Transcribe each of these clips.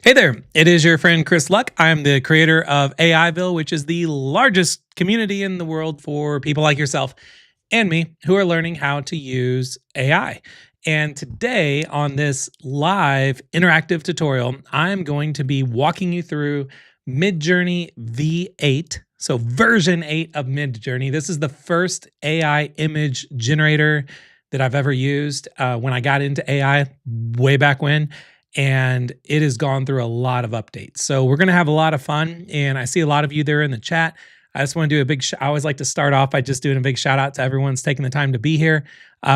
Hey there, it is your friend Chris Luck. I'm the creator of AIville, which is the largest community in the world for people like yourself and me who are learning how to use AI. And today, on this live interactive tutorial, I'm going to be walking you through Midjourney V8. So, version 8 of Midjourney. This is the first AI image generator that I've ever used when I got into AI way back when, and it has gone through a lot of updates. So we're going to have a lot of fun, and I see a lot of you there in the chat. I just want to do a big I always like to start off by just doing a big shout out to everyone's taking the time to be here.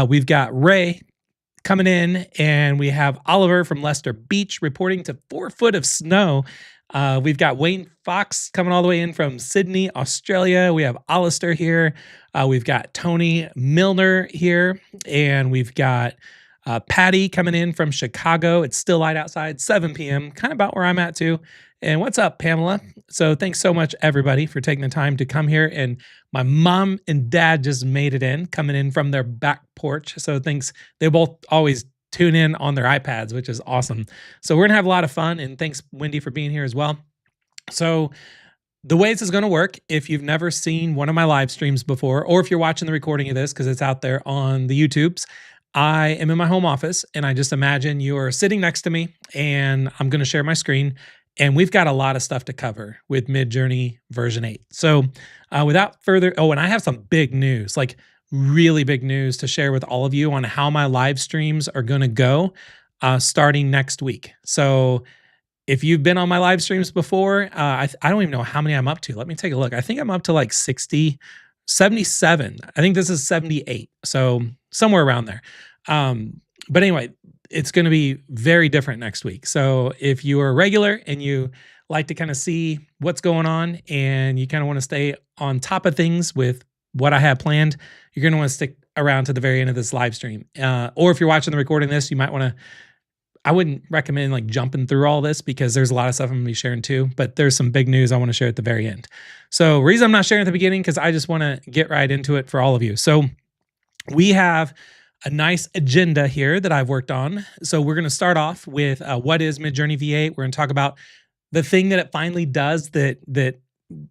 We've got Ray coming in, and we have Oliver from Leicester Beach reporting to 4 foot of snow. We've got Wayne Fox coming all the way in from Sydney, Australia. We have Alistair here. We've got Tony Milner here, and we've got Patty coming in from Chicago. It's still light outside, 7 p.m., kind of about where I'm at too. And what's up, Pamela? So thanks so much, everybody, for taking the time to come here. And my mom and dad just made it in, coming in from their back porch. So thanks. They both always tune in on their iPads, which is awesome. So we're going to have a lot of fun. And thanks, Wendy, for being here as well. So the way this is going to work, if you've never seen one of my live streams before, or if you're watching the recording of this because it's out there on the YouTubes, I am in my home office, and I just imagine you are sitting next to me, and I'm going to share my screen, and we've got a lot of stuff to cover with Midjourney version 8. So without further, and I have some big news, like really big news to share with all of you on how my live streams are going to go starting next week. So if you've been on my live streams before, I don't even know how many I'm up to. Let me take a look. I think I'm up to like 60, 77. I think this is 78. So somewhere around there. But anyway, it's going to be very different next week. So if you are a regular and you like to kind of see what's going on and you kind of want to stay on top of things with what I have planned, you're going to want to stick around to the very end of this live stream. Or if you're watching the recording of this, you might want to, I wouldn't recommend like jumping through all this because there's a lot of stuff I'm going to be sharing too, but there's some big news I want to share at the very end. So reason I'm not sharing at the beginning, because I just want to get right into it for all of you. So we have a nice agenda here that I've worked on. So we're going to start off with what is Midjourney V8. We're going to talk about the thing that it finally does that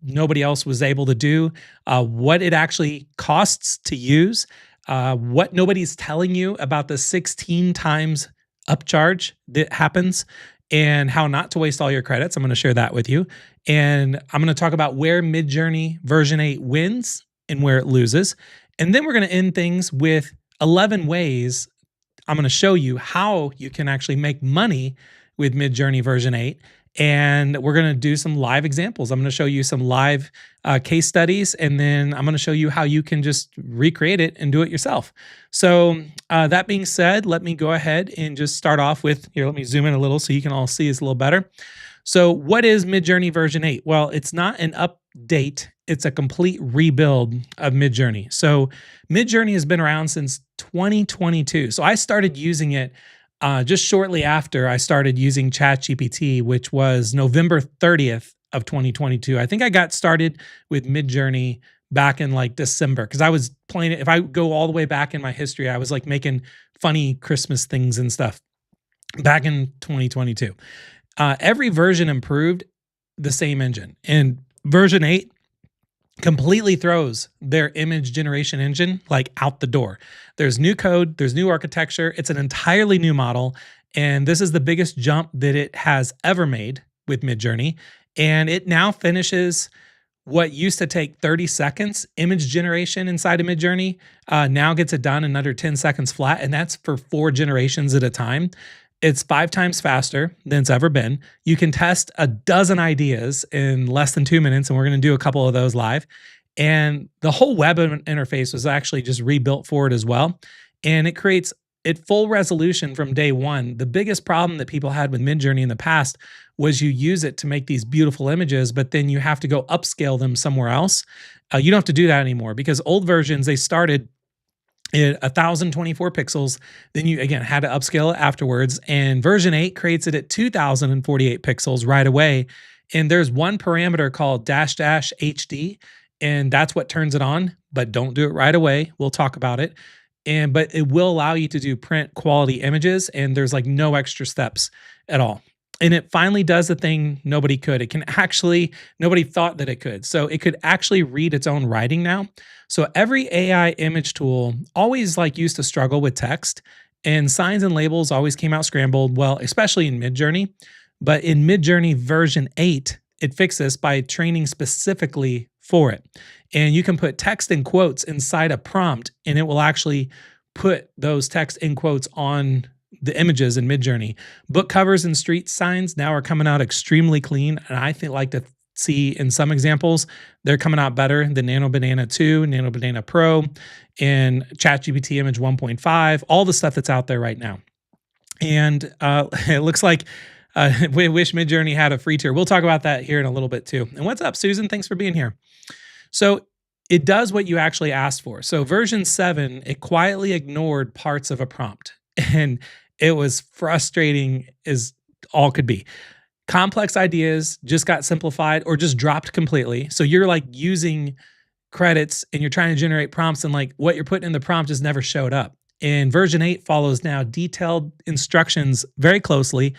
nobody else was able to do, what it actually costs to use, what nobody's telling you about the 16 times upcharge that happens, and how not to waste all your credits. I'm going to share that with you. And I'm going to talk about where Midjourney version 8 wins and where it loses. And then we're going to end things with 11 ways I'm going to show you how you can actually make money with Midjourney version 8. And we're going to do some live examples. I'm going to show you some live case studies, and then I'm going to show you how you can just recreate it and do it yourself. So that being said, let me go ahead and just start off with, here, let me zoom in a little so you can all see this a little better. So what is Midjourney version 8? Well, it's not an update. It's a complete rebuild of Midjourney. So Midjourney has been around since 2022. So I started using it just shortly after I started using ChatGPT, which was November 30th of 2022. I think I got started with Midjourney back in like December, because I was playing it. If I go all the way back in my history, I was like making funny Christmas things and stuff back in 2022. Every version improved the same engine, and version 8 completely throws their image generation engine like out the door. There's new code, there's new architecture. It's an entirely new model. And this is the biggest jump that it has ever made with Midjourney. And it now finishes what used to take 30 seconds image generation inside of Midjourney, now gets it done in under 10 seconds flat. And that's for 4 generations at a time. It's 5 times faster than it's ever been. You can test a dozen ideas in less than 2 minutes, and we're going to do a couple of those live. And the whole web interface was actually just rebuilt for it as well. And it creates it full resolution from day one. The biggest problem that people had with Midjourney in the past was you use it to make these beautiful images, but then you have to go upscale them somewhere else. You don't have to do that anymore, because old versions, they started at 1024 pixels. Then you, again, had to upscale it afterwards. And version 8 creates it at 2048 pixels right away. And there's one parameter called --HD, and that's what turns it on, but don't do it right away. We'll talk about it. But it will allow you to do print quality images, and there's like no extra steps at all. and it finally does the thing nobody could. It can actually, nobody thought that it could. So it could actually read its own writing now. So every AI image tool always like used to struggle with text, and signs and labels always came out scrambled. Well, especially in Midjourney, but in Midjourney version 8, it fixed this by training specifically for it. And you can put text and quotes inside a prompt, and it will actually put those text and quotes on the images in Midjourney. Book covers and street signs now are coming out extremely clean, and I think like to see in some examples they're coming out better than Nano Banana 2, Nano Banana Pro, and ChatGPT Image 1.5, all the stuff that's out there right now. And it looks like we wish Midjourney had a free tier. We'll talk about that here in a little bit too. And what's up, Susan? Thanks for being here. So it does what you actually asked for. So version 7, it quietly ignored parts of a prompt, and it was frustrating as all could be. Complex ideas just got simplified or just dropped completely. So you're like using credits and you're trying to generate prompts, and like what you're putting in the prompt just never showed up. And version 8 follows now detailed instructions very closely.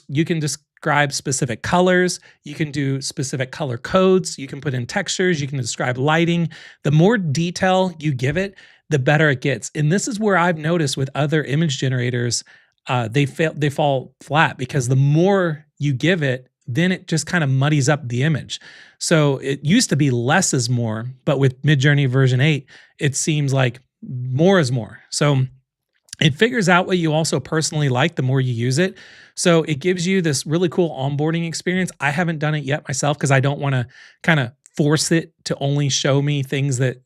You can describe specific colors, you can do specific color codes, you can put in textures, you can describe lighting. The more detail you give it, the better it gets. And this is where I've noticed with other image generators, they fall flat, because the more you give it, then it just kind of muddies up the image. So it used to be less is more, but with Midjourney version 8, it seems like more is more. So it figures out what you also personally like the more you use it. So it gives you this really cool onboarding experience. I haven't done it yet myself because I don't want to kind of force it to only show me things that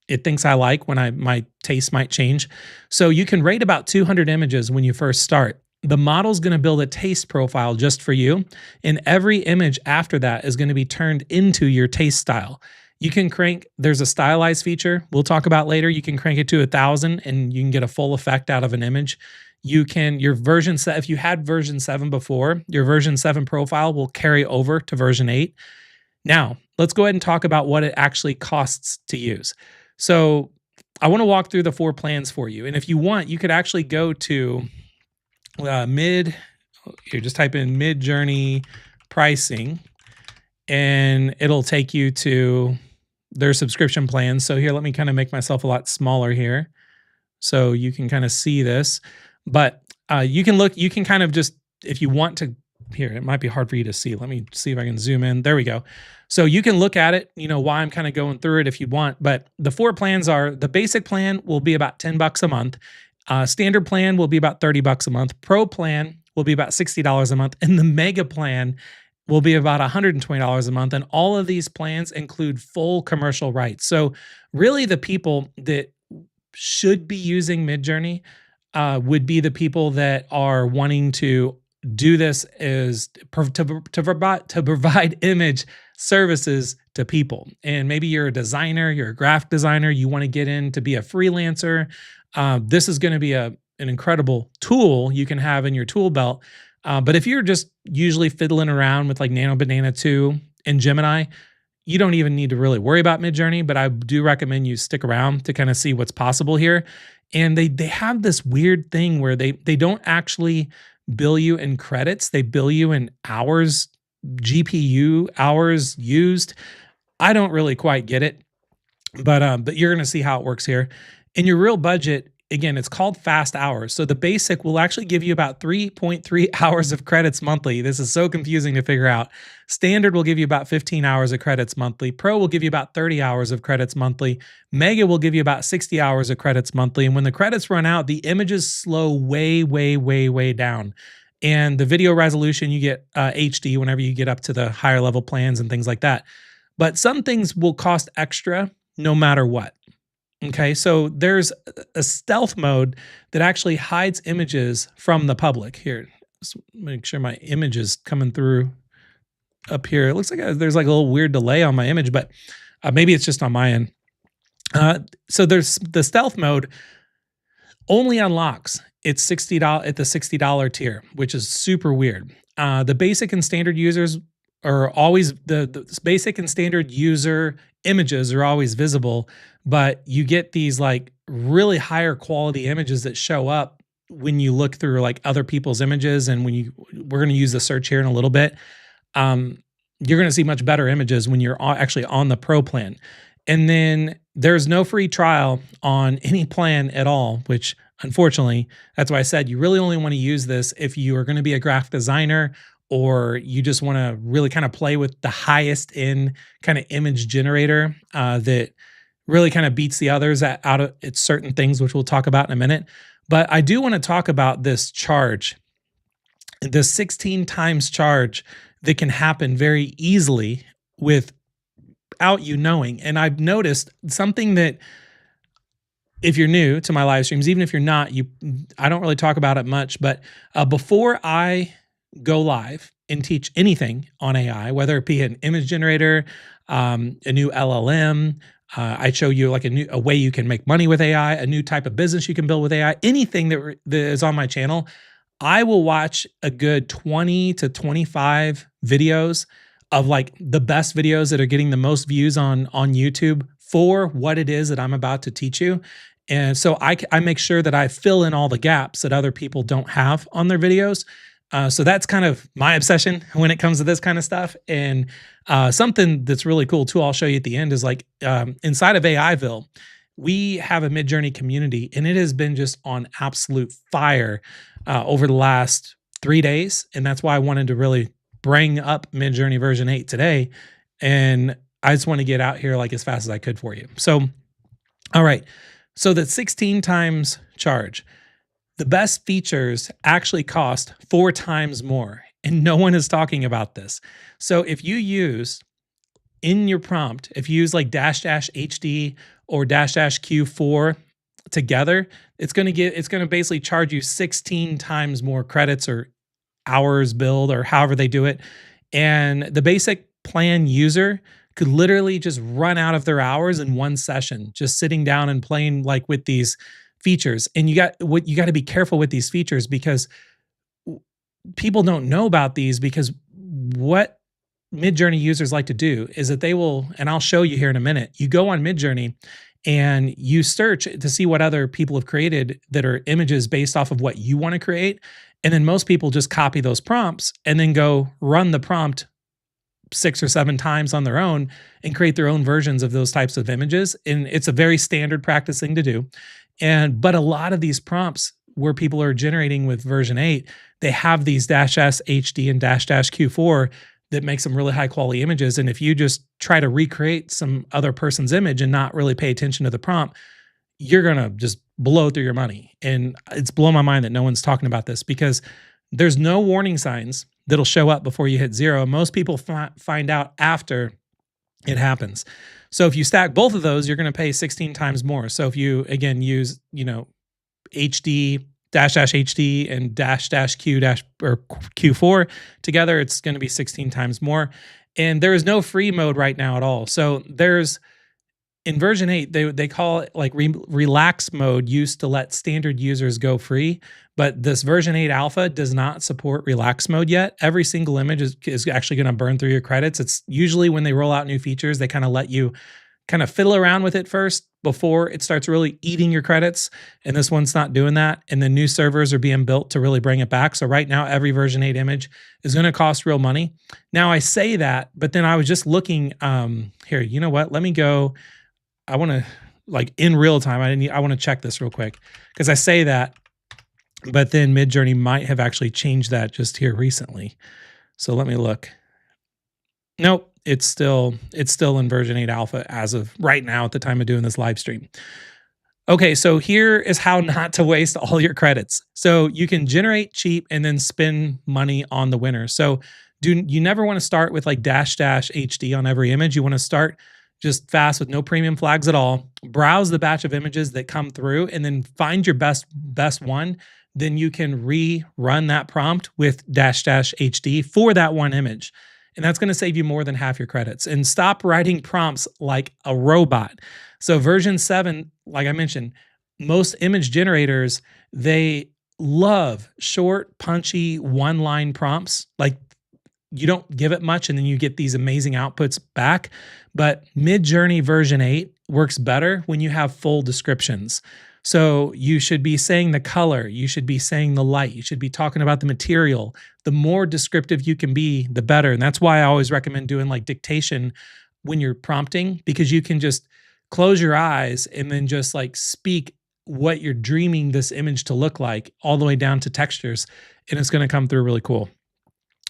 it thinks I like when my taste might change. So you can rate about 200 images when you first start. The model's going to build a taste profile just for you, and every image after that is going to be turned into your taste style. You can crank, there's a stylize feature we'll talk about later. You can crank it to 1,000 and you can get a full effect out of an image. If you had version 7 before, your version 7 profile will carry over to version 8. Now, let's go ahead and talk about what it actually costs to use. So I want to walk through the 4 plans for you. And if you want, you could actually go to just type in Midjourney pricing, and it'll take you to their subscription plans. So here, let me kind of make myself a lot smaller here so you can kind of see this. But you can kind of just, if you want to, here, it might be hard for you to see. Let me see if I can zoom in. There we go. So you can look at it, while I'm kind of going through it if you want. But the 4 plans are, the basic plan will be about $10 a month. Standard plan will be about $30 a month. Pro plan will be about $60 a month. And the mega plan will be about $120 a month. And all of these plans include full commercial rights. So really the people that should be using Midjourney would be the people that are wanting to do this to provide image services to people. And maybe you're a designer, you're a graphic designer, you want to get in to be a freelancer. This is going to be an incredible tool you can have in your tool belt. But if you're just usually fiddling around with like Nano Banana 2 and Gemini, you don't even need to really worry about Midjourney, but I do recommend you stick around to kind of see what's possible here. And they have this weird thing where they don't actually bill you in credits. They bill you in hours, GPU hours used. I don't really quite get it, but you're going to see how it works here. In your real budget, again, it's called fast hours. So the basic will actually give you about 3.3 hours of credits monthly. This is so confusing to figure out. Standard will give you about 15 hours of credits monthly. Pro will give you about 30 hours of credits monthly. Mega will give you about 60 hours of credits monthly. And when the credits run out, the images slow way, way, way, way down. And the video resolution, you get HD whenever you get up to the higher level plans and things like that. But some things will cost extra no matter what. Okay, so there's a stealth mode that actually hides images from the public. Here, let's make sure my image is coming through up here. It looks like there's like a little weird delay on my image, but maybe it's just on my end. So there's the stealth mode only unlocks at $60 at the $60 tier, which is super weird. The basic and standard users are always the basic and standard user images are always visible, but you get these like really higher quality images that show up when you look through like other people's images, and we're going to use the search here in a little bit, um, you're going to see much better images when you're actually on the pro plan. And then there's no free trial on any plan at all, which unfortunately, that's why I said you really only want to use this if you are going to be a graphic designer, or you just want to really kind of play with the highest end kind of image generator that really kind of beats the others out of at certain things, which we'll talk about in a minute. But I do want to talk about this charge, the 16 times charge that can happen very easily without you knowing. And I've noticed something that, if you're new to my live streams, even if you're not, I don't really talk about it much, but before I go live and teach anything on AI, whether it be an image generator, a new LLM, I show you like a way you can make money with AI, a new type of business you can build with AI, anything that is on my channel, I will watch a good 20 to 25 videos of like the best videos that are getting the most views on YouTube for what it is that I'm about to teach you. And so I make sure that I fill in all the gaps that other people don't have on their videos. So that's kind of my obsession when it comes to this kind of stuff. And something that's really cool too, I'll show you at the end, is like inside of AIville, we have a Midjourney community, and it has been just on absolute fire over the last 3 days. And that's why I wanted to really bring up Midjourney version 8 today. And I just want to get out here like as fast as I could for you. So, all right. So that 16 times charge, the best features actually cost 4 times more, and no one is talking about this. So if you use in your prompt, if you use like --HD or --Q4 together, it's going to basically charge you 16 times more credits or hours billed or however they do it. And the basic plan user could literally just run out of their hours in one session, just sitting down and playing like with these features. And you got to be careful with these features, because people don't know about these, because what Midjourney users like to do is that they will, and I'll show you here in a minute, you go on Midjourney and you search to see what other people have created that are images based off of what you want to create. And then most people just copy those prompts and then go run the prompt 6 or 7 times on their own and create their own versions of those types of images. And it's a very standard practice thing to do. But a lot of these prompts where people are generating with version 8, they have these -S HD and -Q4 that make some really high quality images. And if you just try to recreate some other person's image and not really pay attention to the prompt, you're going to just blow through your money. And it's blown my mind that no one's talking about this, because there's no warning signs that'll show up before you hit 0. Most people find out after it happens. So if you stack both of those, you're going to pay 16 times more. So if you, again, use, HD, -HD and -Q or Q4 together, it's going to be 16 times more. And there is no free mode right now at all. So there's, in version 8, they call it like relax mode, used to let standard users go free. But this version 8 alpha does not support relax mode yet. Every single image is actually going to burn through your credits. It's usually when they roll out new features, they kind of let you kind of fiddle around with it first before it starts really eating your credits. And this one's not doing that. And the new servers are being built to really bring it back. So right now, every version 8 image is going to cost real money. Now I say that, but then I was just looking here, you know what? Let me go. I want to, like, in real time, I want to check this real quick, because I say that, but then Midjourney might have actually changed that just here recently. So let me look. Nope, it's still in version 8 alpha as of right now at the time of doing this live stream. Okay, so here is how not to waste all your credits. So you can generate cheap and then spend money on the winner. So you never want to start with like --HD on every image. You want to start just fast with no premium flags at all. Browse the batch of images that come through and then find your best one. Then you can rerun that prompt with --HD for that one image. And that's going to save you more than half your credits. And stop writing prompts like a robot. So version 7, like I mentioned, most image generators, they love short, punchy, one-line prompts. Like, you don't give it much and then you get these amazing outputs back. But Midjourney version 8 works better when you have full descriptions. So you should be saying the color, you should be saying the light, you should be talking about the material. The more descriptive you can be, the better. And that's why I always recommend doing like dictation when you're prompting, because you can just close your eyes and then just like speak what you're dreaming this image to look like all the way down to textures, and it's going to come through really cool.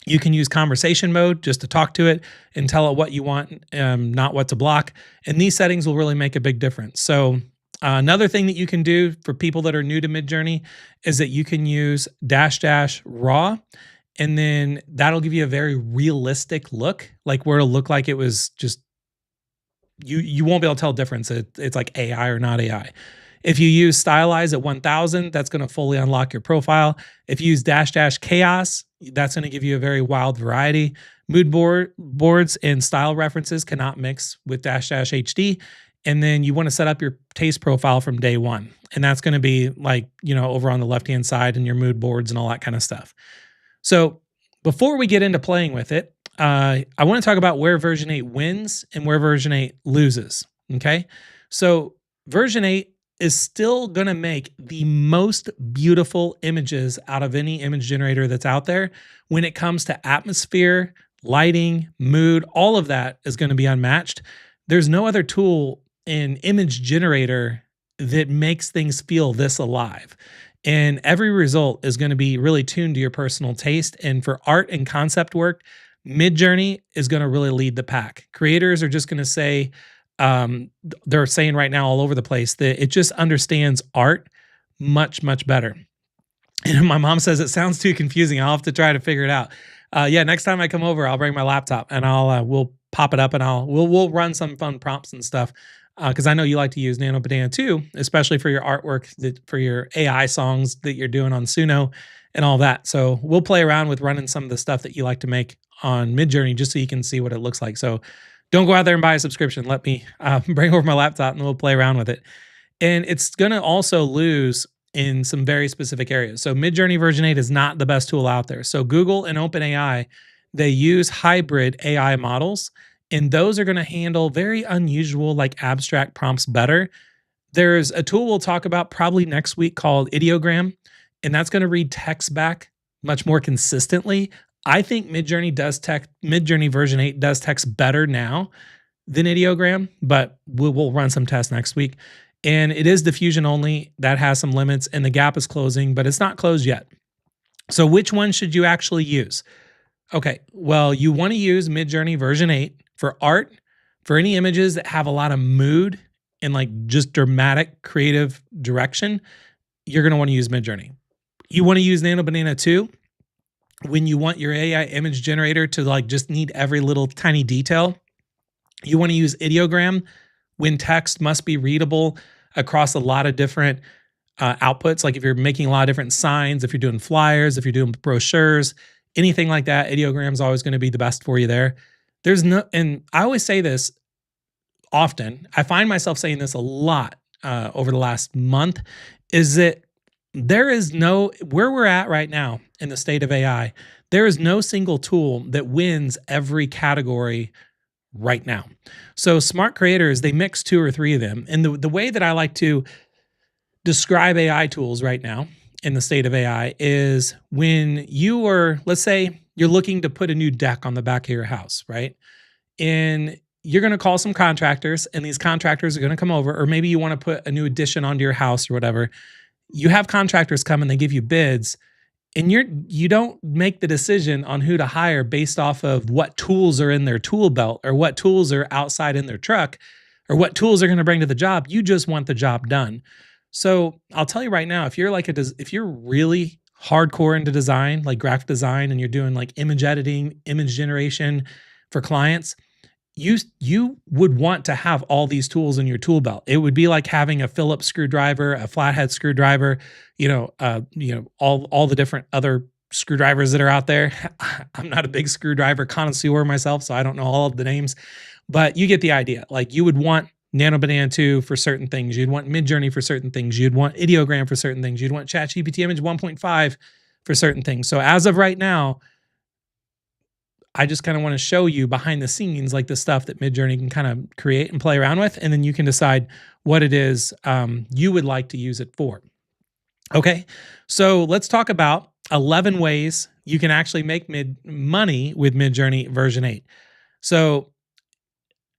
You can use conversation mode just to talk to it and tell it what you want, not what to block. And these settings will really make a big difference. So another thing that you can do for people that are new to Midjourney is that you can use -- raw, and then that'll give you a very realistic look, like where it'll look like it was just you won't be able to tell the difference. It's like AI or not AI. If you use stylize at 1000, that's going to fully unlock your profile. If you use -- chaos, that's going to give you a very wild variety. Boards and style references cannot mix with -- HD. And then you want to set up your taste profile from day one. And that's going to be like, over on the left-hand side in your mood boards and all that kind of stuff. So before we get into playing with it, I want to talk about where version 8 wins and where version 8 loses. Okay. So version 8 is still going to make the most beautiful images out of any image generator that's out there. When it comes to atmosphere, lighting, mood, all of that is going to be unmatched. There's no other tool in image generator that makes things feel this alive. And every result is going to be really tuned to your personal taste. And for art and concept work, Midjourney is going to really lead the pack. Creators are just going to say, they're saying right now all over the place that it just understands art much, much better. And my mom says it sounds too confusing. I'll have to try to figure it out. Yeah, next time I come over, I'll bring my laptop and we'll pop it up and we'll run some fun prompts and stuff. Because I know you like to use Nano Banana too, especially for your artwork, for your AI songs that you're doing on Suno and all that. So we'll play around with running some of the stuff that you like to make on Midjourney just so you can see what it looks like. So don't go out there and buy a subscription. Let me bring over my laptop and we'll play around with it. And it's going to also lose in some very specific areas. So Midjourney version 8 is not the best tool out there. So Google and OpenAI, they use hybrid AI models, and those are going to handle very unusual, like abstract prompts better. There's a tool we'll talk about probably next week called Ideogram, and that's going to read text back much more consistently. I think Midjourney version 8 does text better now than Ideogram, but we'll run some tests next week. And it is diffusion only. That has some limits, and the gap is closing, but it's not closed yet. So which one should you actually use? Okay, well, you want to use Midjourney version 8 for art, for any images that have a lot of mood and like just dramatic creative direction. You're going to want to use Midjourney. You want to use Nano Banana 2 when you want your AI image generator to like just need every little tiny detail. You want to use Ideogram when text must be readable across a lot of different outputs. Like if you're making a lot of different signs, if you're doing flyers, if you're doing brochures, anything like that, Ideogram is always going to be the best for you there. And I always say this often, I find myself saying this a lot over the last month, is that there is where we're at right now in the state of AI, there is no single tool that wins every category right now. So smart creators, they mix 2 or 3 of them. And the way that I like to describe AI tools right now in the state of AI is when let's say you're looking to put a new deck on the back of your house, right? And you're going to call some contractors, and these contractors are going to come over, or maybe you want to put a new addition onto your house or whatever. You have contractors come and they give you bids, and you don't make the decision on who to hire based off of what tools are in their tool belt or what tools are outside in their truck or what tools they're going to bring to the job. You just want the job done. So I'll tell you right now, if you're really hardcore into design, like graphic design, and you're doing like image editing, image generation for clients, you would want to have all these tools in your tool belt. It would be like having a Phillips screwdriver, a flathead screwdriver, all the different other screwdrivers that are out there. I'm not a big screwdriver connoisseur myself, so I don't know all of the names, but you get the idea. Like you would want Nano Banana 2 for certain things. You'd want Midjourney for certain things. You'd want Ideogram for certain things. You'd want ChatGPT Image 1.5 for certain things. So as of right now, I just kind of want to show you behind the scenes, like the stuff that Midjourney can kind of create and play around with, and then you can decide what it is you would like to use it for. Okay, so let's talk about 11 ways you can actually make money with Midjourney version 8. So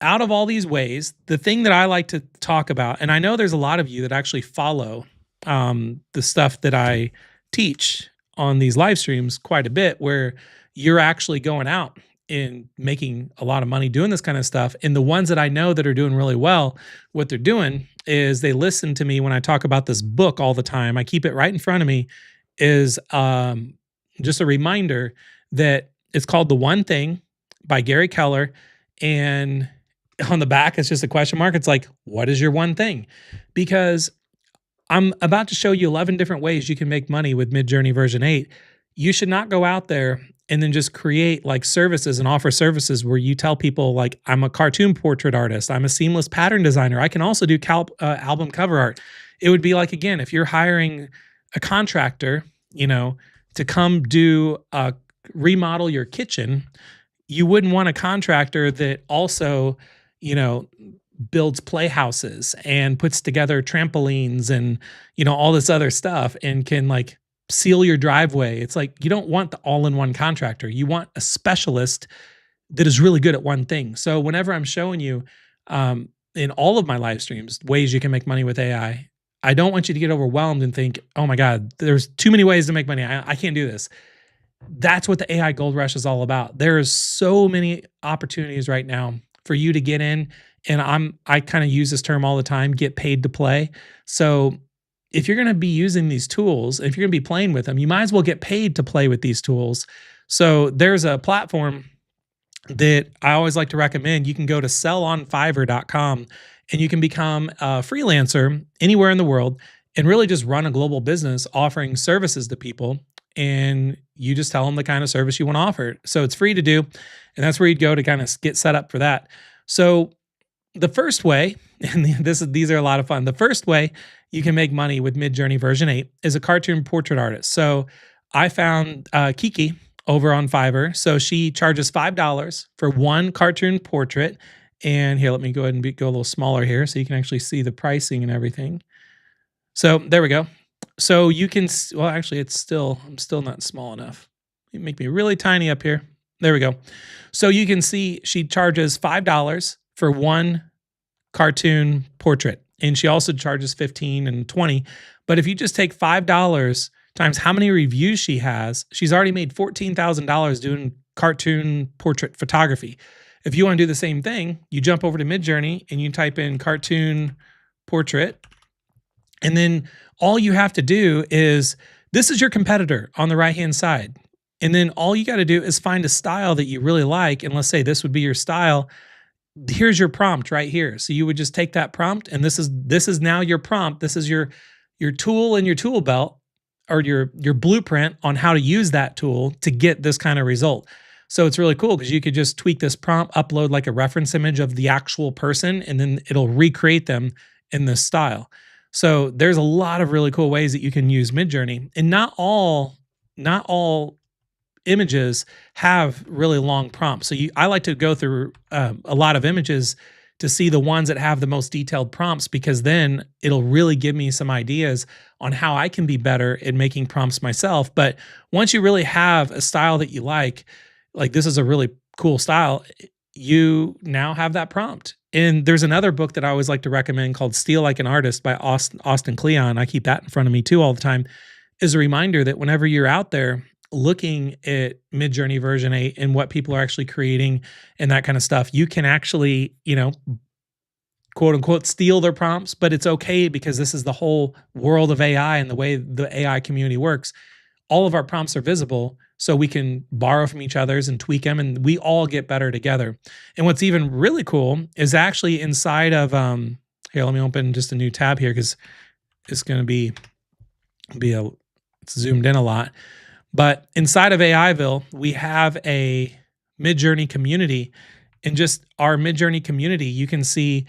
out of all these ways, the thing that I like to talk about, and I know there's a lot of you that actually follow the stuff that I teach on these live streams quite a bit, where you're actually going out and making a lot of money doing this kind of stuff. And the ones that I know that are doing really well, what they're doing is they listen to me when I talk about this book all the time. I keep it right in front of me, is just a reminder that it's called The One Thing by Gary Keller. And on the back, it's just a question mark. It's like, what is your one thing? Because I'm about to show you 11 different ways you can make money with Midjourney version 8. You should not go out there and then just create like services and offer services where you tell people like, I'm a cartoon portrait artist, I'm a seamless pattern designer, I can also do album cover art. It would be like, again, if you're hiring a contractor, to come do remodel your kitchen, you wouldn't want a contractor that also, builds playhouses and puts together trampolines and, all this other stuff and can like seal your driveway. It's like, you don't want the all-in-one contractor. You want a specialist that is really good at one thing. So whenever I'm showing you in all of my live streams, ways you can make money with AI, I don't want you to get overwhelmed and think, oh my God, there's too many ways to make money. I can't do this. That's what the AI gold rush is all about. There's so many opportunities right now for you to get in. And I kind of use this term all the time, get paid to play. So if you're going to be using these tools, if you're going to be playing with them, you might as well get paid to play with these tools. So there's a platform that I always like to recommend. You can go to sellonfiverr.com and you can become a freelancer anywhere in the world and really just run a global business offering services to people. And you just tell them the kind of service you want to offer. So it's free to do. And that's where you'd go to kind of get set up for that. So the first way, and these are a lot of fun. The first way you can make money with Midjourney version 8 is a cartoon portrait artist. So I found Kiki over on Fiverr. So she charges $5 for one cartoon portrait. And here, let me go ahead and go a little smaller here so you can actually see the pricing and everything. So there we go. So you can, well, actually I'm still not small enough. You make me really tiny up here. There we go. So you can see she charges $5 for one cartoon portrait. And she also charges $15 and $20. But if you just take $5 times how many reviews she has, she's already made $14,000 doing cartoon portrait photography. If you want to do the same thing, you jump over to Midjourney and you type in cartoon portrait. And then all you have to do is, this is your competitor on the right-hand side. And then all you got to do is find a style that you really like. And let's say this would be your style. Here's your prompt right here. So you would just take that prompt, and this is now your prompt. This is your tool in your tool belt, or your blueprint on how to use that tool to get this kind of result. So it's really cool because you could just tweak this prompt, upload like a reference image of the actual person, and then it'll recreate them in this style. So there's a lot of really cool ways that you can use Midjourney, and not all images have really long prompts. So I like to go through a lot of images to see the ones that have the most detailed prompts, because then it'll really give me some ideas on how I can be better at making prompts myself. But once you really have a style that you like this is a really cool style, you now have that prompt. And there's another book that I always like to recommend called Steal Like an Artist by Austin Kleon. I keep that in front of me too all the time, is a reminder that whenever you're out there looking at Midjourney version 8 and what people are actually creating and that kind of stuff, you can actually, quote unquote, steal their prompts, but it's okay because this is the whole world of AI and the way the AI community works. All of our prompts are visible, so we can borrow from each other's and tweak them, and we all get better together. And what's even really cool is actually inside of, here, let me open just a new tab here because it's going to be it's zoomed in a lot. But inside of AIville, we have a Midjourney community. And just our Midjourney community, you can see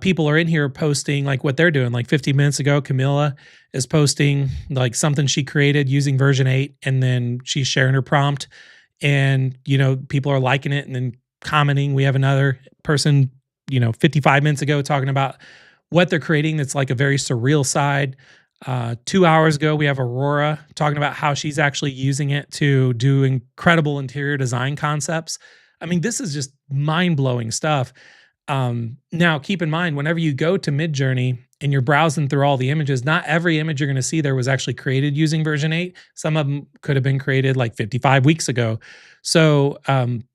people are in here posting like what they're doing. Like 50 minutes ago, Camilla is posting like something she created using version 8, and then she's sharing her prompt. and people are liking it and then commenting. We have another person 55 minutes ago talking about what they're creating that's like a very surreal side. 2 hours ago, we have Aurora talking about how she's actually using it to do incredible interior design concepts. I mean, this is just mind-blowing stuff. Now, keep in mind, whenever you go to Midjourney and you're browsing through all the images, not every image you're going to see there was actually created using version 8. Some of them could have been created like 55 weeks ago. So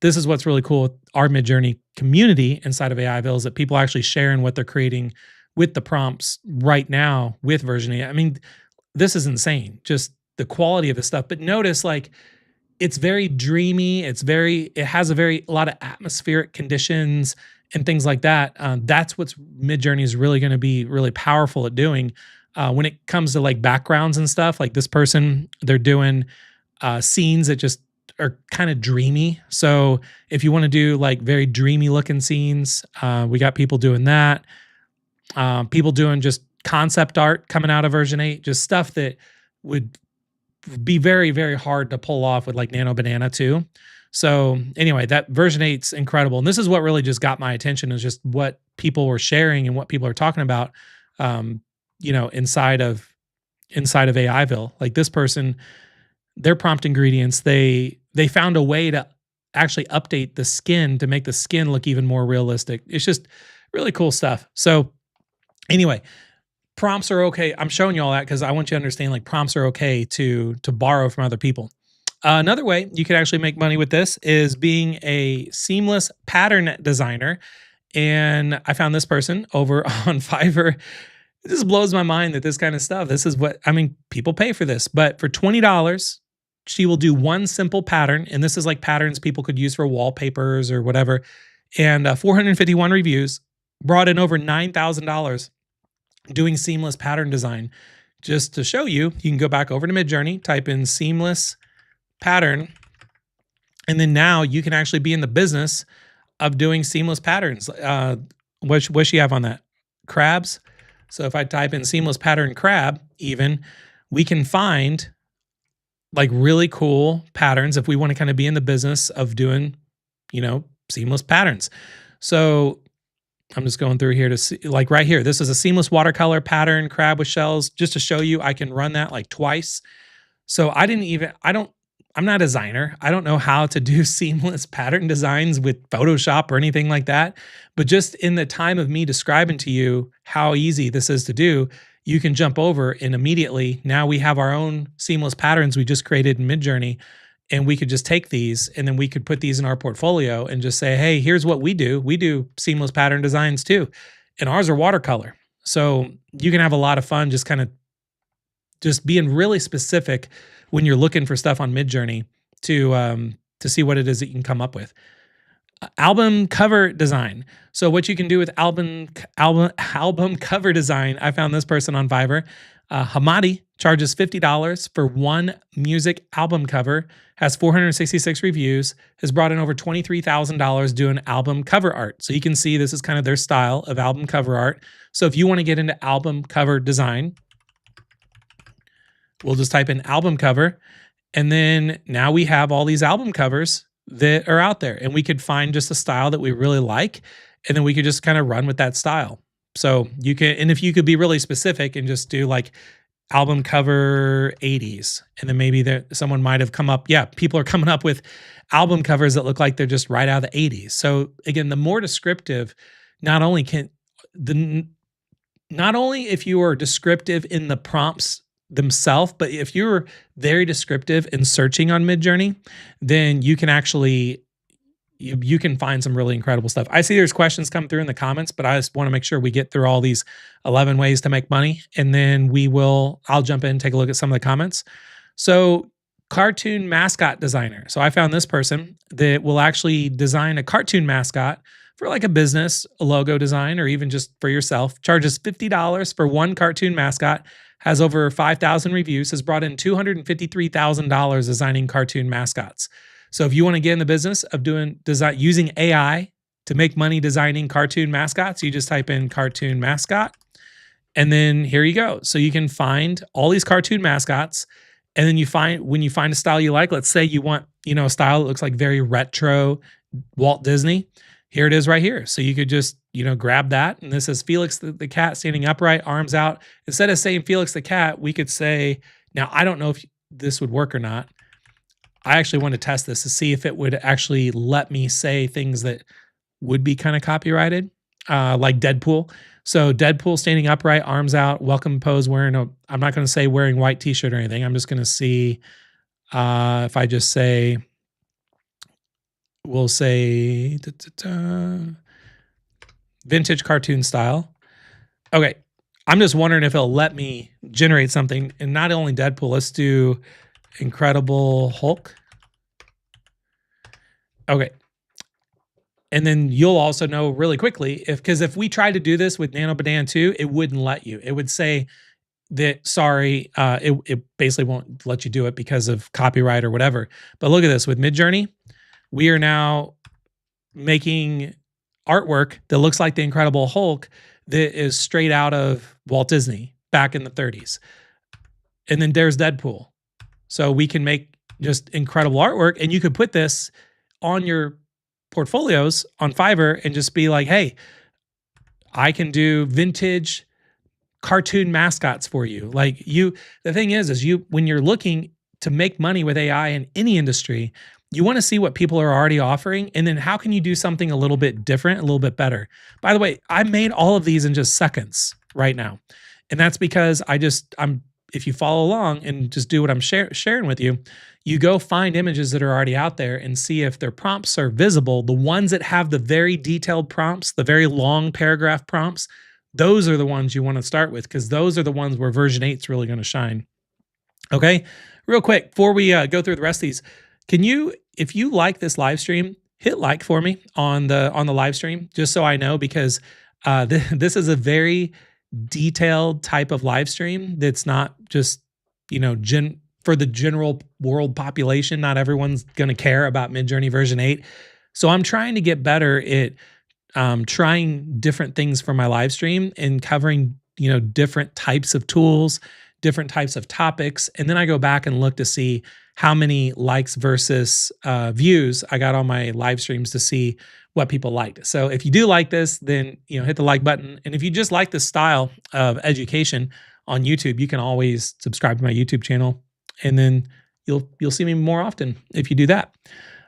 this is what's really cool with our Midjourney community inside of AIville, is that people are actually sharing what they're creating with the prompts right now with version 8. I mean, this is insane, just the quality of the stuff. But notice, like, it's very dreamy. It has a lot of atmospheric conditions and things like that. That's what's Midjourney is really going to be really powerful at doing when it comes to like backgrounds and stuff. Like this person, they're doing scenes that just are kind of dreamy. So if you want to do like very dreamy looking scenes, we got people doing that. People doing just concept art coming out of version 8, just stuff that would be very, very hard to pull off with like Nano Banana too. So anyway, that version 8's incredible. And this is what really just got my attention, is just what people were sharing and what people are talking about, inside of AIville. Like this person, their prompt ingredients, they found a way to actually update the skin to make the skin look even more realistic. It's just really cool stuff. So anyway, prompts are okay. I'm showing you all that because I want you to understand, like, prompts are okay to borrow from other people. Another way you can actually make money with this is being a seamless pattern designer. And I found this person over on Fiverr. It just blows my mind that this kind of stuff, this is what, I mean, people pay for this, but for $20, she will do one simple pattern. And this is like patterns people could use for wallpapers or whatever. And 451 reviews, brought in over $9,000 doing seamless pattern design. Just to show you, you can go back over to Midjourney, type in seamless pattern, and then now you can actually be in the business of doing seamless patterns. What she have on that? Crabs. So if I type in seamless pattern crab, even, we can find like really cool patterns if we want to kind of be in the business of doing, seamless patterns. So I'm just going through here to see, like right here, this is a seamless watercolor pattern crab with shells, just to show you I can run that like twice. So I'm not a designer. I don't know how to do seamless pattern designs with Photoshop or anything like that. But just in the time of me describing to you how easy this is to do, you can jump over and immediately, now we have our own seamless patterns we just created in Midjourney. And we could just take these and then we could put these in our portfolio and just say, hey, here's what we do. We do seamless pattern designs too. And ours are watercolor. So you can have a lot of fun just kind of just being really specific when you're looking for stuff on Midjourney to see what it is that you can come up with. Album cover design. So what you can do with album cover design, I found this person on Fiverr. Hamadi charges $50 for one music album cover, has 466 reviews, has brought in over $23,000 doing album cover art. So you can see this is kind of their style of album cover art. So if you want to get into album cover design, we'll just type in album cover. And then now we have all these album covers that are out there, and we could find just a style that we really like. And then we could just kind of run with that style. So you can, and if you could be really specific and just do like album cover 80s, and then maybe someone might have come up. Yeah, people are coming up with album covers that look like they're just right out of the 80s. So again, the more descriptive, not only if you are descriptive in the prompts themselves, but if you're very descriptive in searching on Midjourney, then you can actually you can find some really incredible stuff. I see there's questions come through in the comments, but I just want to make sure we get through all these 11 ways to make money. And then I'll jump in and take a look at some of the comments. So cartoon mascot designer. So I found this person that will actually design a cartoon mascot for like a business, a logo design, or even just for yourself. Charges $50 for one cartoon mascot, has over 5,000 reviews, has brought in $253,000 designing cartoon mascots. So if you want to get in the business of doing design using AI to make money designing cartoon mascots, you just type in cartoon mascot, and then here you go. So you can find all these cartoon mascots, And then when you find a style you like, let's say you want, a style that looks like very retro Walt Disney. Here it is right here. So you could just, grab that. And this is Felix the cat standing upright, arms out. Instead of saying Felix the cat, we could say, now I don't know if this would work or not. I actually want to test this to see if it would actually let me say things that would be kind of copyrighted, like Deadpool. So Deadpool standing upright, arms out, welcome pose, I'm not going to say wearing white t-shirt or anything. I'm just going to see if I just say, we'll say vintage cartoon style. Okay. I'm just wondering if it'll let me generate something, and not only Deadpool, let's do Incredible Hulk. Okay. And then you'll also know really quickly because if we tried to do this with Nano Banana 2, it wouldn't let you. It would say that, sorry, it basically won't let you do it because of copyright or whatever. But look at this with Midjourney. We are now making artwork that looks like the Incredible Hulk that is straight out of Walt Disney back in the 30s. And then there's Deadpool. So we can make just incredible artwork, and you could put this on your portfolios on Fiverr and just be like, hey, I can do vintage cartoon mascots for you. The thing is when you're looking to make money with AI in any industry, you want to see what people are already offering, and then how can you do something a little bit different, a little bit better. By the way, I made all of these in just seconds right now. And that's because if you follow along and just do what I'm sharing with you, you go find images that are already out there and see if their prompts are visible. The ones that have the very detailed prompts, the very long paragraph prompts, those are the ones you want to start with, because those are the ones where version 8 is really going to shine. Okay, real quick, before we go through the rest of these, if you like this live stream, hit like for me on the live stream, just so I know, because this is a very detailed type of live stream that's not just, for the general world population. Not everyone's going to care about Midjourney version 8. So I'm trying to get better at trying different things for my live stream and covering, different types of tools, different types of topics. And then I go back and look to see how many likes versus views I got on my live streams to see what people liked. So if you do like this, then hit the like button. And if you just like the style of education on YouTube, you can always subscribe to my YouTube channel, and then you'll see me more often if you do that.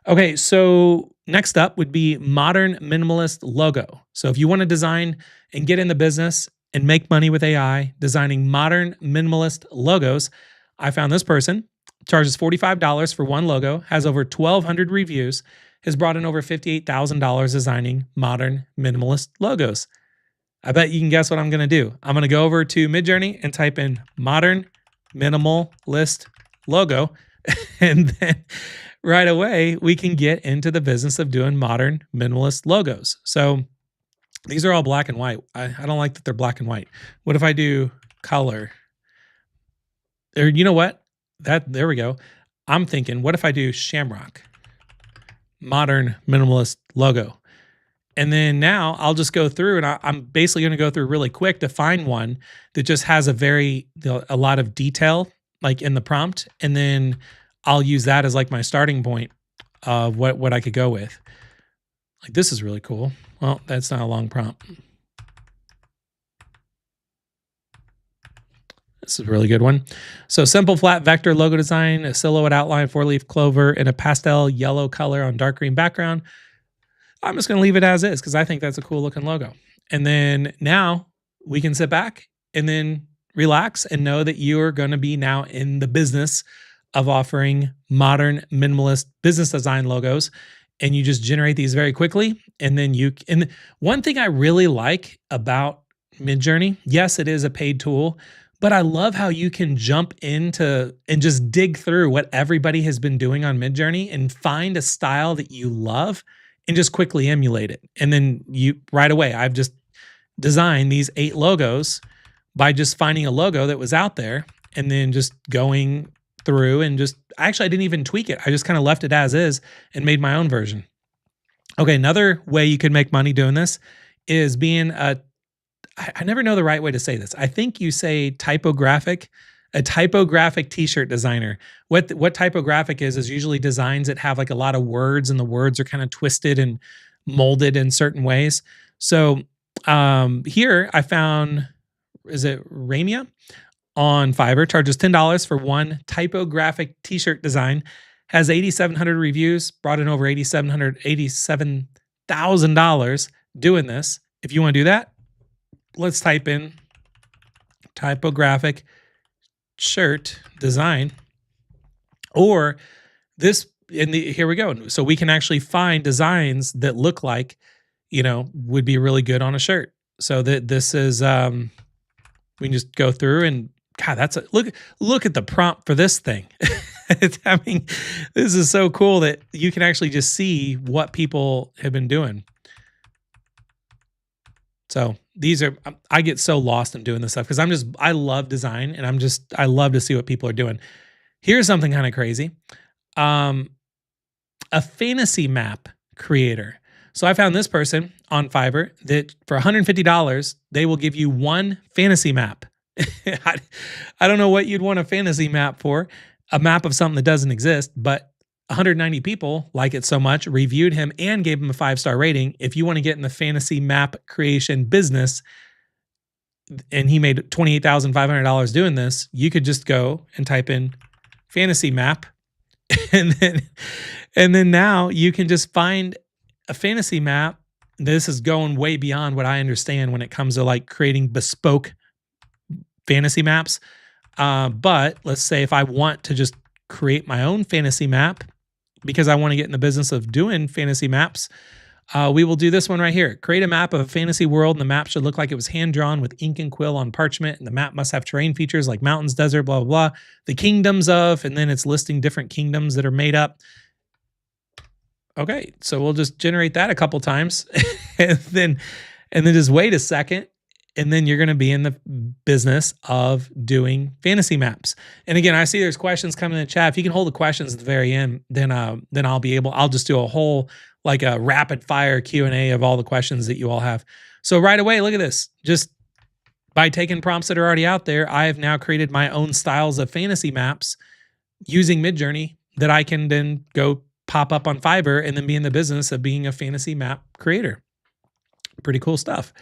Okay, so next up would be modern minimalist logo. So if you want to design and get in the business and make money with AI, designing modern minimalist logos, I found this person, charges $45 for one logo, has over 1,200 reviews, has brought in over $58,000 designing modern minimalist logos. I bet you can guess what I'm going to do. I'm going to go over to Midjourney and type in modern minimalist logo, and then right away we can get into the business of doing modern minimalist logos. So these are all black and white. I don't like that they're black and white. What if I do color? There, you know what? There we go. I'm thinking, what if I do shamrock? Modern minimalist logo. And then now I'll just go through, and I'm basically going to go through really quick to find one that just has a lot of detail like in the prompt. And then I'll use that as like my starting point of what I could go with. Like, this is really cool. Well, that's not a long prompt. This is a really good one. So simple flat vector logo design, a silhouette outline, 4-leaf clover, and a pastel yellow color on dark green background. I'm just going to leave it as is because I think that's a cool looking logo. And then now we can sit back and then relax and know that you're going to be now in the business of offering modern minimalist business design logos. And you just generate these very quickly. And then and one thing I really like about Midjourney, yes, it is a paid tool, but I love how you can jump into and just dig through what everybody has been doing on Midjourney and find a style that you love and just quickly emulate it. And then right away, I've just designed these 8 logos by just finding a logo that was out there and then just going through and actually I didn't even tweak it. I just kind of left it as is and made my own version. Okay, another way you can make money doing this is being I never know the right way to say this. I think you say typographic a typographic t-shirt designer. What typographic is usually designs that have like a lot of words and the words are kind of twisted and molded in certain ways. So here I found, is it Ramia on Fiverr, charges $10 for one typographic t-shirt design, has 8,700 reviews, brought in over $87,000 doing this. If you want to do that, let's type in typographic shirt design, or this in the, here we go. So we can actually find designs that look like, would be really good on a shirt. So that this is, we can just go through and God, that's a look at the prompt for this thing. I mean, this is so cool that you can actually just see what people have been doing. So these are, I get so lost in doing this stuff because I love design and I love to see what people are doing. Here's something kind of crazy. A fantasy map creator. So I found this person on Fiverr that for $150, they will give you one fantasy map. I don't know what you'd want a fantasy map for, a map of something that doesn't exist, but 190 people like it so much, reviewed him and gave him a 5-star rating. If you want to get in the fantasy map creation business, and he made $28,500 doing this, you could just go and type in fantasy map. And then now you can just find a fantasy map. This is going way beyond what I understand when it comes to like creating bespoke fantasy maps. But let's say if I want to just create my own fantasy map because I want to get in the business of doing fantasy maps, we will do this one right here. Create a map of a fantasy world, and the map should look like it was hand-drawn with ink and quill on parchment, and the map must have terrain features like mountains, desert, blah, blah, blah. The kingdoms of, and then it's listing different kingdoms that are made up. Okay, so we'll just generate that a couple times, and then just wait a second, and then you're going to be in the business of doing fantasy maps. And again, I see there's questions coming in the chat. If you can hold the questions at the very end, then I'll just do a whole like a rapid fire Q&A of all the questions that you all have. So right away, look at this. Just by taking prompts that are already out there, I have now created my own styles of fantasy maps using Midjourney that I can then go pop up on Fiverr and then be in the business of being a fantasy map creator. Pretty cool stuff.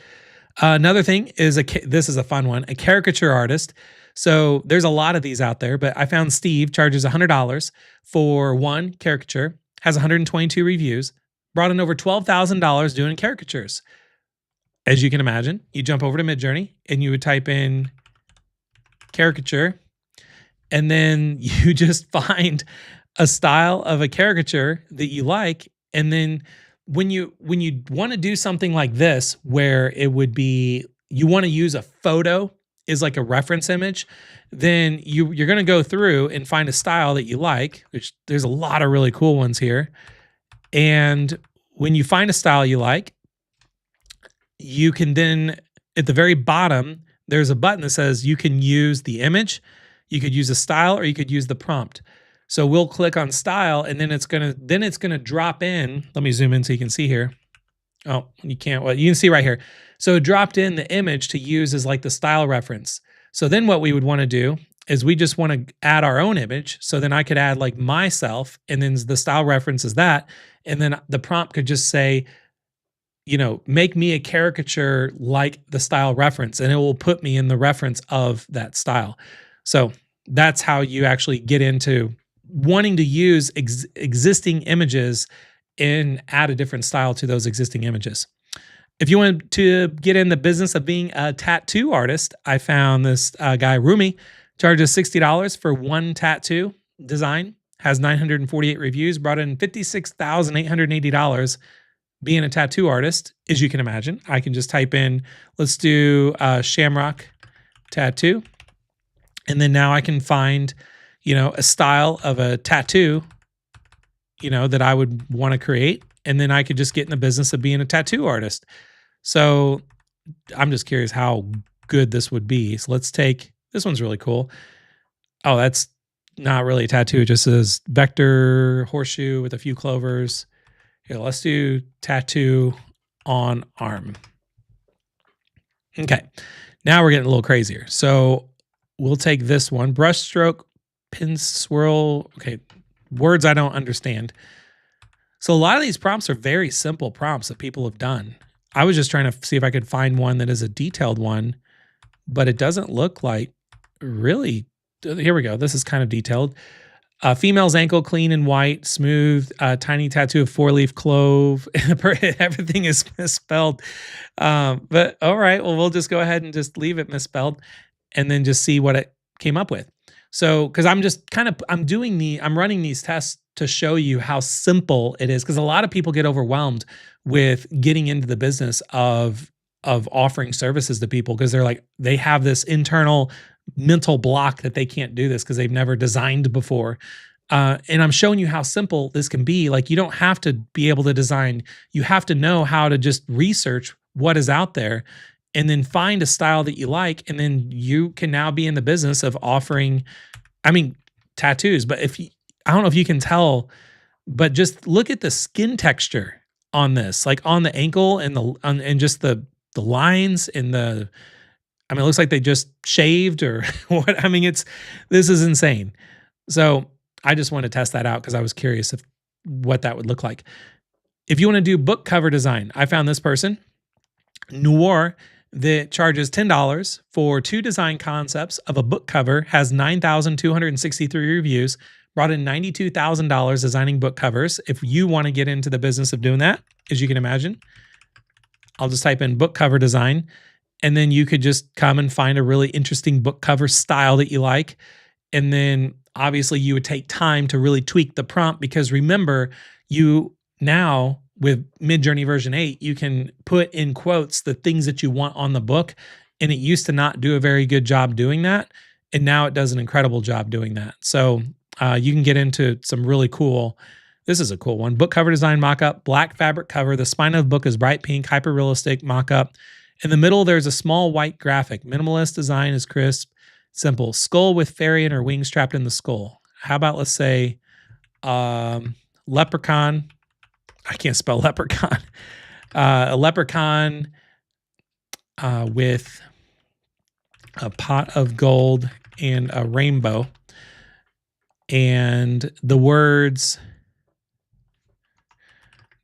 Another thing is, this is a fun one, a caricature artist. So there's a lot of these out there, but I found Steve charges $100 for one caricature, has 122 reviews, brought in over $12,000 doing caricatures. As you can imagine, you jump over to Midjourney and you would type in caricature, and then you just find a style of a caricature that you like. And then when you want to do something like this, where it would be, you want to use a photo is like a reference image, then you're going to go through and find a style that you like, which there's a lot of really cool ones here. And when you find a style you like, you can then, at the very bottom, there's a button that says you can use the image, you could use a style, or you could use the prompt. So we'll click on style, and then it's gonna drop in. Let me zoom in so you can see here. Oh, you can't. Well, you can see right here. So it dropped in the image to use as like the style reference. So then what we would want to do is we just want to add our own image. So then I could add like myself, and then the style reference is that, and then the prompt could just say, make me a caricature like the style reference, and it will put me in the reference of that style. So that's how you actually get into wanting to use existing images and add a different style to those existing images. If you want to get in the business of being a tattoo artist, I found this guy, Rumi, charges $60 for one tattoo design, has 948 reviews, brought in $56,880 being a tattoo artist. As you can imagine, I can just type in, let's do Shamrock tattoo. And then now I can find, a style of a tattoo, that I would want to create. And then I could just get in the business of being a tattoo artist. So I'm just curious how good this would be. So let's take, this one's really cool. Oh, that's not really a tattoo. It just says vector horseshoe with a few clovers. Here, let's do tattoo on arm. Okay. Now we're getting a little crazier. So we'll take this one, brushstroke, pin swirl. Okay, words I don't understand. So a lot of these prompts are very simple prompts that people have done. I was just trying to see if I could find one that is a detailed one, but it doesn't look like really. Here we go. This is kind of detailed. Female's ankle clean and white, smooth, tiny tattoo of four-leaf clove. Everything is misspelled. But all right, well, we'll just go ahead and just leave it misspelled and then just see what it came up with. So, because I'm just kind of, I'm running these tests to show you how simple it is. Because a lot of people get overwhelmed with getting into the business of offering services to people because they're like, they have this internal mental block that they can't do this because they've never designed before. And I'm showing you how simple this can be. Like, you don't have to be able to design. You have to know how to just research what is out there and then find a style that you like. And then you can now be in the business of offering, tattoos. But I don't know if you can tell, but just look at the skin texture on this, like on the ankle and and just the lines and it looks like they just shaved or what. This is insane. So I just wanted to test that out because I was curious what that would look like. If you want to do book cover design, I found this person, Noir, that charges $10 for 2 design concepts of a book cover, has 9,263 reviews, brought in $92,000 designing book covers. If you want to get into the business of doing that, as you can imagine, I'll just type in book cover design. And then you could just come and find a really interesting book cover style that you like. And then obviously you would take time to really tweak the prompt because remember, you now with Midjourney version 8, you can put in quotes the things that you want on the book. And it used to not do a very good job doing that. And now it does an incredible job doing that. So you can get into some really cool, this is a cool one, book cover design mockup, black fabric cover. The spine of the book is bright pink, hyper realistic mockup. In the middle, there's a small white graphic. Minimalist design is crisp, simple. Skull with fairy and her wings trapped in the skull. How about, let's say, leprechaun. I can't spell leprechaun. A leprechaun with a pot of gold and a rainbow. And the words,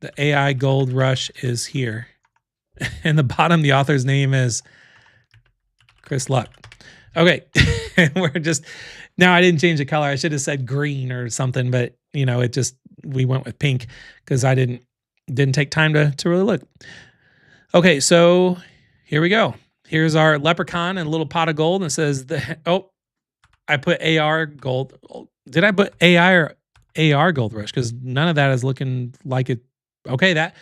the AI gold rush is here. And the bottom, the author's name is Chris Luck. Okay, we're just, now I didn't change the color. I should have said green or something, but we went with pink because I didn't take time to really look. Okay, so here we go. Here's our leprechaun and a little pot of gold, and it says, I put AR gold. Did I put AI or AR gold rush? Because none of that is looking like it. Okay, that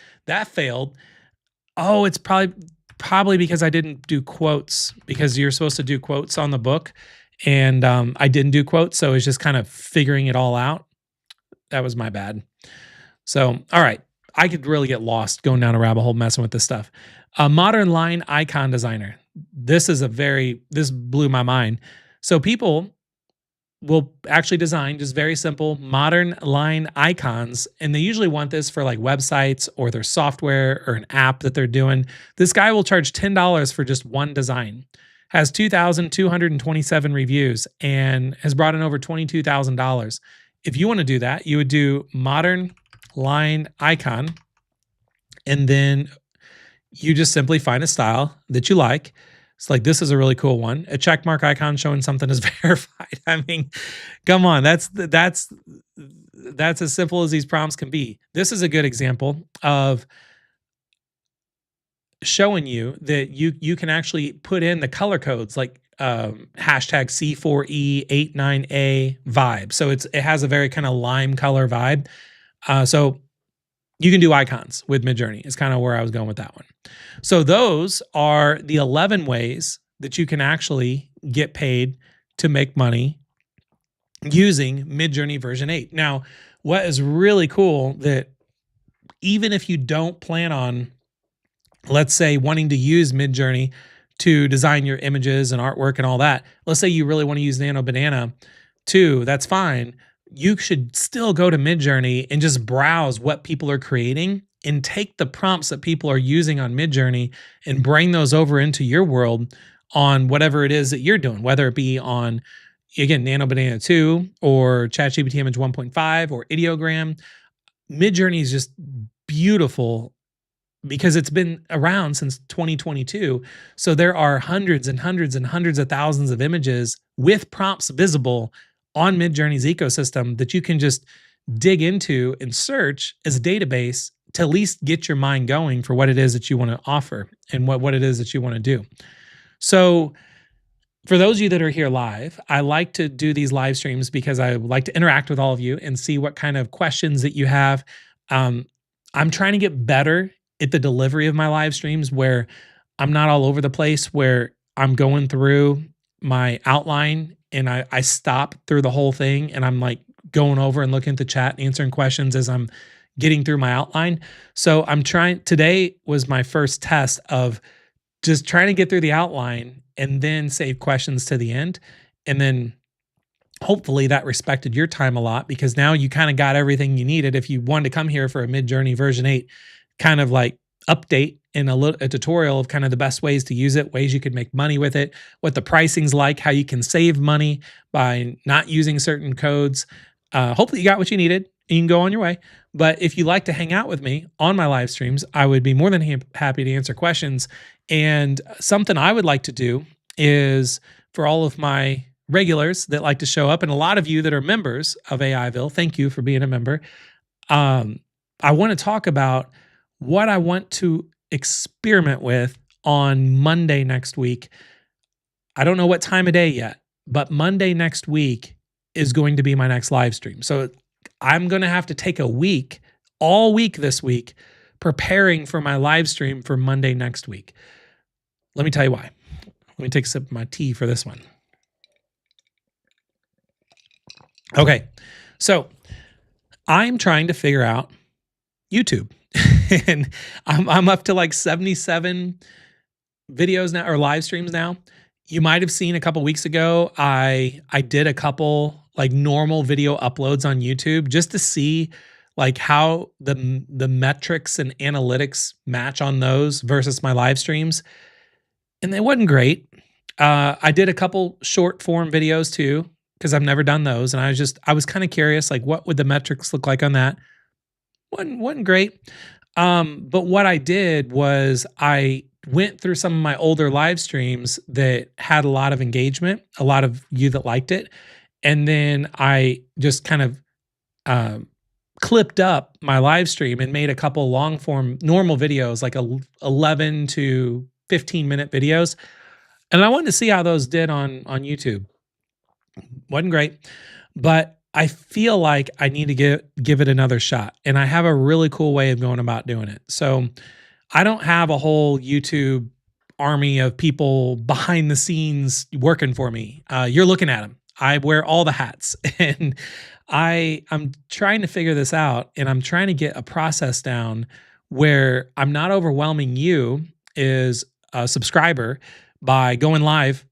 failed. Oh, it's probably because I didn't do quotes, because you're supposed to do quotes on the book, and I didn't do quotes, so it's just kind of figuring it all out. That was my bad. So, all right, I could really get lost going down a rabbit hole messing with this stuff. A modern line icon designer. This blew my mind. So people will actually design just very simple modern line icons. And they usually want this for like websites or their software or an app that they're doing. This guy will charge $10 for just one design, has 2,227 reviews, and has brought in over $22,000. If you want to do that, you would do modern line icon, and then you just simply find a style that you like. It's like, this is a really cool one. A checkmark icon showing something is verified. I mean, come on, that's as simple as these prompts can be. This is a good example of showing you that you can actually put in the color codes, like hashtag C4E89A vibe. So it has a very kind of lime color vibe. So you can do icons with Midjourney. Is kind of where I was going with that one. So those are the 11 ways that you can actually get paid to make money using Midjourney version 8. Now, what is really cool, that even if you don't plan on, let's say, wanting to use Midjourney to design your images and artwork and all that, let's say you really want to use Nano Banana too, that's fine. You should still go to Midjourney and just browse what people are creating and take the prompts that people are using on Midjourney and bring those over into your world on whatever it is that you're doing, whether it be on, again, Nano Banana 2 or ChatGPT Image 1.5 or Ideogram. Midjourney is just beautiful because it's been around since 2022. So there are hundreds and hundreds and hundreds of thousands of images with prompts visible on Midjourney's ecosystem that you can just dig into and search as a database to at least get your mind going for what it is that you want to offer and what it is that you want to do. So for those of you that are here live, I like to do these live streams because I like to interact with all of you and see what kind of questions that you have. I'm trying to get better at the delivery of my live streams where I'm not all over the place, where I'm going through my outline and I stop through the whole thing and I'm like going over and looking at the chat and answering questions as I'm getting through my outline. So today was my first test of just trying to get through the outline and then save questions to the end. And then hopefully that respected your time a lot, because now you kind of got everything you needed. If you wanted to come here for a Midjourney version 8 kind of like update and a tutorial of kind of the best ways to use it, ways you could make money with it, what the pricing's like, how you can save money by not using certain codes. Hopefully you got what you needed and you can go on your way. But if you like to hang out with me on my live streams, I would be more than happy to answer questions. And something I would like to do is, for all of my regulars that like to show up, and a lot of you that are members of AIville, thank you for being a member. I want to talk about what I want to experiment with on Monday next week. I don't know what time of day yet, but Monday next week is going to be my next live stream. So I'm going to have to take a week, all week this week, preparing for my live stream for Monday next week. Let me tell you why. Let me take a sip of my tea for this one. Okay, so I'm trying to figure out YouTube. And I'm up to like 77 videos now, or live streams now. You might have seen a couple weeks ago, I did a couple like normal video uploads on YouTube just to see like how the metrics and analytics match on those versus my live streams. And they wasn't great. I did a couple short form videos too, because I've never done those. And I was kind of curious, like what would the metrics look like on that? Wasn't great. But what I did was I went through some of my older live streams that had a lot of engagement, a lot of you that liked it. And then I just kind of clipped up my live stream and made a couple long form normal videos, like 11 to 15 minute videos. And I wanted to see how those did on YouTube. Wasn't great, but I feel like I need to give it another shot. And I have a really cool way of going about doing it. So I don't have a whole YouTube army of people behind the scenes working for me. You're looking at them. I wear all the hats, and I'm trying to figure this out, and I'm trying to get a process down where I'm not overwhelming you as a subscriber by going live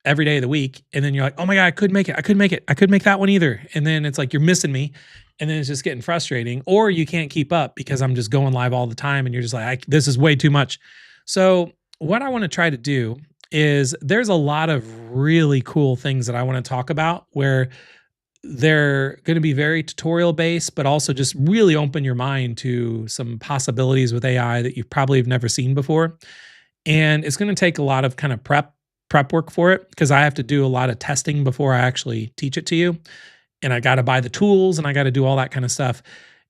every day of the week. And then you're like, oh my God, I couldn't make it. I couldn't make that one either. And then it's like, you're missing me. And then it's just getting frustrating, or you can't keep up because I'm just going live all the time. And you're just like, this is way too much. So what I want to try to do is, there's a lot of really cool things that I want to talk about where they're going to be very tutorial based, but also just really open your mind to some possibilities with AI that you probably have never seen before. And it's going to take a lot of kind of prep work for it, because I have to do a lot of testing before I actually teach it to you. And I got to buy the tools and I got to do all that kind of stuff.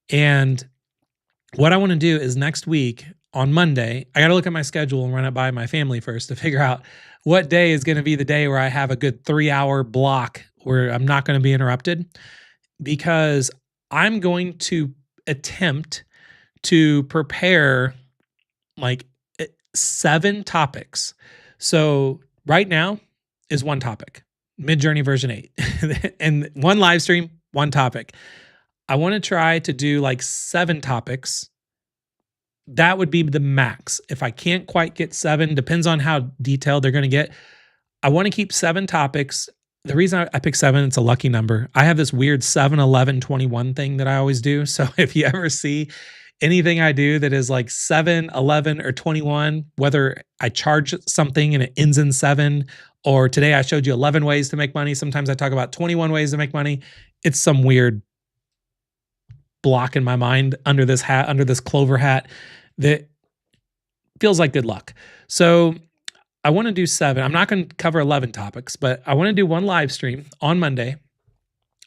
And what I want to do is, next week on Monday, I got to look at my schedule and run it by my family first to figure out what day is going to be the day where I have a good 3-hour block where I'm not going to be interrupted, because I'm going to attempt to prepare like 7 topics. So right now is one topic, Midjourney version 8, and one live stream, one topic. I want to try to do like 7 topics. That would be the max. If I can't quite get 7, depends on how detailed they're going to get. I want to keep 7 topics. The reason I pick 7, it's a lucky number. I have this weird 7, 11, 21 thing that I always do. So if you ever see anything I do that is like 7, 11, or 21, whether I charge something and it ends in 7, or today I showed you 11 ways to make money. Sometimes I talk about 21 ways to make money. It's some weird block in my mind under this hat, under this clover hat that feels like good luck. So I want to do 7. I'm not going to cover 11 topics, but I want to do one live stream on Monday.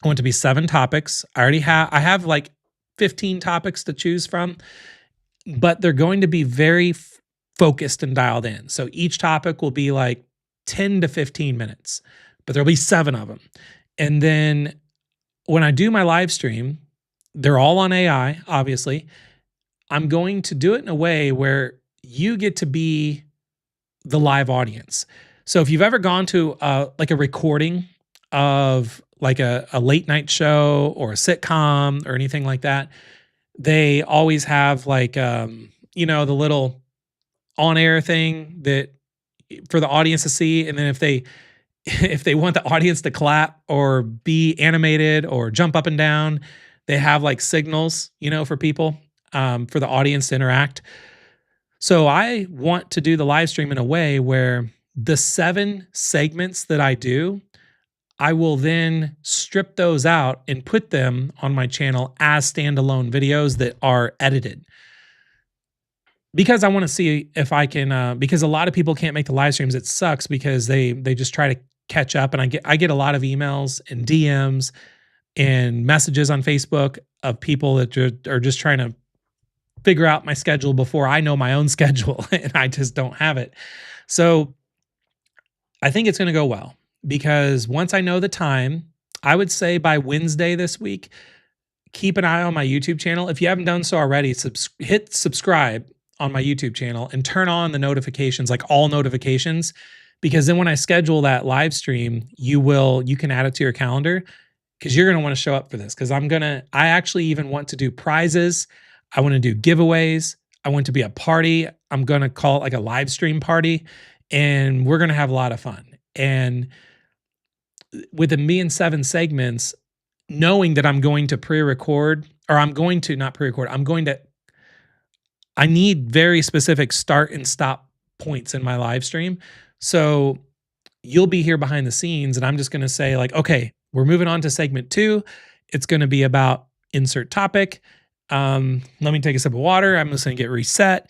I want it to be 7 topics. I have like 15 topics to choose from, but they're going to be very focused and dialed in. So each topic will be like 10 to 15 minutes, but there'll be 7 of them. And then when I do my live stream, they're all on AI, obviously. I'm going to do it in a way where you get to be the live audience. So if you've ever gone to like a recording of like a late night show or a sitcom or anything like that, they always have like the little on air thing that for the audience to see, and then if they want the audience to clap or be animated or jump up and down, they have like signals, for people, for the audience to interact. So I want to do the live stream in a way where the 7 segments that I do, I will then strip those out and put them on my channel as standalone videos that are edited. Because I want to see if I can, because a lot of people can't make the live streams. It sucks because they just try to catch up, and I get a lot of emails and DMs and messages on Facebook of people that are just trying to figure out my schedule before I know my own schedule, and I just don't have it. So I think it's going to go well, because once I know the time, I would say by Wednesday this week, keep an eye on my YouTube channel. If you haven't done so already, hit subscribe on my YouTube channel and turn on the notifications, like all notifications, because then when I schedule that live stream, you can add it to your calendar, because you're going to want to show up for this. Because I actually even want to do prizes. I want to do giveaways. I want to be a party. I'm going to call it like a live stream party, and we're going to have a lot of fun. And with me and 7 segments, knowing that I'm going to pre-record, or I need very specific start and stop points in my live stream. So you'll be here behind the scenes, and I'm just going to say like, okay, we're moving on to segment 2. It's going to be about insert topic. Let me take a sip of water. I'm just going to get reset.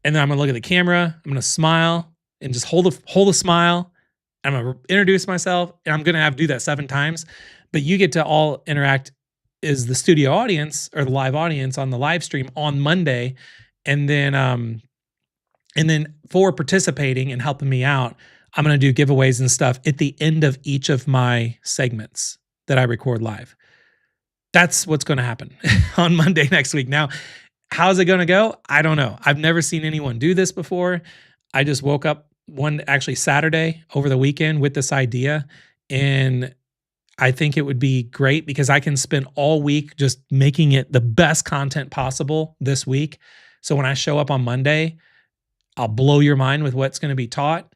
And then I'm going to look at the camera. I'm going to smile and just hold a smile. I'm going to introduce myself, and I'm going to do that 7 times. But you get to all interact as the studio audience or the live audience on the live stream on Monday. And then for participating and helping me out, I'm going to do giveaways and stuff at the end of each of my segments that I record live. That's what's going to happen on Monday next week. Now, how's it going to go? I don't know. I've never seen anyone do this before. I just woke up Saturday over the weekend with this idea, and I think it would be great because I can spend all week just making it the best content possible this week. So when I show up on Monday, I'll blow your mind with what's going to be taught.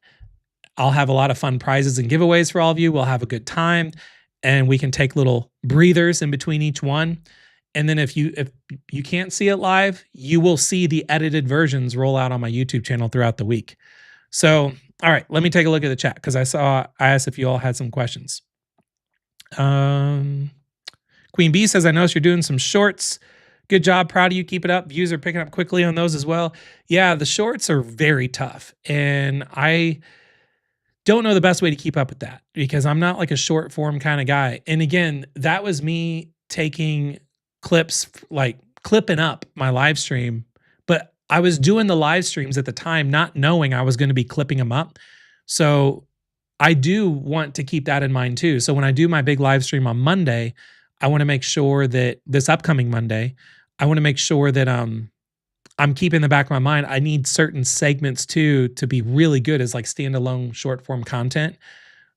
I'll have a lot of fun prizes and giveaways for all of you. We'll have a good time, and we can take little breathers in between each one. And then if you can't see it live, you will see the edited versions roll out on my YouTube channel throughout the week. So, all right, let me take a look at the chat, because I asked if you all had some questions. Queen B says, I noticed you're doing some shorts. Good job. Proud of you. Keep it up. Views are picking up quickly on those as well. Yeah, the shorts are very tough, and I don't know the best way to keep up with that, because I'm not like a short form kind of guy. And again, that was me taking clips, like clipping up my live stream, but I was doing the live streams at the time not knowing I was going to be clipping them up. So I do want to keep that in mind too. So when I do my big live stream on Monday, I want to make sure that this upcoming Monday, I want to make sure that I'm keeping in the back of my mind, I need certain segments too to be really good as like standalone short form content.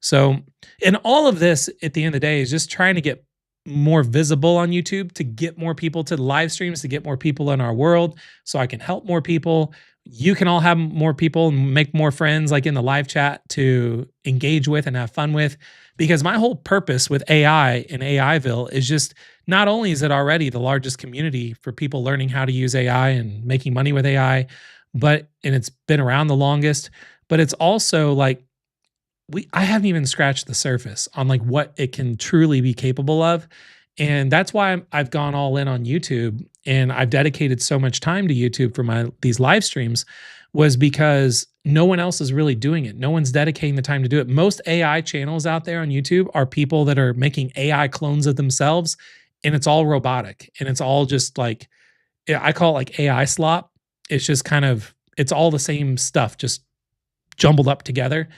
So, and all of this at the end of the day is just trying to get more visible on YouTube, to get more people to the live streams, to get more people in our world, so I can help more people. you can all have more people and make more friends like in the live chat to engage with and have fun with. Because my whole purpose with AI and AIville is just not only is it already the largest community for people learning how to use AI and making money with AI, and it's been around the longest, but it's also like I haven't even scratched the surface on like what it can truly be capable of. And that's why I've gone all in on YouTube and I've dedicated so much time to YouTube for these live streams, was because no one else is really doing it. No one's dedicating the time to do it. Most AI channels out there on YouTube are people that are making AI clones of themselves, and it's all robotic and it's all just like, I call it like AI slop. It's just kind of, it's all the same stuff just jumbled up together,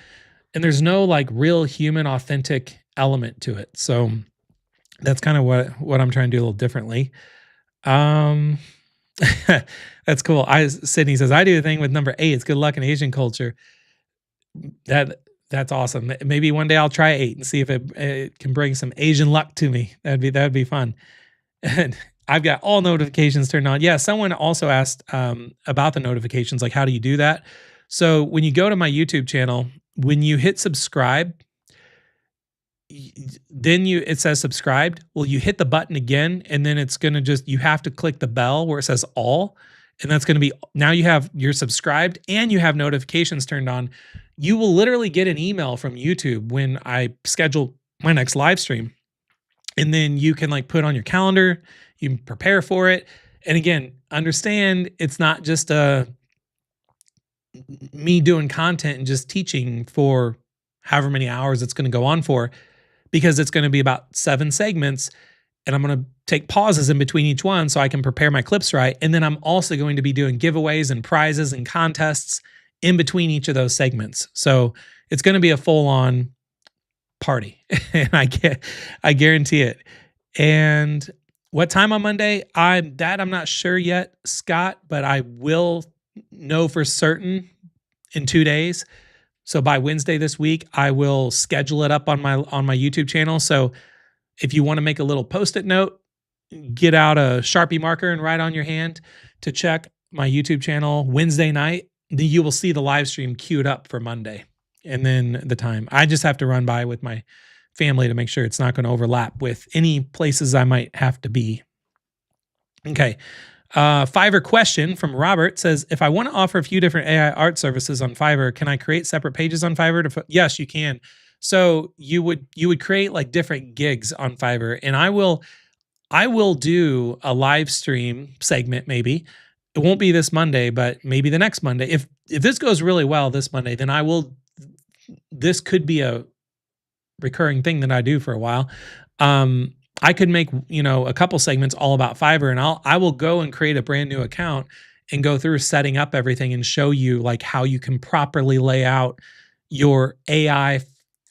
and there's no like real human authentic element to it. So that's kind of what I'm trying to do a little differently. Um that's cool. Sydney says I do a thing with number 8. It's good luck in Asian culture. That's awesome. Maybe one day I'll try 8 and see if it can bring some Asian luck to me. That'd be fun. And I've got all notifications turned on. Yeah, someone also asked about the notifications, like how do you do that? So when you go to my YouTube channel, when you hit subscribe, then it says subscribed. Well, you hit the button again, and then it's going to you have to click the bell where it says all. And that's going to be, now you're subscribed and you have notifications turned on. You will literally get an email from YouTube when I schedule my next live stream. And then you can like put on your calendar, you can prepare for it. And again, understand it's not just me doing content and just teaching for however many hours it's going to go on for, because it's going to be about 7 segments, and I'm going to take pauses in between each one so I can prepare my clips right. And then I'm also going to be doing giveaways and prizes and contests in between each of those segments. So it's going to be a full-on party, and I guarantee it. And what time on Monday? I'm not sure yet, Scott, but I will know for certain in 2 days. So by Wednesday this week, I will schedule it up on my YouTube channel. So if you want to make a little Post-it note, get out a Sharpie marker and write on your hand to check my YouTube channel Wednesday night. Then you will see the live stream queued up for Monday, and then the time. I just have to run by with my family to make sure it's not going to overlap with any places I might have to be. Okay. Fiverr question from Robert says, if I want to offer a few different AI art services on Fiverr, can I create separate pages on Fiverr? Yes, you can. So you would create like different gigs on Fiverr, and I will do a live stream segment. Maybe it won't be this Monday, but maybe the next Monday. If this goes really well this Monday, then this could be a recurring thing that I do for a while. I could make, a couple segments all about Fiverr, and I will go and create a brand new account and go through setting up everything and show you like how you can properly lay out your AI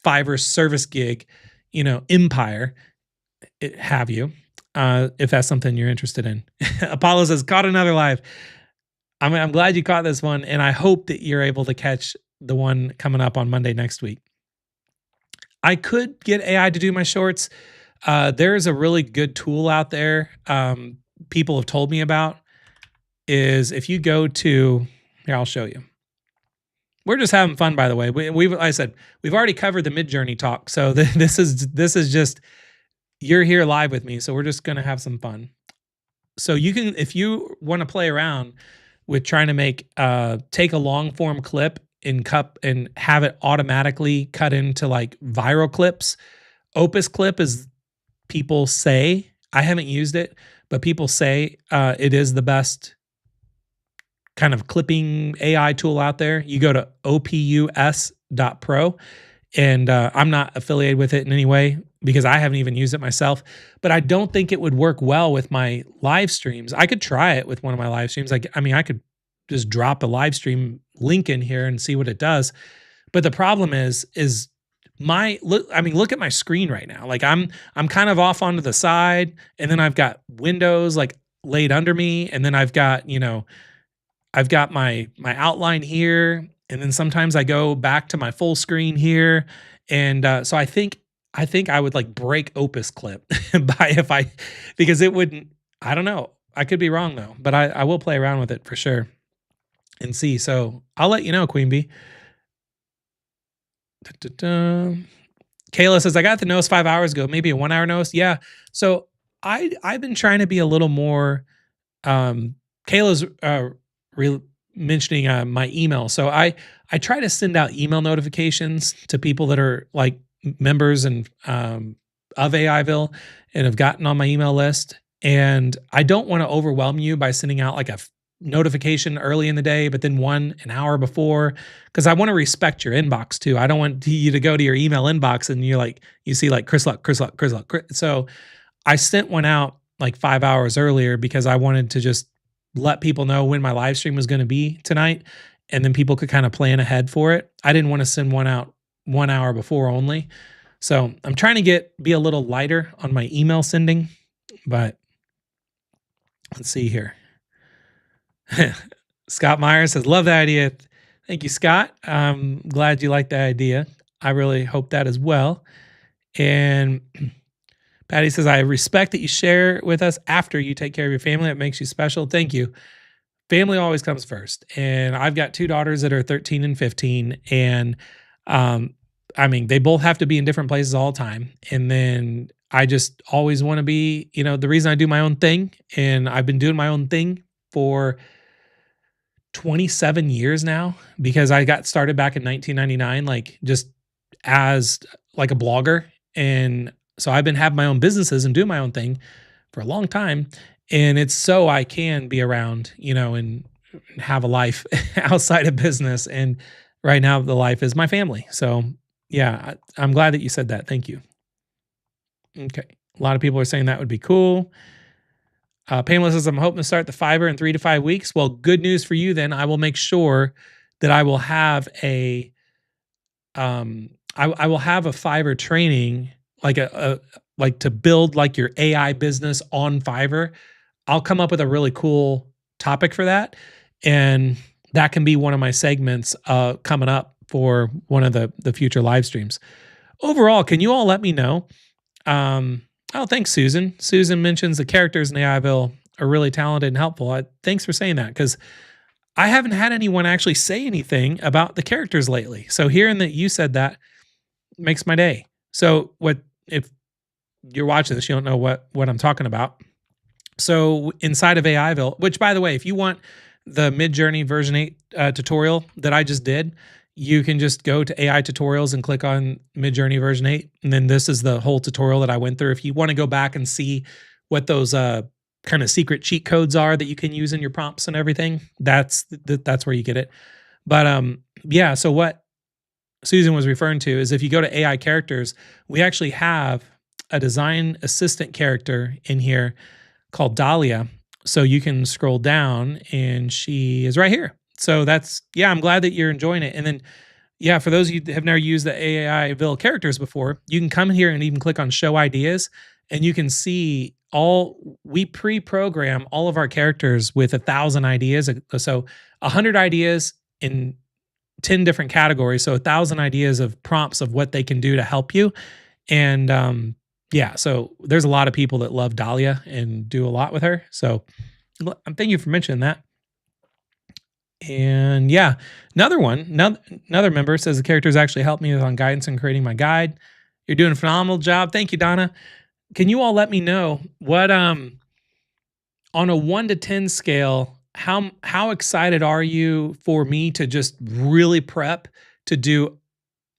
Fiverr service gig, empire, have you, if that's something you're interested in. Apollo says, caught another live. I'm glad you caught this one, and I hope that you're able to catch the one coming up on Monday next week. I could get AI to do my shorts. There's a really good tool out there people have told me about, is if you go to, here, I'll show you. We're just having fun, by the way. Like I said, we've already covered the Midjourney talk. So this is just, you're here live with me. So we're just going to have some fun. So you can, if you want to play around with trying to take a long form clip and have it automatically cut into like viral clips. Opus Clip is, people say, I haven't used it, but people say it is the best kind of clipping AI tool out there. You go to opus.pro, and I'm not affiliated with it in any way because I haven't even used it myself, but I don't think it would work well with my live streams. I could try it with one of my live streams. I could just drop a live stream link in here and see what it does. But the problem is look at my screen right now. Like I'm kind of off onto the side, and then I've got windows like laid under me, and then I've got my outline here, and then sometimes I go back to my full screen here, and so I think I would like break Opus Clip because it wouldn't. I don't know. I could be wrong though, but I will play around with it for sure. and see. So I'll let you know, Queen Bee. Da-da-da. Kayla says, I got the notes 5 hours ago, maybe a 1 hour notes. Yeah. So I've been trying to be a little more um Kayla's mentioning my email. So I try to send out email notifications to people that are like members and of AIville and have gotten on my email list. And I don't want to overwhelm you by sending out like a notification early in the day, but then one an hour before, because I want to respect your inbox too. I don't want you to go to your email inbox and you see like Chris Luck, Chris Luck, Chris Luck. So I sent one out like 5 hours earlier because I wanted to just let people know when my live stream was going to be tonight. And then people could kind of plan ahead for it. I didn't want to send one out 1 hour before only. So I'm trying to be a little lighter on my email sending, but let's see here. Scott Myers says, love that idea. Thank you, Scott. I'm glad you like that idea. I really hope that as well. And Patty says, I respect that you share with us after you take care of your family. It makes you special. Thank you. Family always comes first. And I've got two daughters that are 13 and 15. And I mean, they both have to be in different places all the time. And then I just always want to be, the reason I do my own thing, and I've been doing my own thing for 27 years now, because I got started back in 1999, like just as like a blogger. And so I've been having my own businesses and doing my own thing for a long time. And it's so I can be around, and have a life outside of business. And right now the life is my family. So yeah, I'm glad that you said that. Thank you. Okay. A lot of people are saying that would be cool. Pamela says, I'm hoping to start the Fiverr in 3 to 5 weeks. Well, good news for you then. I will make sure that I will have I will have a Fiverr training, like like to build like your AI business on Fiverr. I'll come up with a really cool topic for that. And that can be one of my segments coming up for one of the future live streams. Overall, can you all let me know? Oh, thanks, Susan. Susan mentions the characters in AIville are really talented and helpful. Thanks for saying that, because I haven't had anyone actually say anything about the characters lately. So hearing that you said that makes my day. So if you're watching this, you don't know what I'm talking about. So inside of AIville, which by the way, if you want the Midjourney version 8 tutorial that I just did, you can just go to AI tutorials and click on Midjourney version 8. And then this is the whole tutorial that I went through. If you want to go back and see what those kind of secret cheat codes are that you can use in your prompts and everything, that's where you get it. But yeah, so what Susan was referring to is if you go to AI characters, we actually have a design assistant character in here called Dahlia. So you can scroll down and she is right here. So I'm glad that you're enjoying it. And then, yeah, for those of you that have never used the AIville characters before, you can come in here and even click on show ideas, and you can see we pre-program all of our characters with 1,000 ideas. So 100 ideas in 10 different categories. So 1,000 ideas of prompts of what they can do to help you. And yeah, so there's a lot of people that love Dahlia and do a lot with her. So thank you for mentioning that. And yeah, another member says the characters actually helped me on guidance and creating my guide. You're doing a phenomenal job. Thank you, Donna. Can you all let me know what on a 1 to 10 scale, how excited are you for me to just really prep to do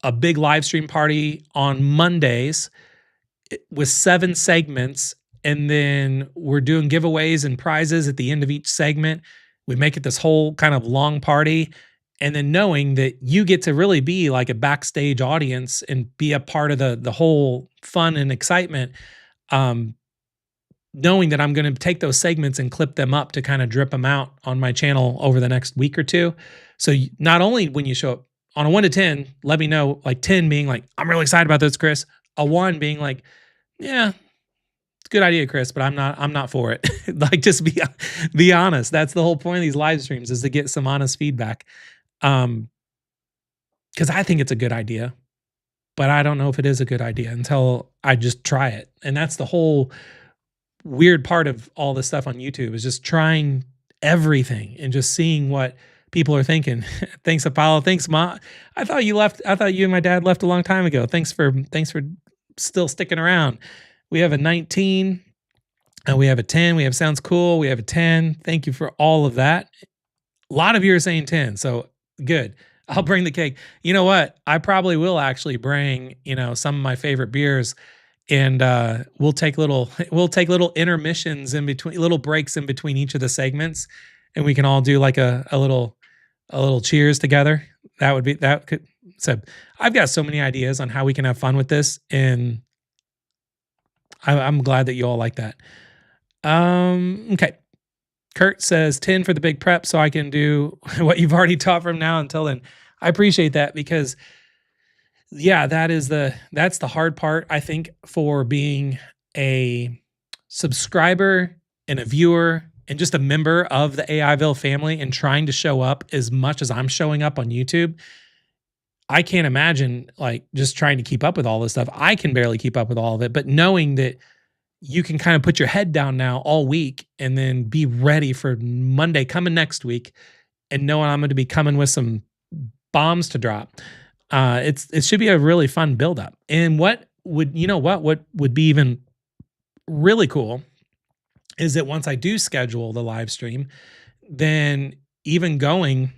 a big live stream party on Mondays with 7 segments, and then we're doing giveaways and prizes at the end of each segment. We make it this whole kind of long party, and then knowing that you get to really be like a backstage audience and be a part of the whole fun and excitement. Knowing that I'm going to take those segments and clip them up to kind of drip them out on my channel over the next week or two. So not only when you show up on a 1 to 10, let me know, like 10 being like, I'm really excited about this, Chris. A 1 being like, yeah, it's a good idea, Chris, but I'm not for it. Like, just be honest. That's the whole point of these live streams, is to get some honest feedback. Because I think it's a good idea, but I don't know if it is a good idea until I just try it. And that's the whole weird part of all this stuff on YouTube, is just trying everything and just seeing what people are thinking. Thanks, Apollo. Thanks, Ma. I thought you left. I thought you and my dad left a long time ago. Thanks for still sticking around. We have a 19. We have a 10. We have sounds cool. We have a 10. Thank you for all of that. A lot of you are saying 10, so good. I'll bring the cake. You know what? I probably will actually bring, some of my favorite beers, and we'll take little intermissions in between, little breaks in between each of the segments, and we can all do like a little cheers together. That could. So I've got so many ideas on how we can have fun with this, and I'm glad that you all like that. Okay. Kurt says 10 for the big prep so I can do what you've already taught from now until then. I appreciate that because yeah, that's the hard part I think for being a subscriber and a viewer and just a member of the AIville family and trying to show up as much as I'm showing up on YouTube. I can't imagine like just trying to keep up with all this stuff. I can barely keep up with all of it, but knowing that you can kind of put your head down now all week and then be ready for Monday coming next week and knowing I'm going to be coming with some bombs to drop. It should be a really fun build up. And what would be even really cool is that once I do schedule the live stream, then even going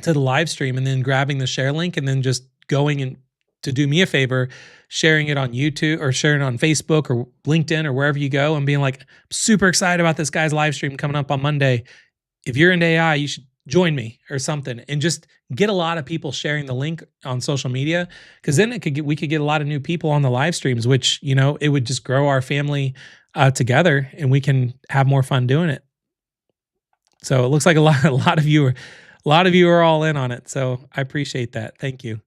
to the live stream and then grabbing the share link and then just going and to do me a favor, sharing it on YouTube or sharing it on Facebook or LinkedIn or wherever you go and being like, super excited about this guy's live stream coming up on Monday. If you're into AI, you should join me or something, and just get a lot of people sharing the link on social media. Cause then we could get a lot of new people on the live streams, which, it would just grow our family together and we can have more fun doing it. So it looks like a lot of you are all in on it. So I appreciate that. Thank you.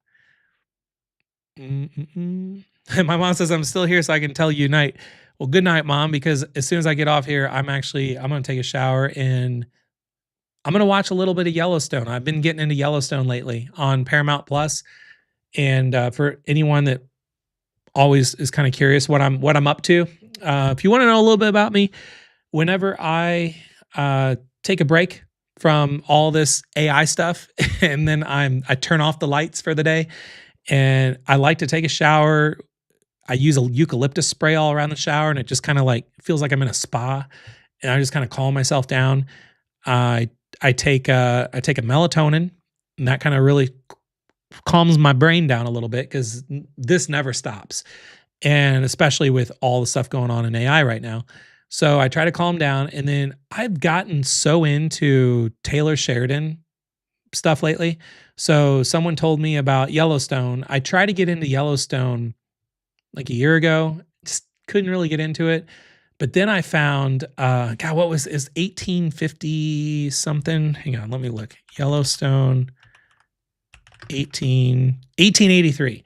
Mm-mm-mm. My mom says I'm still here so I can tell you night. Well, good night, Mom, because as soon as I get off here, I'm going to take a shower and I'm going to watch a little bit of Yellowstone. I've been getting into Yellowstone lately on Paramount Plus. And for anyone that always is kind of curious what I'm up to, if you want to know a little bit about me, whenever I take a break from all this AI stuff and then I turn off the lights for the day, and I like to take a shower. I use a eucalyptus spray all around the shower, and it just kind of like feels like I'm in a spa, and I just kind of calm myself down. I take a melatonin, and that kind of really calms my brain down a little bit because this never stops, and especially with all the stuff going on in AI right now. So I try to calm down, and then I've gotten so into Taylor Sheridan stuff lately. So someone told me about Yellowstone. I tried to get into Yellowstone like a year ago, just couldn't really get into it. But then I found, what was is 1850 something? Hang on, let me look. Yellowstone 1883.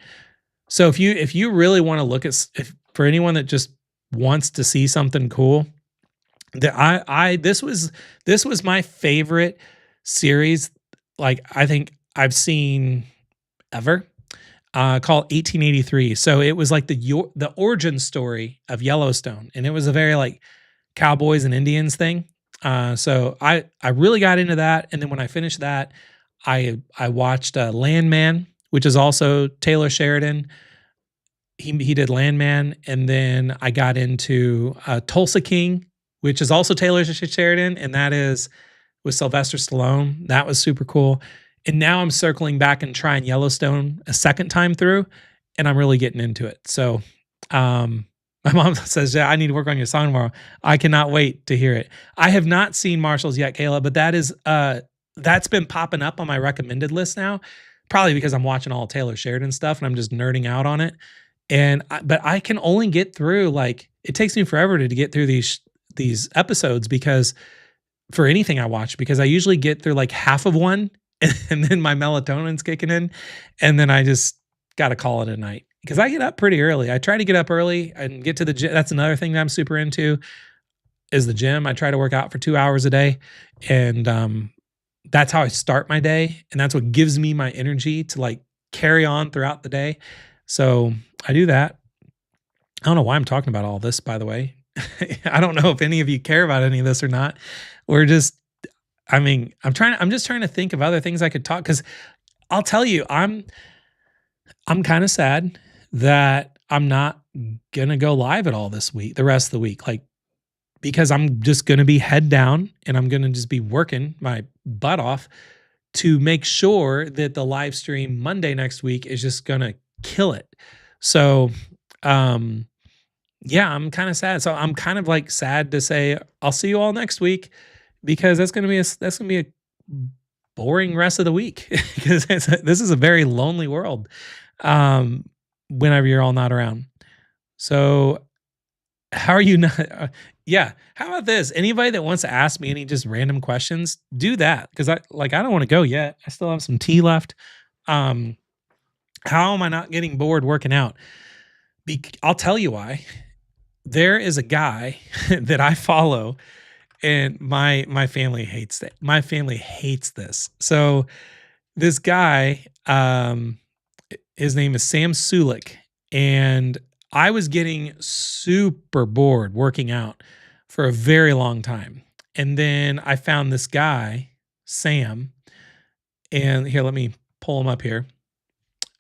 So if you really want to look at, for anyone that just wants to see something cool, that this was my favorite series, like I think I've seen ever, called 1883. So it was like the origin story of Yellowstone, and it was a very like cowboys and Indians thing. So I really got into that, and then when I finished that, I watched Landman, which is also Taylor Sheridan. He did Landman, and then I got into Tulsa King, which is also Taylor Sheridan, and that is with Sylvester Stallone. That was super cool. And now I'm circling back and trying Yellowstone a second time through, and I'm really getting into it. So my mom says, yeah, I need to work on your song tomorrow. I cannot wait to hear it. I have not seen Marshall's yet, Kayla, but that's been popping up on my recommended list now, probably because I'm watching all Taylor Sheridan stuff and I'm just nerding out on it. But I can only get through, like, it takes me forever to get through these episodes because for anything I watch, because I usually get through like half of one and then my melatonin's kicking in, and then I just got to call it a night because I get up pretty early. I try to get up early and get to the gym. That's another thing that I'm super into is the gym. I try to work out for 2 hours a day, and that's how I start my day, and that's what gives me my energy to like carry on throughout the day. So I do that. I don't know why I'm talking about all this, by the way. I don't know if any of you care about any of this or not. I mean, I'm just trying to think of other things I could talk because I'll tell you, I'm kind of sad that I'm not gonna go live at all this week, the rest of the week. Like, because I'm just gonna be head down and I'm gonna just be working my butt off to make sure that the live stream Monday next week is just gonna kill it. So, um, yeah, I'm kind of sad. So I'm kind of like sad to say I'll see you all next week because that's gonna be a boring rest of the week because this is a very lonely world. Um, whenever you're all not around. So how are you not? Yeah. How about this? Anybody that wants to ask me any just random questions, do that because I don't want to go yet. I still have some tea left. Um, how am I not getting bored working out? I'll tell you why. There is a guy that I follow, and my family hates it. My family hates this. So this guy, his name is Sam Sulik, and I was getting super bored working out for a very long time. And then I found this guy, Sam, and here, let me pull him up here.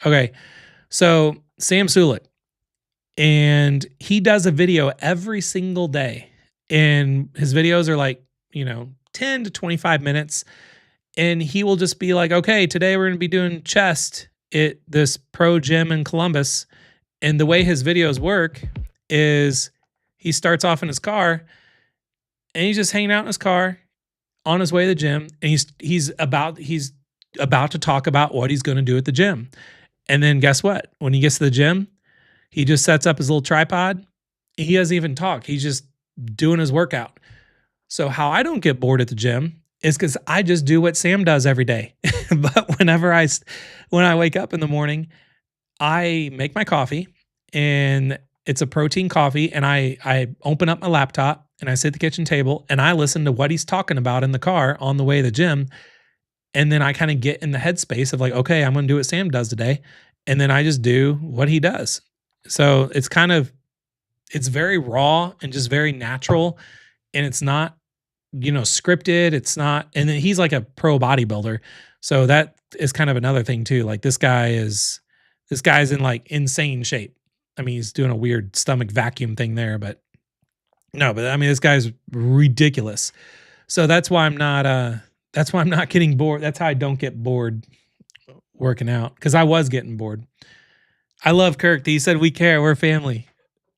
Okay. So Sam Sulik, and he does a video every single day. And his videos are like, 10 to 25 minutes. And he will just be like, okay, today we're going to be doing chest at this pro gym in Columbus. And the way his videos work is he starts off in his car and he's just hanging out in his car on his way to the gym. And he's about to talk about what he's going to do at the gym. And then guess what? When he gets to the gym, he just sets up his little tripod. He doesn't even talk. He's just doing his workout. So how I don't get bored at the gym is because I just do what Sam does every day. But when I wake up in the morning, I make my coffee, and it's a protein coffee, and I open up my laptop and I sit at the kitchen table and I listen to what he's talking about in the car on the way to the gym. And then I kind of get in the headspace of like, okay, I'm going to do what Sam does today. And then I just do what he does. So it's very raw and just very natural, and it's not, scripted. It's not, and then he's like a pro bodybuilder. So that is kind of another thing too. Like this guy's in like insane shape. I mean, he's doing a weird stomach vacuum thing there, but no, but I mean, this guy's ridiculous. So that's why I'm not getting bored. That's how I don't get bored working out, because I was getting bored. I love Kirk. He said, we care. We're family.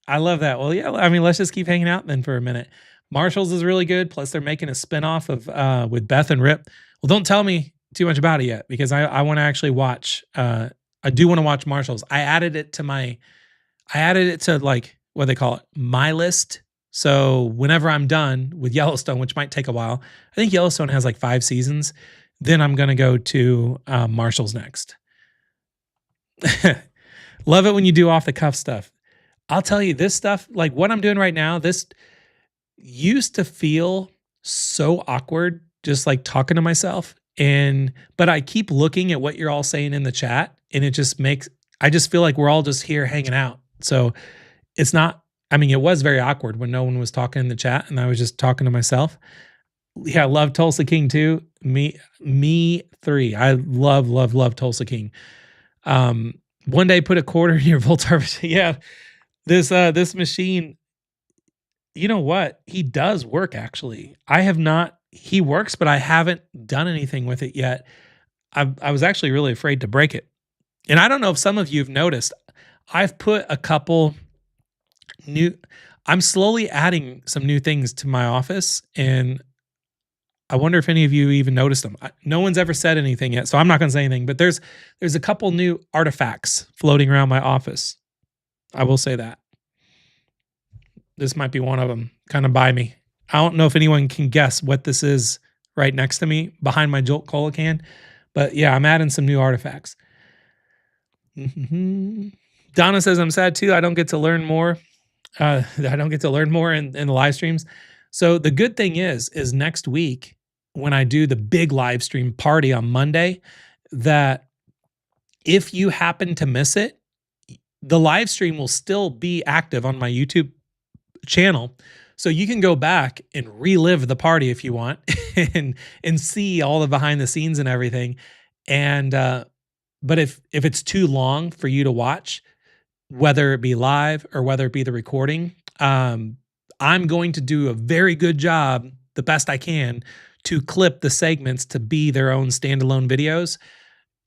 I love that. Well, yeah, I mean, let's just keep hanging out then for a minute. Marshall's is really good. Plus, they're making a spinoff of with Beth and Rip. Well, don't tell me too much about it yet, because I want to actually watch. I do want to watch Marshall's. I added it to like what they call it, my list. So whenever I'm done with Yellowstone, which might take a while, I think Yellowstone has like 5 seasons. Then I'm gonna go to Marshall's next. Love it when you do off the cuff stuff. I'll tell you, this stuff, like what I'm doing right now, this used to feel so awkward, just like talking to myself. But I keep looking at what you're all saying in the chat, and I just feel like we're all just here hanging out. So it's not, I mean, it was very awkward when no one was talking in the chat and I was just talking to myself. Yeah, I love Tulsa King too. Me 3. I love Tulsa King. One day put a quarter in your volt harvester. Yeah. This machine, you know what? He does work actually. He works, but I haven't done anything with it yet. I was actually really afraid to break it. And I don't know if some of you have noticed, I've put a couple I'm slowly adding some new things to my office, and I wonder if any of you even noticed them. No one's ever said anything yet, so I'm not going to say anything, but there's a couple new artifacts floating around my office. I will say that. This might be one of them, kind of by me. I don't know if anyone can guess what this is right next to me behind my Jolt Cola can, but yeah, I'm adding some new artifacts. Donna says, I'm sad too. I don't get to learn more. I don't get to learn more in the live streams. So the good thing is next week when I do the big live stream party on Monday, that if you happen to miss it, the live stream will still be active on my YouTube channel. So you can go back and relive the party if you want and see all the behind the scenes and everything. And but if it's too long for you to watch, whether it be live or whether it be the recording, I'm going to do a very good job, the best I can, to clip the segments to be their own standalone videos.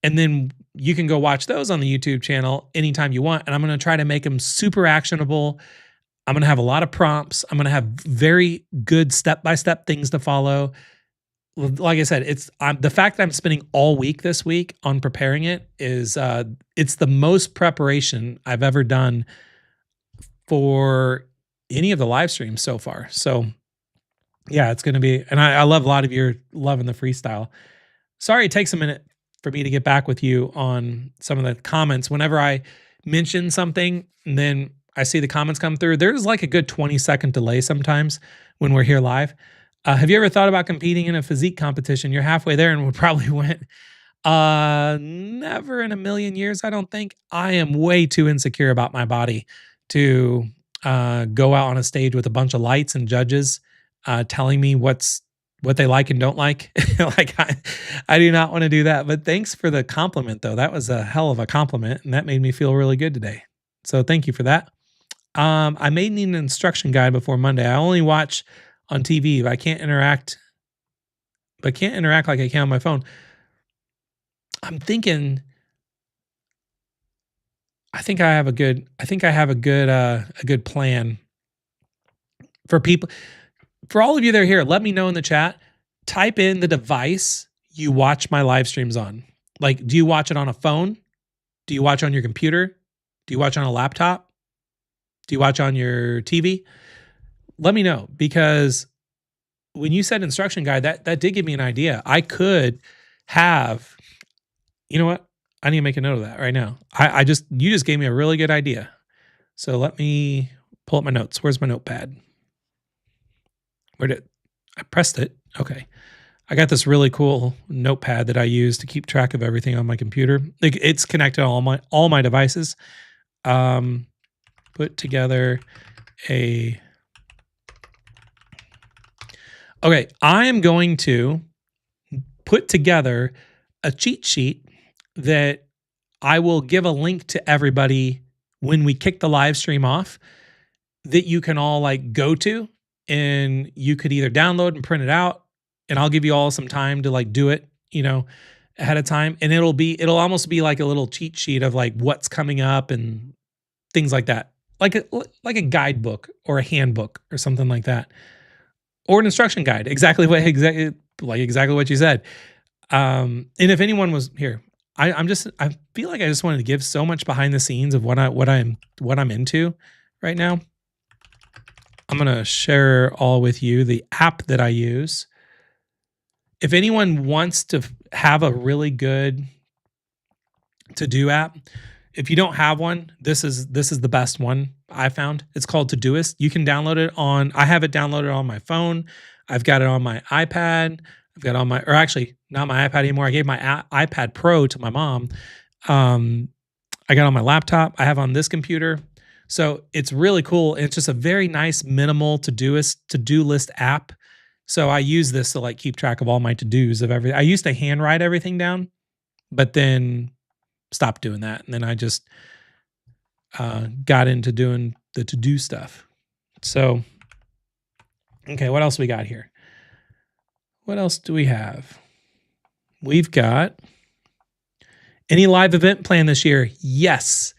And then you can go watch those on the YouTube channel anytime you want. And I'm going to try to make them super actionable. I'm going to have a lot of prompts. I'm going to have very good step-by-step things to follow. Like I said, the fact that I'm spending all week this week on preparing it is it's the most preparation I've ever done for any of the live streams so far. So yeah, it's going to be, and I love a lot of your loving the freestyle. Sorry, it takes a minute for me to get back with you on some of the comments. Whenever I mention something and then I see the comments come through, there's like a good 20-second delay sometimes when we're here live. Have you ever thought about competing in a physique competition? You're halfway there and would probably win. Never in a million years, I don't think. I am way too insecure about my body to go out on a stage with a bunch of lights and judges telling me what they like and don't like. Like I do not want to do that. But thanks for the compliment, though. That was a hell of a compliment, and that made me feel really good today. So thank you for that. I may need an instruction guide before Monday. I only watch on TV, but I can't interact. But can't interact like I can on my phone. I'm thinking. I think I have a good plan for people. For all of you that are here, let me know in the chat. Type in the device you watch my live streams on. Like, do you watch it on a phone? Do you watch on your computer? Do you watch on a laptop? Do you watch on your TV? Let me know, because when you said instruction guide, that did give me an idea. I could have, you know what? I need to make a note of that right now. You just gave me a really good idea. So let me pull up my notes. Where's my notepad? I pressed it? Okay. I got this really cool notepad that I use to keep track of everything on my computer. It's connected to all my devices. Put together okay, I am going to put together a cheat sheet that I will give a link to everybody when we kick the live stream off, that you can all like go to, and you could either download and print it out, and I'll give you all some time to like do it, ahead of time. And it'll almost be like a little cheat sheet of like what's coming up and things like that. Like a guidebook or a handbook or something like that. Or an instruction guide. Exactly what you said. And if anyone was here, I feel like I just wanted to give so much behind the scenes of what I'm into right now. I'm going to share all with you the app that I use. If anyone wants to have a really good to-do app, if you don't have one, this is the best one I found. It's called Todoist. You can download it I have it downloaded on my phone. I've got it on my iPad. I've got or actually not my iPad anymore. I gave my iPad Pro to my mom. I got on my laptop. I have on this computer. So it's really cool. It's just a very nice minimal to-do list app. So I use this to like keep track of all my to-dos of everything. I used to handwrite everything down, but then stopped doing that. And then I just got into doing the to-do stuff. So, okay, what else we got here? What else do we have? We've got any live event planned this year? Yes.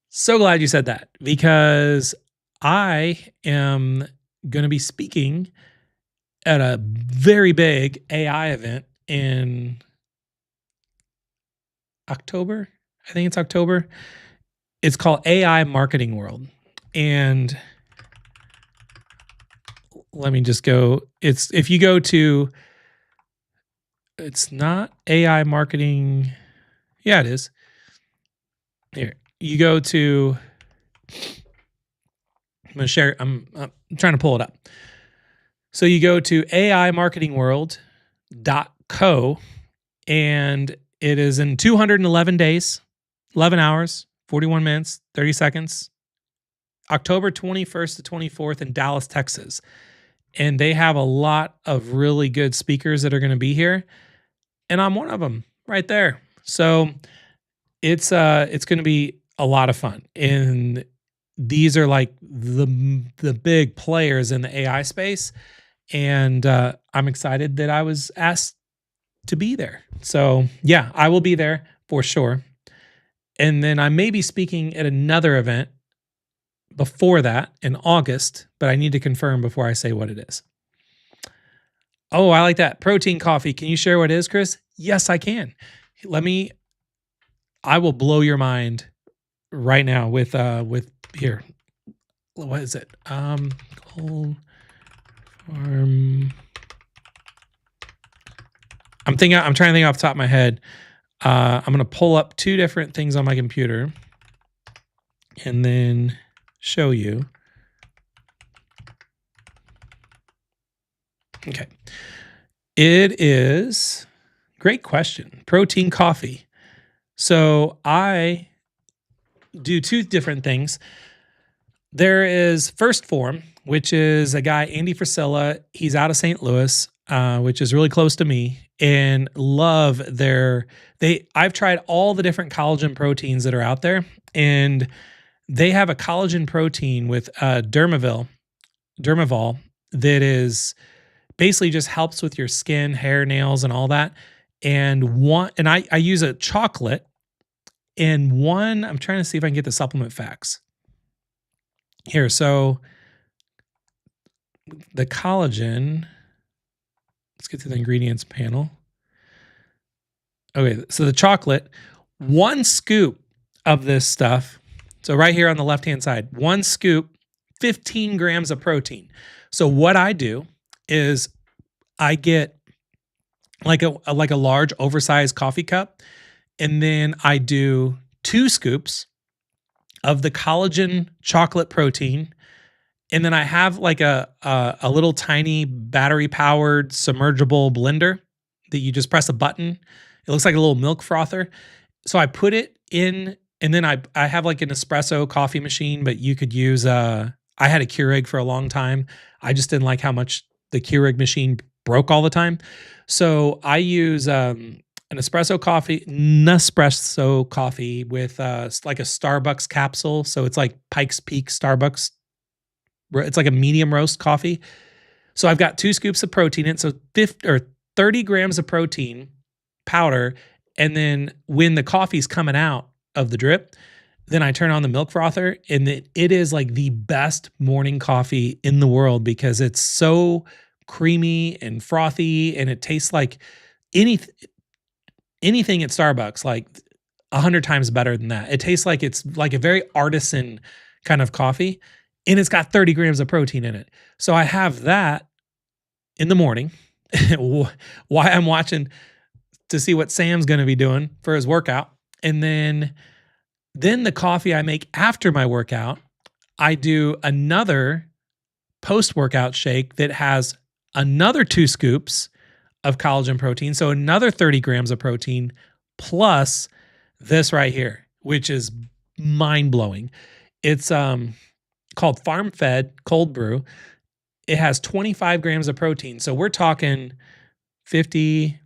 So glad you said that, because I am going to be speaking at a very big AI event in October. I think it's October. It's called AI Marketing World. And let me just go. If you go to, it's not AI marketing. Yeah, it is. Here, you go to, I'm going to share. I'm trying to pull it up. So you go to aimarketingworld.co, and it is in 211 days, 11 hours, 41 minutes, 30 seconds. October 21st to 24th in Dallas, Texas. And they have a lot of really good speakers that are going to be here. And I'm one of them right there. So it's going to be a lot of fun. And these are like the big players in the AI space. And I'm excited that I was asked to be there. So yeah, I will be there for sure. And then I may be speaking at another event before that in August, but I need to confirm before I say what it is. Oh, I like that. Protein coffee. Can you share what it is, Chris? Yes, I can. I will blow your mind right now with here. What is it? Cold farm. I'm trying to think off the top of my head. I'm going to pull up two different things on my computer and then show you. Okay. It is, great question. Protein coffee. So I do two different things. There is First Form, which is a guy, Andy Frisella. He's out of St. Louis, which is really close to me, and love I've tried all the different collagen proteins that are out there, and they have a collagen protein with Dermavol that is basically just helps with your skin, hair, nails, and all that. And I use a chocolate, and one, I'm trying to see if I can get the supplement facts here. So the collagen, let's get to the ingredients panel. Okay, so the chocolate, 1 scoop of this stuff. So right here on the left-hand side, 1 scoop, 15 grams of protein. So what I do is I get like a large oversized coffee cup, and then I do 2 scoops of the collagen chocolate protein, and then I have like a little tiny battery powered submergible blender that you just press a button. It looks like a little milk frother. So I put it in, and then I have like an espresso coffee machine, but you could use I had a Keurig for a long time. I just didn't like how much the Keurig machine broke all the time. So I use an Nespresso coffee with like a Starbucks capsule. So it's like Pikes Peak Starbucks. It's like a medium roast coffee. So I've got 2 scoops of protein in it. So 30 grams of protein powder. And then when the coffee's coming out of the drip, then I turn on the milk frother, and it is like the best morning coffee in the world because it's so creamy and frothy, and it tastes like anything at Starbucks, like 100 times better than that. It tastes like it's like a very artisan kind of coffee, and it's got 30 grams of protein in it. So I have that in the morning while I'm watching to see what Sam's going to be doing for his workout. And then the coffee I make after my workout, I do another post-workout shake that has another 2 scoops of collagen protein. So another 30 grams of protein plus this right here, which is mind-blowing. It's called Farm Fed Cold Brew. It has 25 grams of protein. So we're talking 50,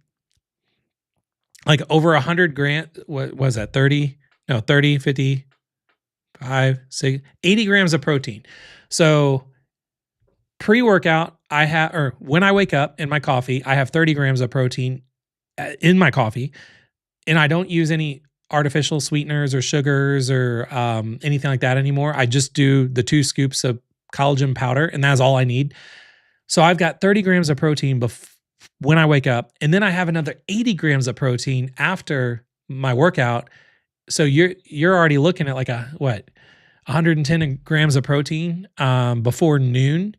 like over 100 grams. What was that? 30, 55, 6, 80 grams of protein. So pre-workout, when I wake up in my coffee, I have 30 grams of protein in my coffee, and I don't use any artificial sweeteners or sugars or anything like that anymore. I just do the 2 scoops of collagen powder, and that's all I need. So I've got 30 grams of protein when I wake up, and then I have another 80 grams of protein after my workout. So you're already looking at like 110 grams of protein before noon.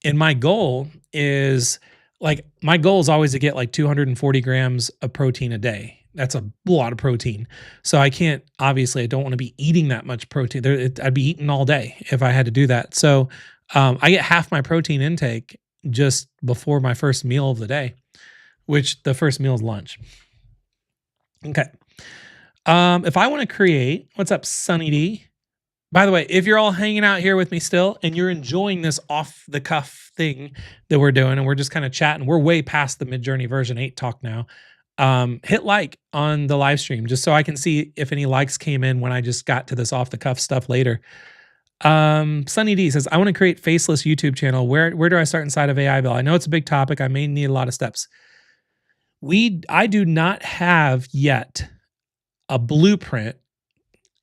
And my goal is always to get like 240 grams of protein a day. That's a lot of protein. So I don't want to be eating that much protein. I'd be eating all day if I had to do that. So I get half my protein intake just before my first meal of the day, which the first meal is lunch. Okay. If I want to create, what's up, Sunny D? By the way, if you're all hanging out here with me still and you're enjoying this off the cuff thing that we're doing and we're just kind of chatting, we're way past the Midjourney version 8 talk now. Hit like on the live stream just so I can see if any likes came in when I just got to this off the cuff stuff later. Sunny D says, I want to create faceless YouTube channel. Where do I start inside of AIville? I know it's a big topic. I may need a lot of steps. I do not have yet a blueprint.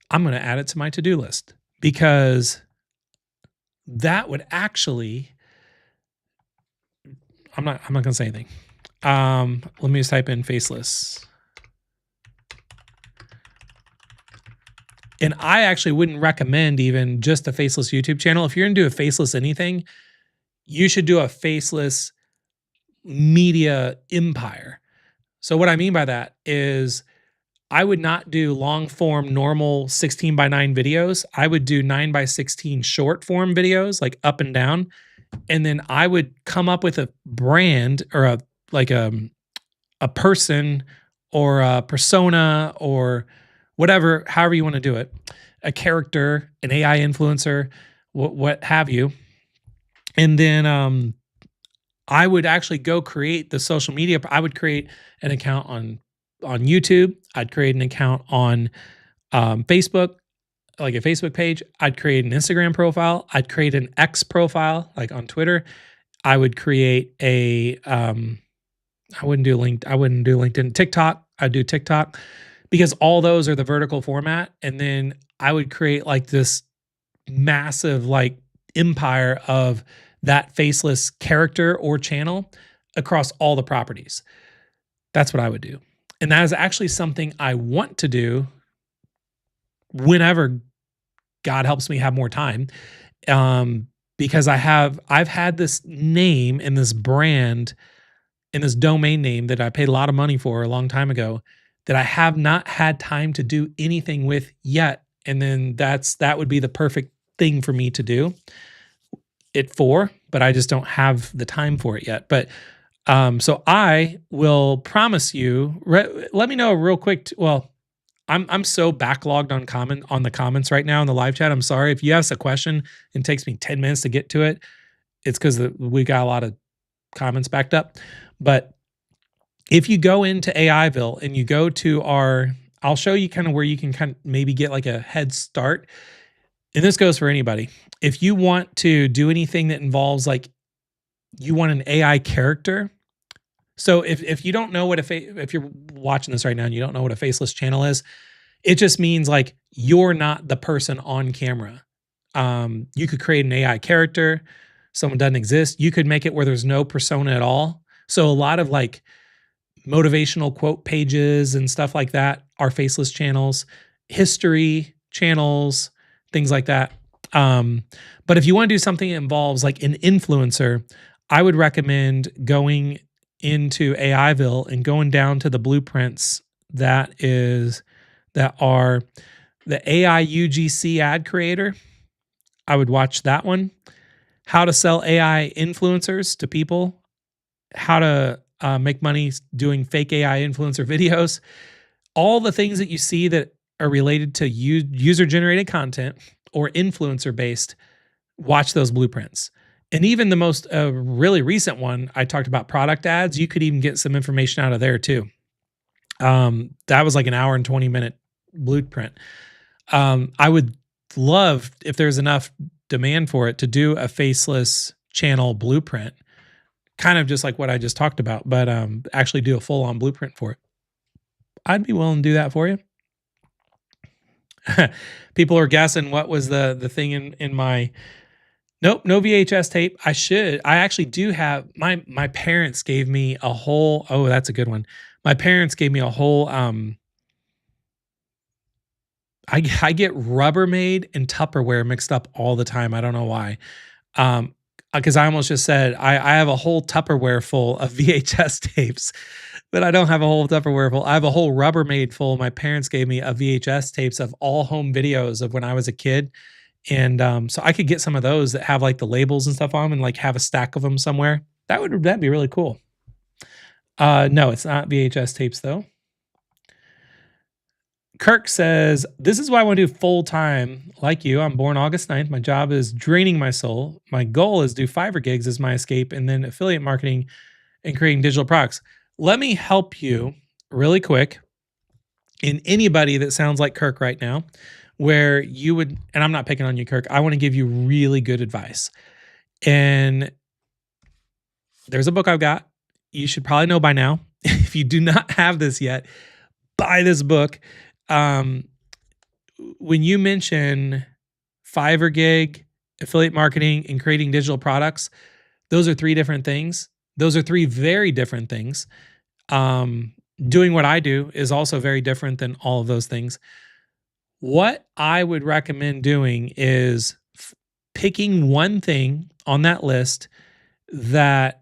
I'm going to add it to my to-do list because that would actually, I'm not going to say anything. Let me just type in faceless. And I actually wouldn't recommend even just a faceless YouTube channel. If you're going to do a faceless anything, you should do a faceless media empire. So what I mean by that is I would not do long form normal 16:9 videos. I would do 9:16 short form videos, like up and down. And then I would come up with a brand or a person or a persona or whatever, however you want to do it, a character, an AI influencer, what have you. And then I would actually go create the social media. I would create an account on YouTube. I'd create an account on Facebook, like a Facebook page. I'd create an Instagram profile. I'd create an X profile, like on Twitter. I would create a I wouldn't do LinkedIn. TikTok. I'd do TikTok because all those are the vertical format. And then I would create like this massive like empire of that faceless character or channel across all the properties. That's what I would do. And that is actually something I want to do whenever God helps me have more time. Because I've had this name and this brand and this domain name that I paid a lot of money for a long time ago that I have not had time to do anything with yet. And then that would be the perfect thing for me to do it for, but I just don't have the time for it yet. But so I will promise you, let me know real quick. I'm so backlogged on the comments right now in the live chat. I'm sorry if you ask a question and it takes me 10 minutes to get to it. It's because we got a lot of comments backed up. But if you go into AIville and you go to I'll show you kind of where you can kind of maybe get like a head start. And this goes for anybody. If you want to do anything that involves like you want an AI character. So if you don't know what if you're watching this right now and you don't know what a faceless channel is, it just means like you're not the person on camera. You could create an AI character. Someone doesn't exist. You could make it where there's no persona at all. So a lot of like motivational quote pages and stuff like that are faceless channels, history channels, things like that. But if you want to do something that involves like an influencer, I would recommend going into AIville and going down to the blueprints that are the AI UGC ad creator. I would watch that one. How to sell AI influencers to people. How to make money doing fake AI influencer videos. All the things that you see that are related to user-generated content or influencer-based, watch those blueprints. And even the most really recent one, I talked about product ads. You could even get some information out of there too. That was like an hour and 20-minute blueprint. I would love, if there's enough demand for it, to do a faceless channel blueprint, kind of just like what I just talked about, but actually do a full-on blueprint for it. I'd be willing to do that for you. People are guessing what was the thing in my... Nope, no VHS tape. I actually do have, my parents gave me a whole, oh, that's a good one. My parents gave me a whole, I get Rubbermaid and Tupperware mixed up all the time. I don't know why. Because I almost just said, I have a whole Tupperware full of VHS tapes, but I don't have a whole Tupperware full. I have a whole Rubbermaid full. My parents gave me a VHS tapes of all home videos of when I was a kid. And so I could get some of those that have like the labels and stuff on them and like have a stack of them somewhere. That'd be really cool. No, it's not VHS tapes though. Kirk says, "This is what I want to do full time. Like you, I'm born August 9th. My job is draining my soul. My goal is do Fiverr gigs as my escape and then affiliate marketing and creating digital products." Let me help you really quick. In anybody that sounds like Kirk right now, where you would, and I'm not picking on you, Kirk, I want to give you really good advice. And there's a book I've got. You should probably know by now. If you do not have this yet, buy this book. Um, when you mention Fiverr gig, affiliate marketing, and creating digital products, those are three different things. Those are three very different things. Doing what I do is also very different than all of those things. What I would recommend doing is picking one thing on that list that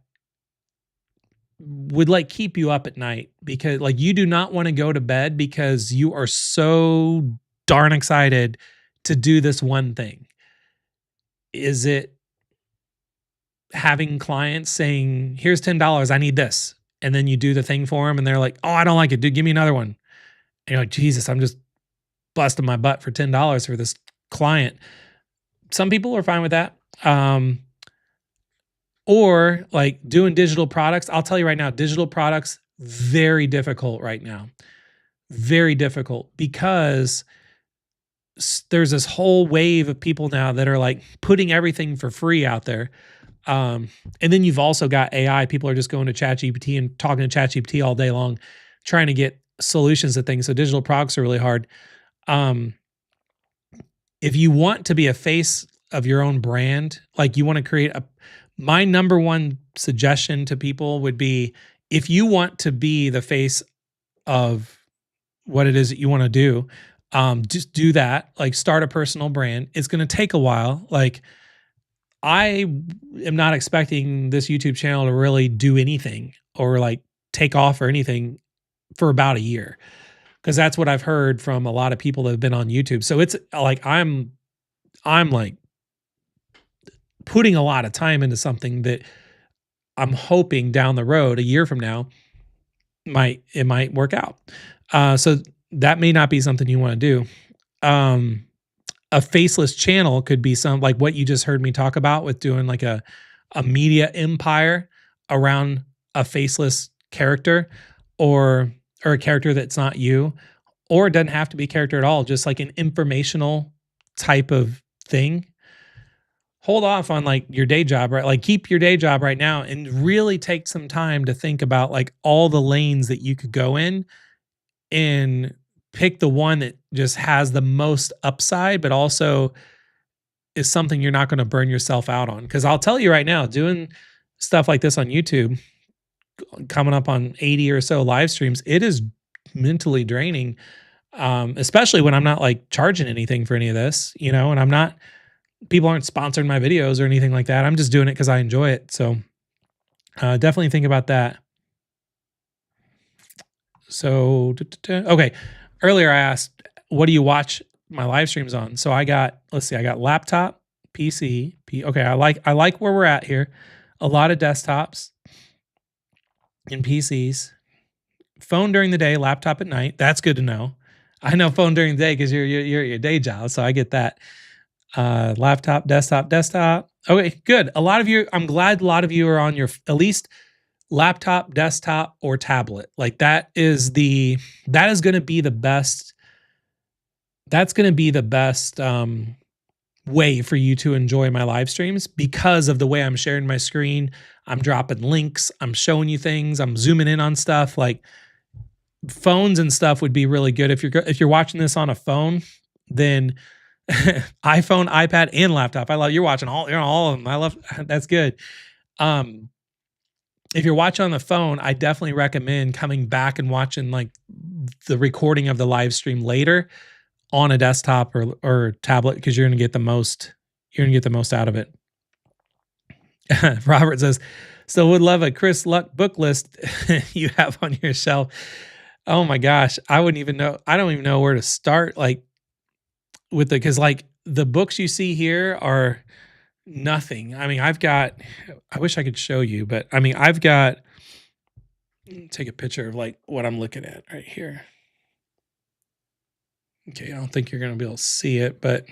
would like keep you up at night, because like you do not want to go to bed because you are so darn excited to do this one thing. Is it having clients saying, "Here's $10, I need this." And then you do the thing for them and they're like, "Oh, I don't like it, dude, give me another one." And you're like, "Jesus, I'm just busting my butt for $10 for this client." Some people are fine with that. Or like doing digital products. I'll tell you right now, digital products, very difficult right now. Very difficult because there's this whole wave of people now that are like putting everything for free out there. And then you've also got AI. People are just going to ChatGPT and talking to ChatGPT all day long, trying to get solutions to things. So digital products are really hard. If you want to be a face of your own brand, like you want to create my number one suggestion to people would be, if you want to be the face of what it is that you want to do, just do that. Like start a personal brand. It's going to take a while. Like I am not expecting this YouTube channel to really do anything or like take off or anything for about a year, because that's what I've heard from a lot of people that have been on YouTube. So it's like I'm like putting a lot of time into something that I'm hoping down the road, a year from now, it might work out. So that may not be something you want to do. A faceless channel could be some like what you just heard me talk about with doing like a media empire around a faceless character, or a character that's not you, or it doesn't have to be a character at all, just like an informational type of thing. Hold off on like your day job, right? Like keep your day job right now and really take some time to think about like all the lanes that you could go in, and pick the one that just has the most upside, but also is something you're not going to burn yourself out on. Cause I'll tell you right now, doing stuff like this on YouTube, coming up on 80 or so live streams, it is mentally draining. Especially when I'm not like charging anything for any of this, and people aren't sponsoring my videos or anything like that. I'm just doing it because I enjoy it. So definitely think about that. So, okay. Earlier I asked, what do you watch my live streams on? So I got laptop, PC. Okay, I like where we're at here. A lot of desktops and PCs. Phone during the day, laptop at night. That's good to know. I know phone during the day because you're at your day job, so I get that. Laptop, desktop. Okay, good. I'm glad a lot of you are on your at least laptop, desktop, or tablet. Like that is going to be the best. That's going to be the best way for you to enjoy my live streams, because of the way I'm sharing my screen. I'm dropping links. I'm showing you things. I'm zooming in on stuff. Like phones and stuff would be really good if you're watching this on a phone. Then iPhone, iPad, and laptop. I love you're watching all of them. I love that's good. If you're watching on the phone, I definitely recommend coming back and watching like the recording of the live stream later on a desktop or tablet, because you're going to get the most out of it. Robert says, "So would love a Chris Luck book list you have on your shelf." Oh my gosh, I wouldn't even know. I don't even know where to start. Like with because like the books you see here are nothing. I mean, I wish I could show you, but I mean, take a picture of like what I'm looking at right here. Okay, I don't think you're gonna be able to see it, but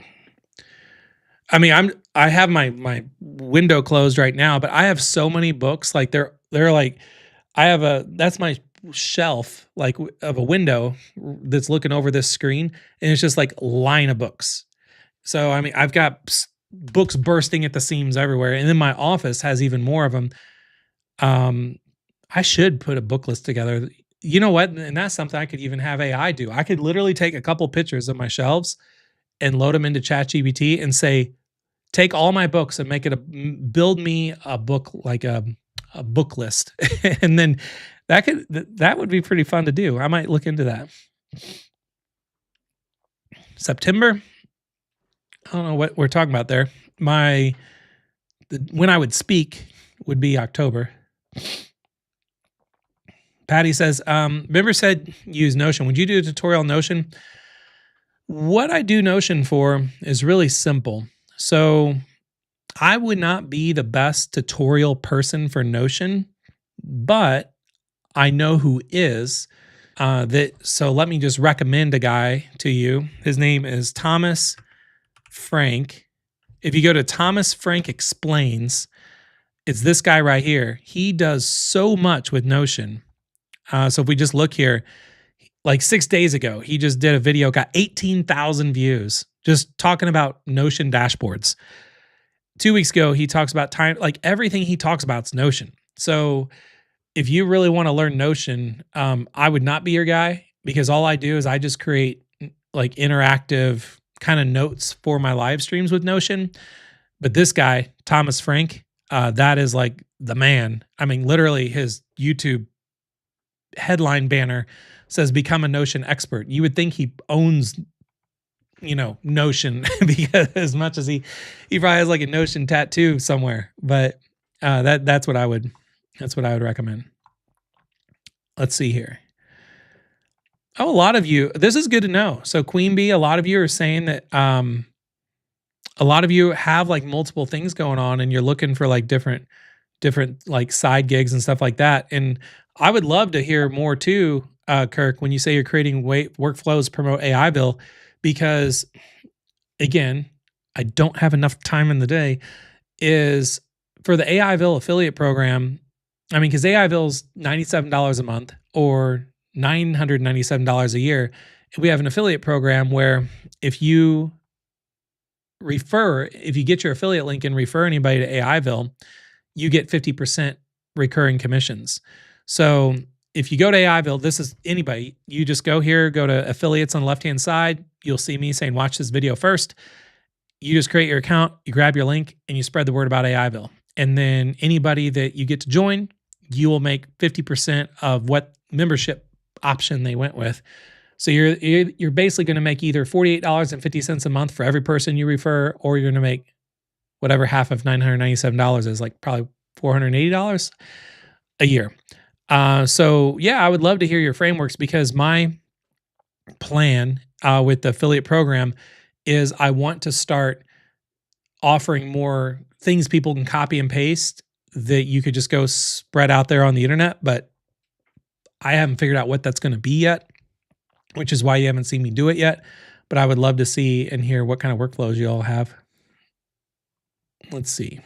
I mean, I have my window closed right now, but I have so many books. Like they're like I have a that's my shelf like of a window that's looking over this screen, and it's just like line of books. So I mean, I've got books bursting at the seams everywhere, and then my office has even more of them. Um, I should put a book list together. You know what? And that's something I could even have AI do. I could literally take a couple pictures of my shelves and load them into ChatGPT and say, take all my books and make it build me a book like a book list, and then that would be pretty fun to do. I might look into that. September. I don't know what we're talking about there. When I would speak would be October. Patty says, member said use Notion. Would you do a tutorial on Notion? What I do Notion for is really simple. So I would not be the best tutorial person for Notion, but I know who is. So let me just recommend a guy to you. His name is Thomas Frank. If you go to Thomas Frank Explains, it's this guy right here. He does so much with Notion. So if we just look here, like 6 days ago, he just did a video, got 18,000 views, just talking about Notion dashboards. 2 weeks ago, he talks about time, like everything he talks about is Notion. So if you really want to learn Notion, I would not be your guy, because all I do is I just create like interactive kind of notes for my live streams with Notion. But this guy, Thomas Frank, that is like the man. I mean, literally his YouTube headline banner says become a Notion expert. You would think he owns, Notion, because as much as he probably has like a Notion tattoo somewhere. But that's what I would recommend. Let's see here. Oh, a lot of you, this is good to know. So Queen Bee, a lot of you are saying that a lot of you have like multiple things going on and you're looking for like different like side gigs and stuff like that. And I would love to hear more too, Kirk, when you say you're creating workflows to promote AIville, because again, I don't have enough time in the day, is for the AIville affiliate program. I mean, because AIville's $97 a month or $997 a year. And we have an affiliate program where if you get your affiliate link and refer anybody to AIville, you get 50% recurring commissions. So if you go to AIville, this is anybody, you just go here, go to affiliates on the left-hand side. You'll see me saying, watch this video first. You just create your account, you grab your link, and you spread the word about AIville. And then anybody that you get to join, you will make 50% of what membership option they went with. So you're basically going to make either $48.50 a month for every person you refer, or you're going to make whatever half of $997 is, like probably $480 a year. So yeah, I would love to hear your frameworks, because my plan with the affiliate program is I want to start offering more things people can copy and paste that you could just go spread out there on the internet. But I haven't figured out what that's going to be yet, which is why you haven't seen me do it yet. But I would love to see and hear what kind of workflows you all have. Let's see.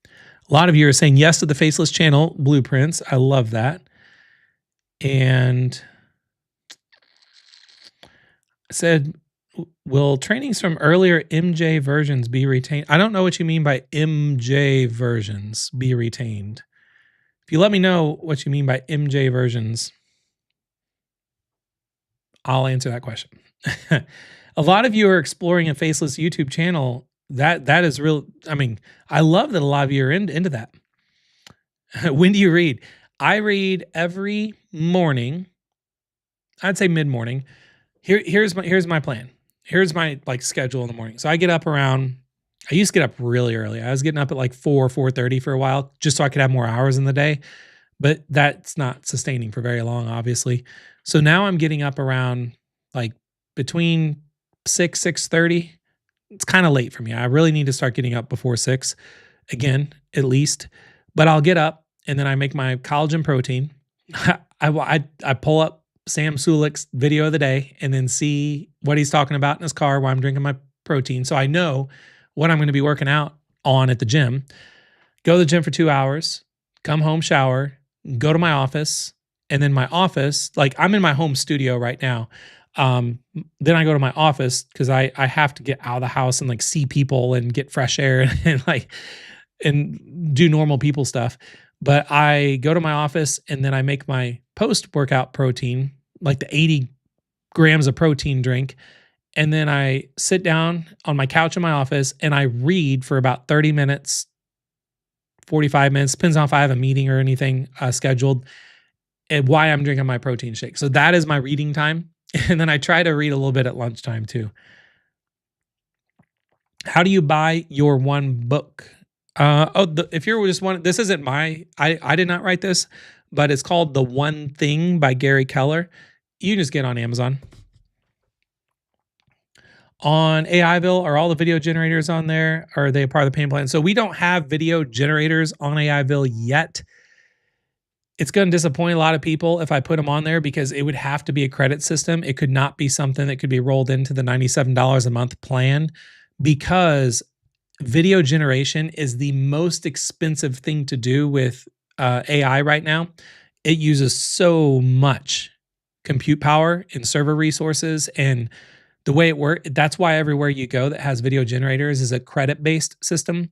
A lot of you are saying yes to the faceless channel blueprints. I love that. And said, will trainings from earlier MJ versions be retained? I don't know what you mean by MJ versions be retained. If you let me know what you mean by MJ versions, I'll answer that question. A lot of you are exploring a faceless YouTube channel. That is real. I mean, I love that a lot of you are into that. When do you read? I read every morning. I'd say mid-morning. Here's my plan. Here's my like schedule in the morning. So I get up around, I used to get up really early. I was getting up at like 4:30 for a while, just so I could have more hours in the day. But that's not sustaining for very long, obviously. So now I'm getting up around like between 6:30. It's kind of late for me. I really need to start getting up before 6 again, at least. But I'll get up and then I make my collagen protein. I pull up Sam Sulik's video of the day and then see what he's talking about in his car while I'm drinking my protein. So I know what I'm going to be working out on at the gym. Go to the gym for 2 hours, come home, shower, go to my office, and then my office, like I'm in my home studio right now. Then I go to my office because I have to get out of the house and like see people and get fresh air and like and do normal people stuff. But I go to my office and then I make my post workout protein, like the 80 grams of protein drink. And then I sit down on my couch in my office and I read for about 30 minutes, 45 minutes, depends on if I have a meeting or anything scheduled, and why I'm drinking my protein shake. So that is my reading time. And then I try to read a little bit at lunchtime too. How do you buy your one book? If you're just one, this isn't I did not write this, but it's called The One Thing by Gary Keller. You can just get on Amazon. On AIville, are all the video generators on there? Are they a part of the payment plan? So we don't have video generators on AIville yet. It's going to disappoint a lot of people if I put them on there because it would have to be a credit system. It could not be something that could be rolled into the $97 a month plan because video generation is the most expensive thing to do with AI right now. It uses so much compute power and server resources, and the way it works, that's why everywhere you go that has video generators is a credit-based system.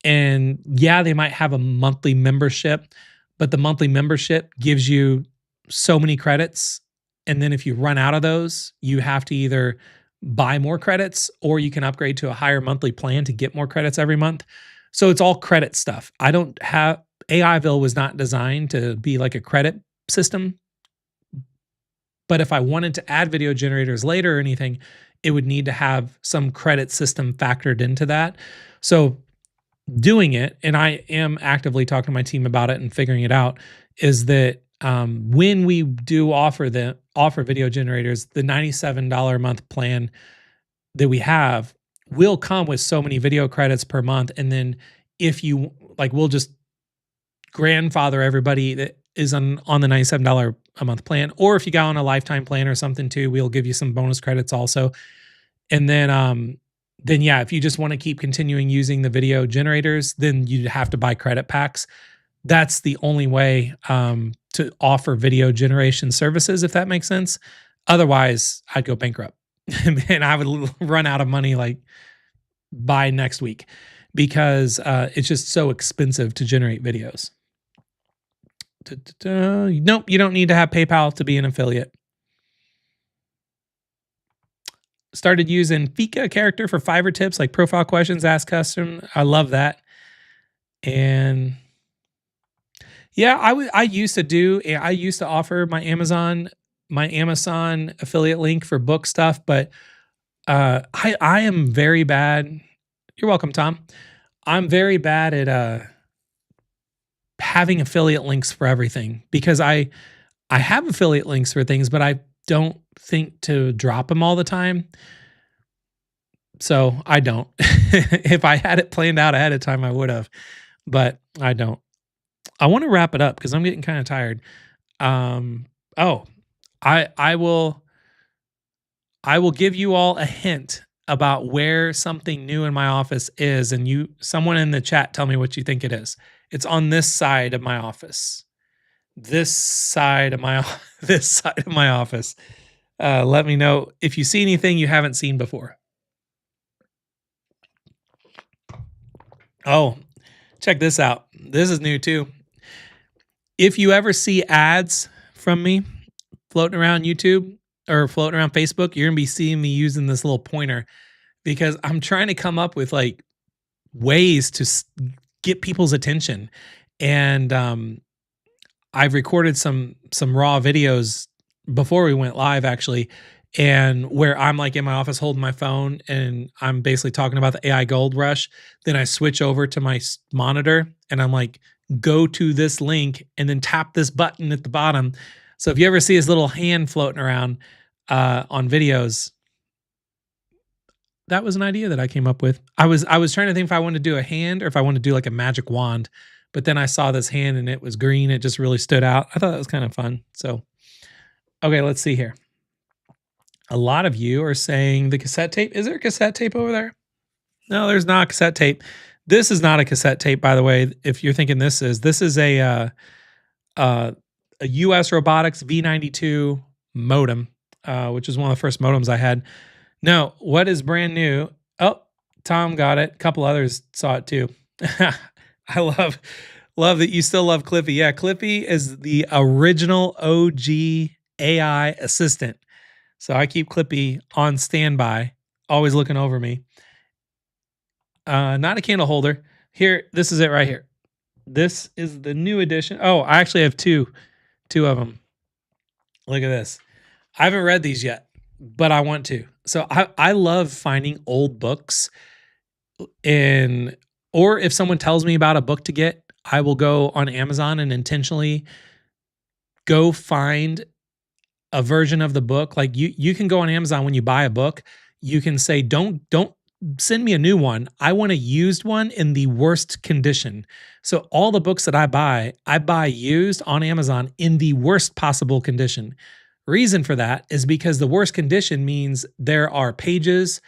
And yeah, they might have a monthly membership, but the monthly membership gives you so many credits. And then if you run out of those, you have to either buy more credits or you can upgrade to a higher monthly plan to get more credits every month. So it's all credit stuff. AIville was not designed to be like a credit system. But if I wanted to add video generators later or anything, it would need to have some credit system factored into that. So doing it, and I am actively talking to my team about it and figuring it out, is that when we do offer video generators, the $97 a month plan that we have will come with so many video credits per month. And then if you like, we'll just grandfather everybody that is on the $97 a month plan, or if you got on a lifetime plan or something too, we'll give you some bonus credits also. And then yeah, if you just want to keep continuing using the video generators, then you'd have to buy credit packs. That's the only way to offer video generation services, if that makes sense. Otherwise, I'd go bankrupt and I would run out of money like by next week because it's just so expensive to generate videos. Nope, you don't need to have PayPal to be an affiliate. Started using Fika character for Fiverr tips like profile questions, ask custom. I love that. And yeah, I used to offer my Amazon affiliate link for book stuff, but I am very bad. You're welcome, Tom. I'm very bad at having affiliate links for everything because I have affiliate links for things, but I don't think to drop them all the time. So I don't. If I had it planned out ahead of time, I would have, but I don't. I want to wrap it up because I'm getting kind of tired. I will give you all a hint about where something new in my office is, and someone in the chat tell me what you think it is. It's on this side of my office. This side of my office. Let me know if you see anything you haven't seen before. Oh, check this out. This is new too. If you ever see ads from me floating around YouTube or floating around Facebook, you're going to be seeing me using this little pointer because I'm trying to come up with like ways to get people's attention. And I've recorded some raw videos before we went live actually, and where I'm like in my office holding my phone and I'm basically talking about the AI gold rush. Then I switch over to my monitor and I'm like, go to this link and then tap this button at the bottom. So if you ever see his little hand floating around on videos, that was an idea that I came up with. I was trying to think if I wanted to do a hand or if I wanted to do like a magic wand, but then I saw this hand and it was green. It just really stood out. I thought that was kind of fun. So Okay, let's see here. A lot of you are saying the cassette tape. Is there a cassette tape over there? No, there's not a cassette tape. This is not a cassette tape, by the way. If you're thinking this is uh, a US Robotics V92 modem, which is one of the first modems I had. No, what is brand new? Oh, Tom got it. A couple others saw it too. I love that you still love Clippy. Yeah, Clippy is the original OG AI assistant. So I keep Clippy on standby, always looking over me. Not a candle holder. Here, this is it right here. This is the new edition. Oh, I actually have two of them. Look at this. I haven't read these yet, but I want to. So I love finding old books in, or if someone tells me about a book to get, I will go on Amazon and intentionally go find a version of the book. Like you can go on Amazon when you buy a book, you can say, don't send me a new one. I want a used one in the worst condition. So all the books that I buy used on Amazon in the worst possible condition. Reason for that is because the worst condition means there are pages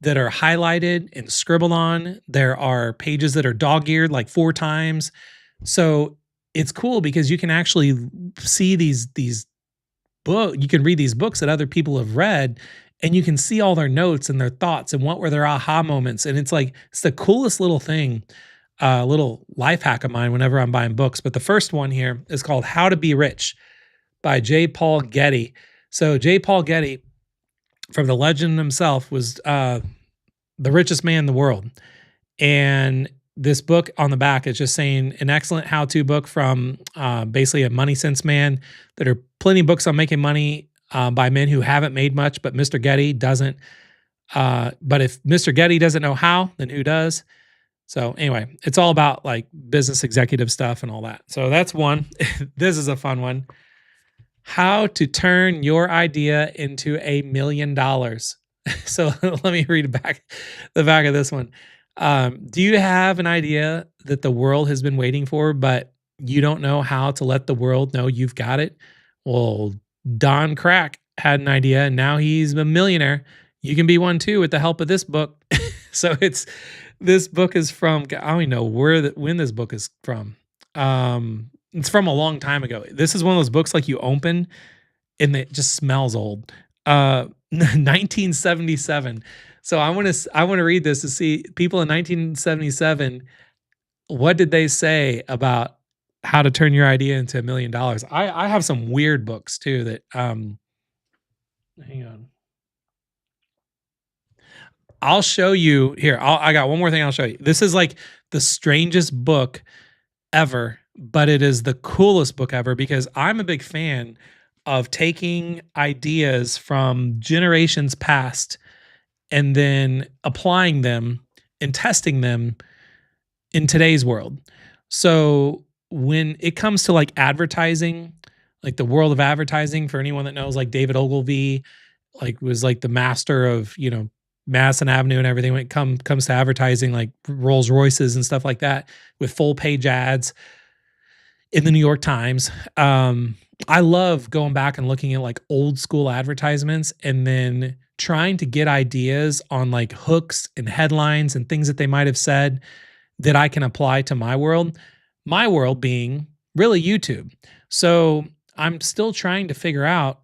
that are highlighted and scribbled on. There are pages that are dog-eared like 4 times. So it's cool because you can actually see these you can read these books that other people have read, and you can see all their notes and their thoughts and what were their aha moments. And it's like, it's the coolest little thing, little life hack of mine whenever I'm buying books. But the first one here is called How to Be Rich by J. Paul Getty. So J. Paul Getty, from the legend himself, was the richest man in the world. And this book on the back is just saying an excellent how-to book from basically a money sense man. There are plenty of books on making money by men who haven't made much, but Mr. Getty doesn't. But if Mr. Getty doesn't know how, then who does? So anyway, it's all about like business executive stuff and all that. So that's one. This is a fun one. How to turn your idea into $1 million. So let me read the back of this one. Do you have an idea that the world has been waiting for, but you don't know how to let the world know you've got it? Well, Don Crack had an idea and now he's a millionaire. You can be one too with the help of this book. So this book is from, I don't even know when this book is from. It's from a long time ago. This is one of those books like you open and it just smells old. 1977. So I want to read this to see people in 1977, what did they say about how to turn your idea into $1 million? I have some weird books too that hang on. I'll show you here. I got one more thing I'll show you. This is like the strangest book ever, but it is the coolest book ever because I'm a big fan of taking ideas from generations past and then applying them and testing them in today's world. So when it comes to like advertising, like the world of advertising, for anyone that knows, like David Ogilvy, like was like the master of, Madison Avenue and everything when it comes to advertising, like Rolls Royces and stuff like that with full page ads in the New York Times. I love going back and looking at like old school advertisements and then trying to get ideas on like hooks and headlines and things that they might have said that I can apply to my world. My world being really YouTube. So I'm still trying to figure out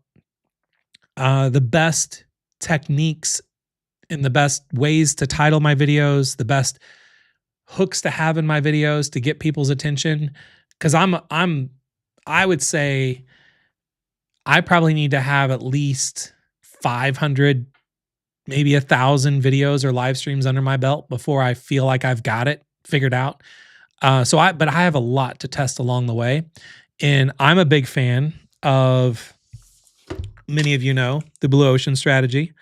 the best techniques and the best ways to title my videos, the best hooks to have in my videos to get people's attention. Because I would say I probably need to have at least 500, maybe 1,000 videos or live streams under my belt before I feel like I've got it figured out. But I have a lot to test along the way. And I'm a big fan of, many of you know, the Blue Ocean strategy.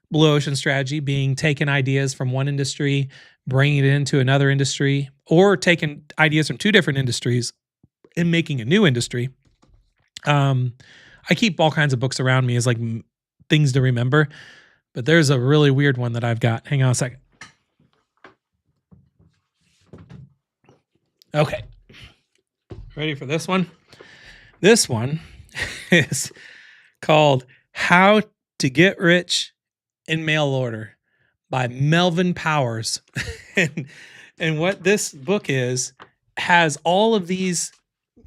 Blue Ocean strategy being taking ideas from one industry, bringing it into another industry, or taking ideas from 2 different industries and making a new industry. I keep all kinds of books around me as like things to remember, but there's a really weird one that I've got. Hang on a second. Okay. Ready for this one? This one is called How to Get Rich in Mail Order by Melvin Powers. and, and what this book has all of these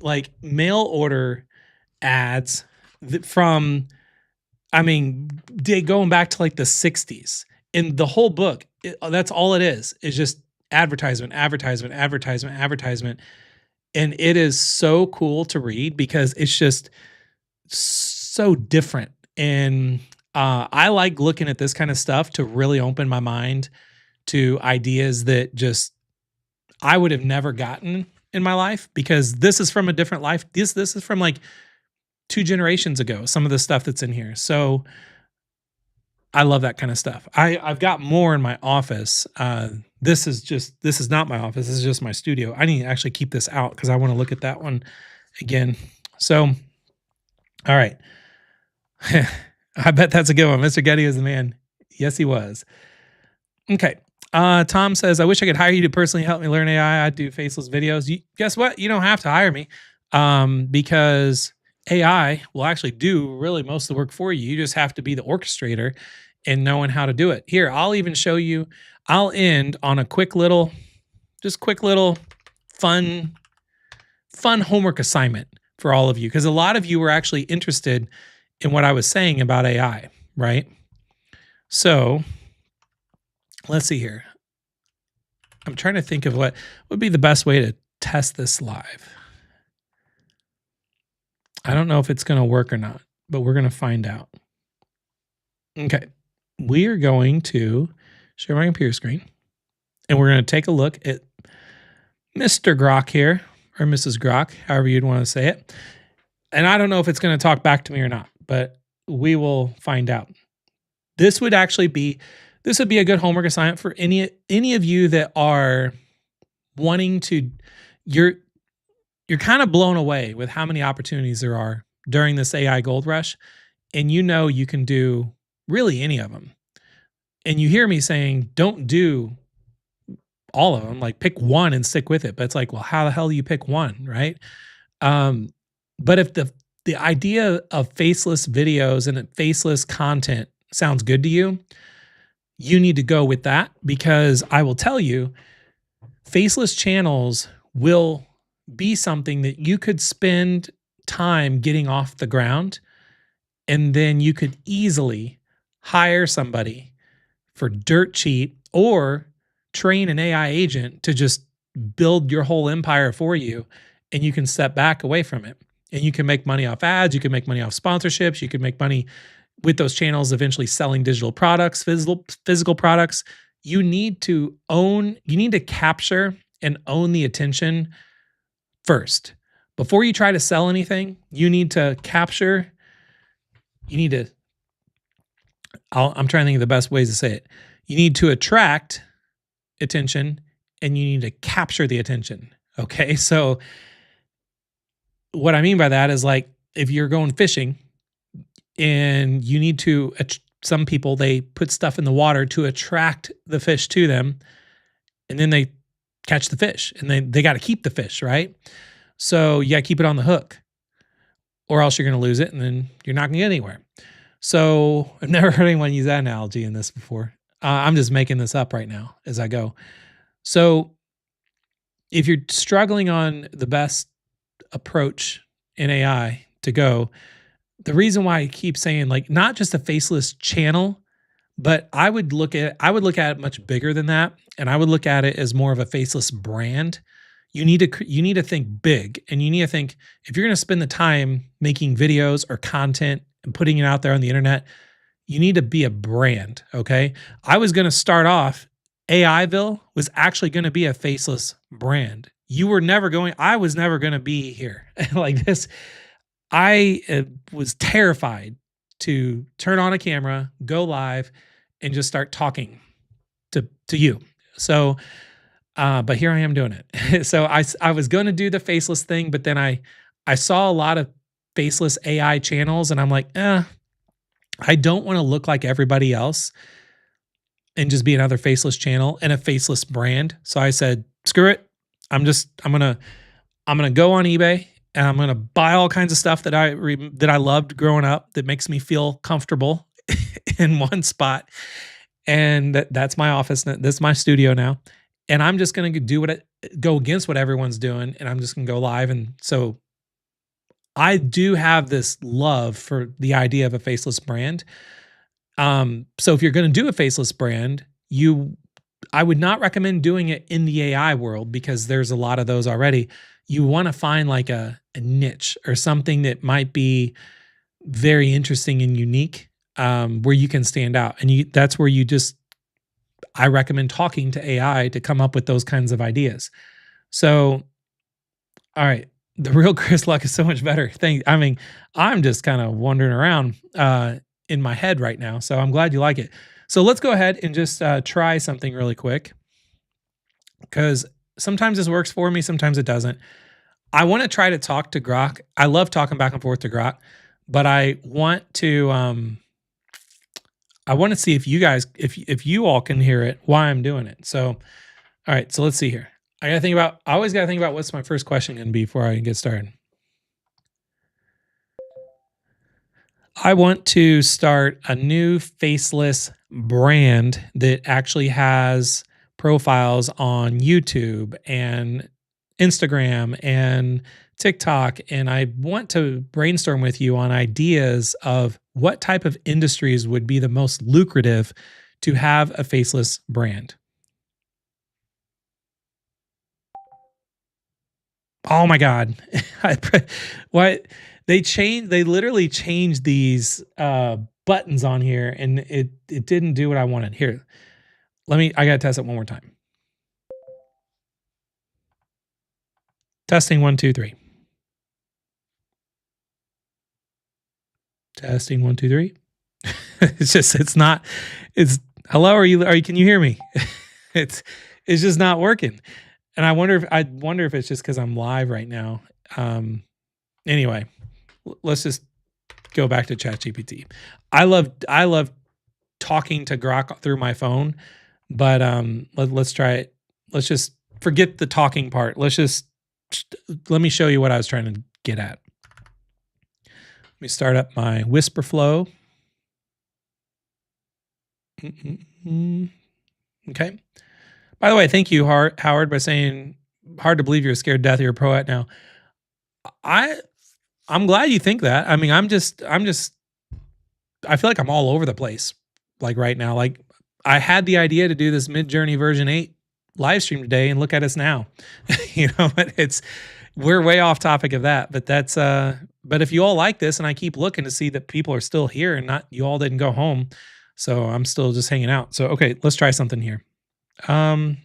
like mail order ads from, I mean, going back to like the 60s. In the whole book, that's all it is just advertisement, advertisement, advertisement, advertisement. And it is so cool to read because it's just so different. And I like looking at this kind of stuff to really open my mind to ideas that just I would have never gotten in my life, because this is from a different life. This is from like 2 generations ago, some of the stuff that's in here. So I love that kind of stuff. I've got more in my office. This is not my office. This is just my studio. I need to actually keep this out because I want to look at that one again. So, all right. I bet that's a good one. Mr. Getty is the man. Yes, he was. Okay. Tom says, I wish I could hire you to personally help me learn AI. I do faceless videos. Guess what? You don't have to hire me because AI will actually do really most of the work for you. You just have to be the orchestrator and knowing how to do it. Here, I'll even show you. I'll end on a quick little fun homework assignment for all of you, because a lot of you were actually interested in what I was saying about AI, right? So let's see here. I'm trying to think of what would be the best way to test this live. I don't know if it's going to work or not, but we're going to find out. Okay. We are going to share my computer screen, and we're going to take a look at Mr. Grok here, or Mrs. Grok, however you'd want to say it. And I don't know if it's going to talk back to me or not, but we will find out. This would be a good homework assignment for any of you that are wanting to, you're kind of blown away with how many opportunities there are during this AI gold rush, and you can do really any of them. And you hear me saying, don't do all of them, like pick one and stick with it. But it's like, well, how the hell do you pick one, right? But if the idea of faceless videos and faceless content sounds good to you, you need to go with that, because I will tell you, faceless channels will be something that you could spend time getting off the ground, and then you could easily hire somebody for dirt cheap or train an AI agent to just build your whole empire for you, and you can step back away from it. And you can make money off ads, you can make money off sponsorships, you can make money with those channels eventually selling digital products, physical products. You need to capture and own the attention first. Before you try to sell anything, you need to capture, I'm trying to think of the best ways to say it. You need to attract attention, and you need to capture the attention. Okay. So what I mean by that is, like, if you're going fishing and you need to, some people, they put stuff in the water to attract the fish to them, and then they catch the fish, and they got to keep the fish, right? So you got to keep it on the hook, or else you're going to lose it, and then you're not going to get anywhere. So I've never heard anyone use that analogy in this before. I'm just making this up right now as I go. So if you're struggling on the best approach in AI to go, the reason why I keep saying, like, not just a faceless channel, but I would look at it much bigger than that, and I would look at it as more of a faceless brand. You need to think big, and you need to think, if you're going to spend the time making videos or content and putting it out there on the internet, you need to be a brand. Okay. I was going to start off, AIville was actually going to be a faceless brand. I was never going to be here like this. I was terrified to turn on a camera, go live, and just start talking to you. So, but here I am doing it. So I was going to do the faceless thing, but then I saw a lot of faceless AI channels, and I'm like, I don't want to look like everybody else and just be another faceless channel and a faceless brand. So I said, screw it. I'm gonna go on eBay and I'm gonna buy all kinds of stuff that that I loved growing up that makes me feel comfortable in one spot, and that's my office. That's my studio now, and I'm just gonna go against what everyone's doing, and I'm just gonna go live. And so I do have this love for the idea of a faceless brand. So if you're gonna do a faceless brand, I would not recommend doing it in the AI world because there's a lot of those already. You want to find like a niche or something that might be very interesting and unique, where you can stand out. And that's where I recommend talking to AI to come up with those kinds of ideas. So, all right. The real Chris Luck is so much better. I mean, I'm just kind of wandering around in my head right now. So I'm glad you like it. So let's go ahead and just try something really quick, because sometimes this works for me, sometimes it doesn't. I want to try to talk to Grok. I love talking back and forth to Grok, but I want to see if you guys, if you all can hear it, why I'm doing it. So, all right, so let's see here. I always gotta think about what's my first question gonna be before I get started. I want to start a new faceless brand that actually has profiles on YouTube and Instagram and TikTok. And I want to brainstorm with you on ideas of what type of industries would be the most lucrative to have a faceless brand. Oh my God. What they literally changed these buttons on here, and it didn't do what I wanted. Here, I gotta test it one more time. Testing 1, 2, 3. Testing 1, 2, 3. It's hello, can you hear me? it's just not working. And I wonder if it's just because I'm live right now. Anyway, let's just go back to ChatGPT. I love talking to Grok through my phone, but let's try it. Let's just forget the talking part. Let me show you what I was trying to get at. Let me start up my Whisper Flow. Okay. By the way, thank you, Howard, by saying hard to believe you're scared to death. You're a pro at now. I'm glad you think that. I mean, I feel like I'm all over the place. Like right now, like I had the idea to do this Midjourney version 8 live stream today, and look at us now. We're way off topic of that, but but if you all like this, and I keep looking to see that people are still here and you all didn't go home, so I'm still just hanging out. So, okay, let's try something here. I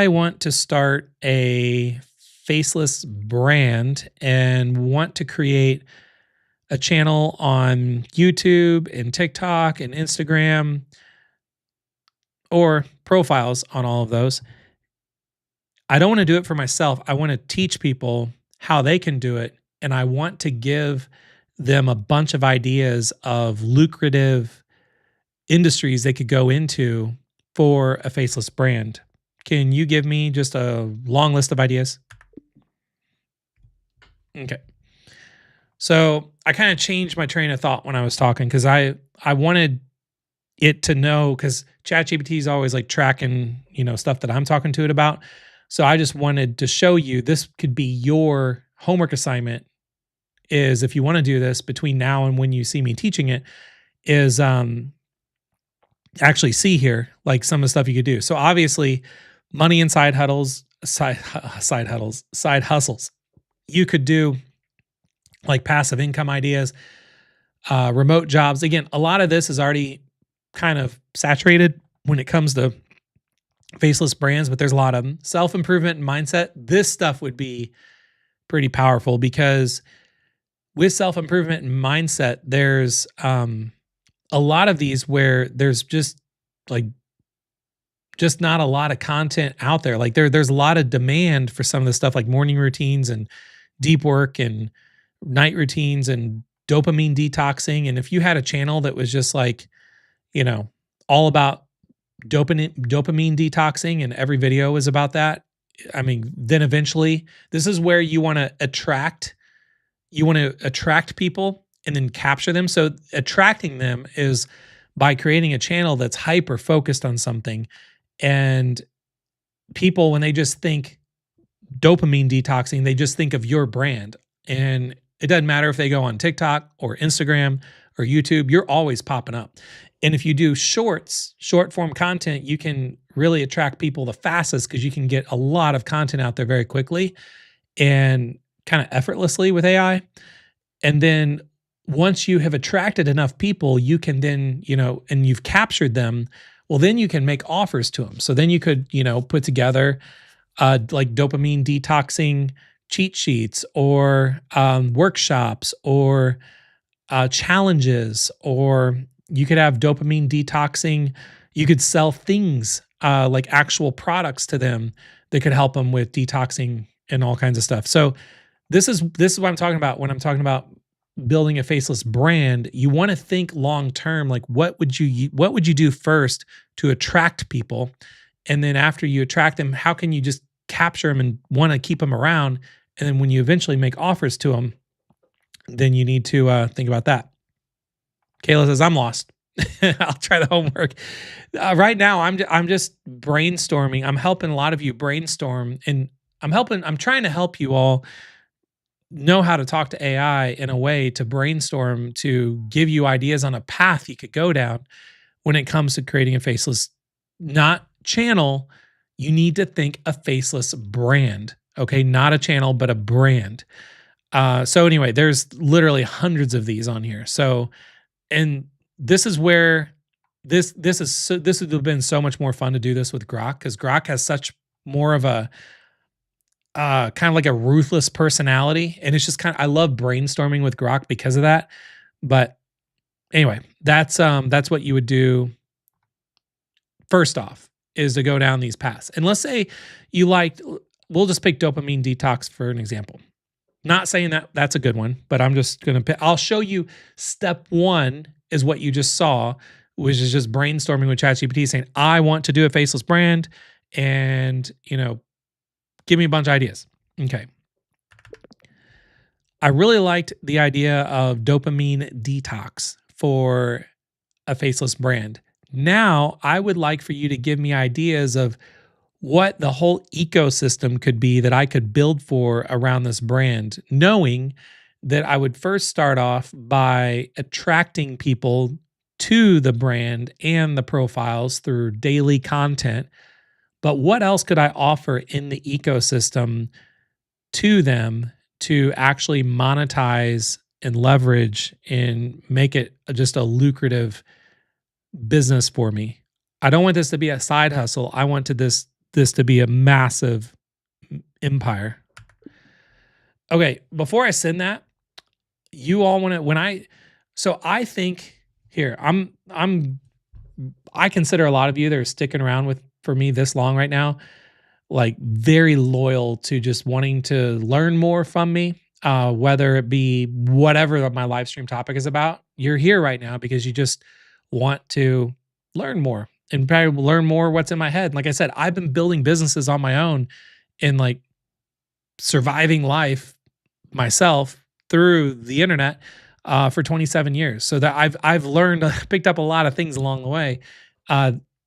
want to start a faceless brand and want to create a channel on YouTube and TikTok and Instagram, or profiles on all of those. I don't want to do it for myself. I want to teach people how they can do it. And I want to give them a bunch of ideas of lucrative industries they could go into for a faceless brand. Can you give me just a long list of ideas? Okay. So I kind of changed my train of thought when I was talking, because I wanted it to know, because ChatGPT is always like tracking, stuff that I'm talking to it about. So I just wanted to show you this could be your homework assignment, is if you want to do this between now and when you see me teaching it, is actually see here like some of the stuff you could do. So obviously money and side hustles. You could do like passive income ideas, remote jobs. Again, a lot of this is already kind of saturated when it comes to faceless brands, but there's a lot of them. Self-improvement and mindset. This stuff would be pretty powerful, because with self-improvement and mindset, there's a lot of these where there's just not a lot of content out there. Like there's a lot of demand for some of the stuff, like morning routines and deep work and night routines and dopamine detoxing. And if you had a channel that was just like, all about dopamine detoxing, and every video was about that, I mean, then eventually this is where you want to attract people and then capture them. So attracting them is by creating a channel that's hyper focused on something. And people, when they just think dopamine detoxing, they just think of your brand. And it doesn't matter if they go on TikTok or Instagram or YouTube, you're always popping up. And if you do shorts, short form content, you can really attract people the fastest because you can get a lot of content out there very quickly and kind of effortlessly with AI. And then once you have attracted enough people, you can then, and you've captured them, well, then you can make offers to them. So then you could, put together like dopamine detoxing cheat sheets or workshops or challenges, or you could have dopamine detoxing. You could sell things like actual products to them that could help them with detoxing and all kinds of stuff. So this is what I'm talking about when I'm talking about building a faceless brand. You want to think long term, like what would you do first to attract people, and then after you attract them, how can you just capture them and want to keep them around? And then when you eventually make offers to them, then you need to think about that. Kayla says, I'm lost. I'll try the homework. Right now, I'm just brainstorming. I'm helping a lot of you brainstorm, and I'm trying to help you all know how to talk to AI in a way to brainstorm, to give you ideas on a path you could go down when it comes to creating a faceless, not channel. You need to think a faceless brand. Okay, not a channel, but a brand. So anyway, there's literally hundreds of these on here. So, and this is where this would have been so much more fun to do this with Grok, because Grok has such more of a kind of like a ruthless personality, and it's just I love brainstorming with Grok because of that. But anyway, that's what you would do first off, is to go down these paths. And let's say we'll just pick dopamine detox for an example. Not saying that that's a good one, but I'm just going to I'll show you step one is what you just saw, which is just brainstorming with ChatGPT saying, I want to do a faceless brand, and, give me a bunch of ideas. Okay. I really liked the idea of dopamine detox for a faceless brand. Now, I would like for you to give me ideas of what the whole ecosystem could be that I could build for around this brand, knowing that I would first start off by attracting people to the brand and the profiles through daily content. But what else could I offer in the ecosystem to them to actually monetize and leverage and make it just a lucrative business for me? I don't want this to be a side hustle. I want this to be a massive empire. Okay, before I send that, you all want to so I think here, I consider a lot of you that are sticking around for me this long right now, like very loyal to just wanting to learn more from me, whether it be whatever my live stream topic is about. You're here right now because you just want to learn more and probably learn more what's in my head. Like I said, I've been building businesses on my own and like surviving life myself through the internet for 27 years. So that I've learned, picked up a lot of things along the way.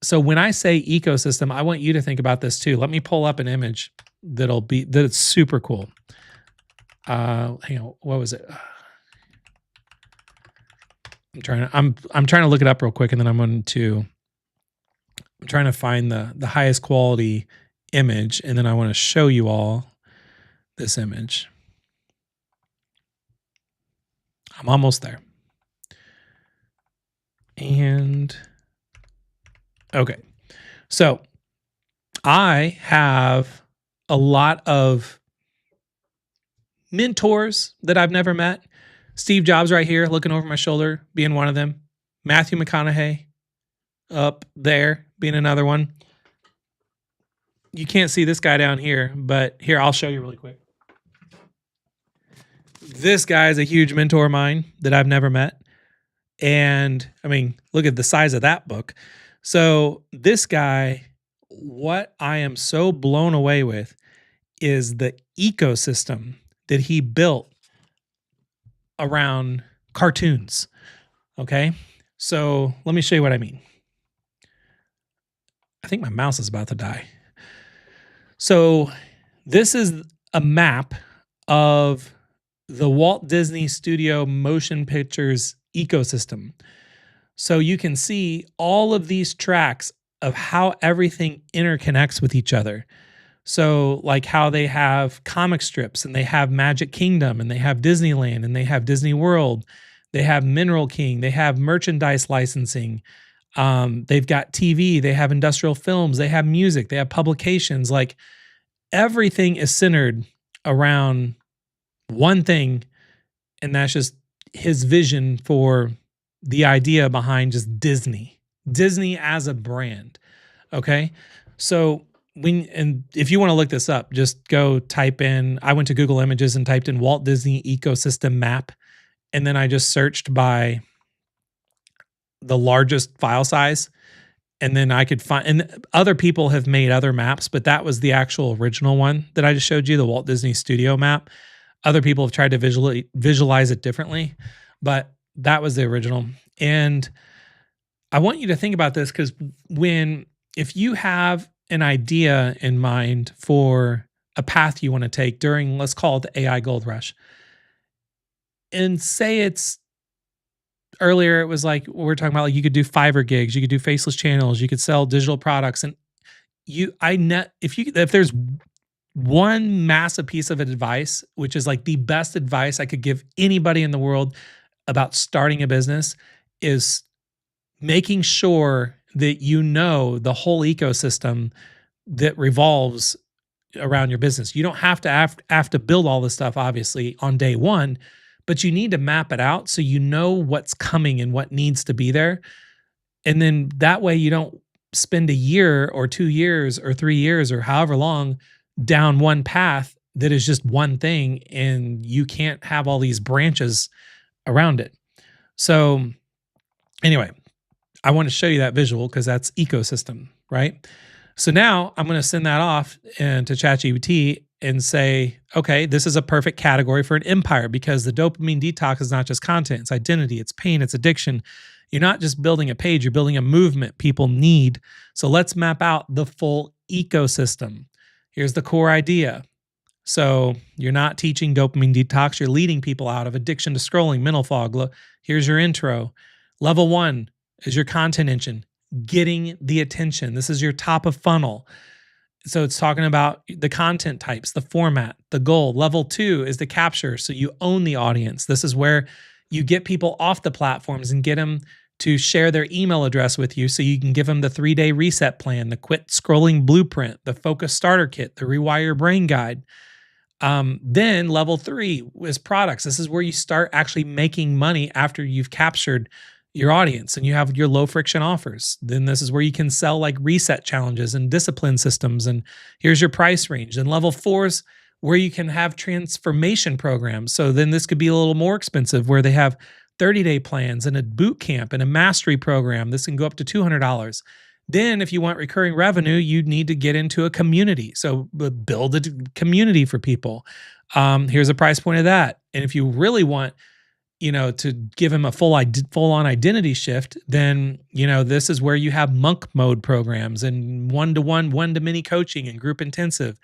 So when I say ecosystem, I want you to think about this too. Let me pull up an image that's super cool. Hang on, what was it? I'm trying to look it up real quick, and then I'm trying to find the highest quality image, and then I want to show you all this image. I'm almost there. And okay. So I have a lot of mentors that I've never met. Steve Jobs right here looking over my shoulder being one of them. Matthew McConaughey up there being another one. You can't see this guy down here, but here, I'll show you really quick. This guy is a huge mentor of mine that I've never met. And I mean, look at the size of that book. So this guy, what I am so blown away with is the ecosystem that he built around cartoons. Okay. So let me show you what I mean. I think my mouse is about to die. So this is a map of the Walt Disney Studio Motion Pictures ecosystem. So you can see all of these tracks of how everything interconnects with each other. So, like how they have comic strips and they have Magic Kingdom and they have Disneyland and they have Disney World, they have Mineral King, they have merchandise licensing, they've got TV, they have industrial films, they have music, they have publications. Like everything is centered around one thing, and that's just his vision for the idea behind just Disney as a brand. Okay. So and if you want to look this up, just go type in, I went to Google Images and typed in Walt Disney ecosystem map. And then I just searched by the largest file size. And then I could find, and other people have made other maps, but that was the actual original one that I just showed you, the Walt Disney Studio map. Other people have tried to visualize it differently, but that was the original. And I want you to think about this because if you have an idea in mind for a path you want to take during, let's call it the AI gold rush, and say it's earlier, it was like we're talking about, like you could do Fiverr gigs, you could do faceless channels, you could sell digital products, and if there's one massive piece of advice, which is like the best advice I could give anybody in the world about starting a business, is making sure that you know the whole ecosystem that revolves around your business. You don't have to build all this stuff obviously on day one, but you need to map it out so you know what's coming and what needs to be there. And then that way you don't spend a year or 2 years or 3 years or however long down one path that is just one thing, and you can't have all these branches around it. So anyway, I want to show you that visual because that's ecosystem, right? So now I'm going to send that off to ChatGPT and say, okay, this is a perfect category for an empire, because the dopamine detox is not just content, it's identity, it's pain, it's addiction. You're not just building a page, you're building a movement people need. So let's map out the full ecosystem. Here's the core idea. So you're not teaching dopamine detox, you're leading people out of addiction to scrolling, mental fog. Here's your intro. Level 1 is your content engine, getting the attention. This is your top of funnel. So it's talking about the content types, the format, the goal. Level 2 is the capture. So you own the audience. This is where you get people off the platforms and get them to share their email address with you so you can give them the 3-day reset plan, the quit scrolling blueprint, the focus starter kit, the rewire your brain guide. Then level 3 is products. This is where you start actually making money after you've captured your audience and you have your low friction offers. Then this is where you can sell like reset challenges and discipline systems. And here's your price range. And level 4 is where you can have transformation programs. So then this could be a little more expensive, where they have 30-day plans and a boot camp and a mastery program. This can go up to $200. Then if you want recurring revenue, you need to get into a community. So build a community for people. Here's a price point of that. And if you really want, to give him a full-on identity shift, then, this is where you have monk mode programs and one-to-one, one-to-many coaching and group intensive.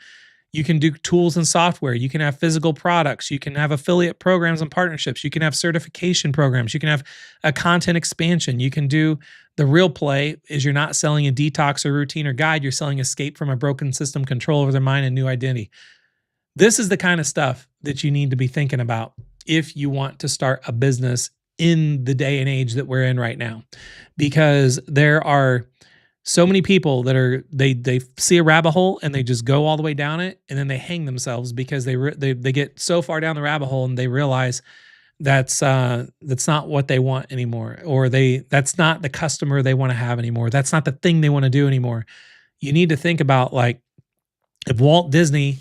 You can do tools and software. You can have physical products. You can have affiliate programs and partnerships. You can have certification programs. You can have a content expansion. You can do the real play is you're not selling a detox or routine or guide. You're selling escape from a broken system, control over their mind, and new identity. This is the kind of stuff that you need to be thinking about if you want to start a business in the day and age that we're in right now, because there are so many people that they see a rabbit hole and they just go all the way down it, and then they hang themselves because they get so far down the rabbit hole and they realize that's not what they want anymore, or that's not the customer they want to have anymore. That's not the thing they want to do anymore. You need to think about, like, if Walt Disney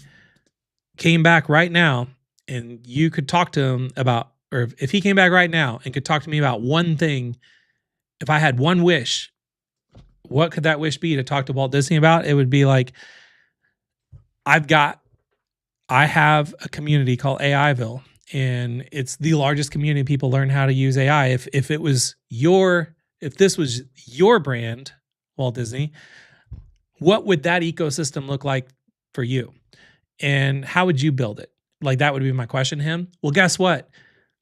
came back right now and you could talk to him about, or if he came back right now and could talk to me about one thing, if I had one wish, what could that wish be to talk to Walt Disney about? It would be like, I've got I have a community called AIville, and it's the largest community of people learn how to use AI. If this was your brand, Walt Disney, what would that ecosystem look like for you? And how would you build it? Like, that would be my question to him. Well, guess what?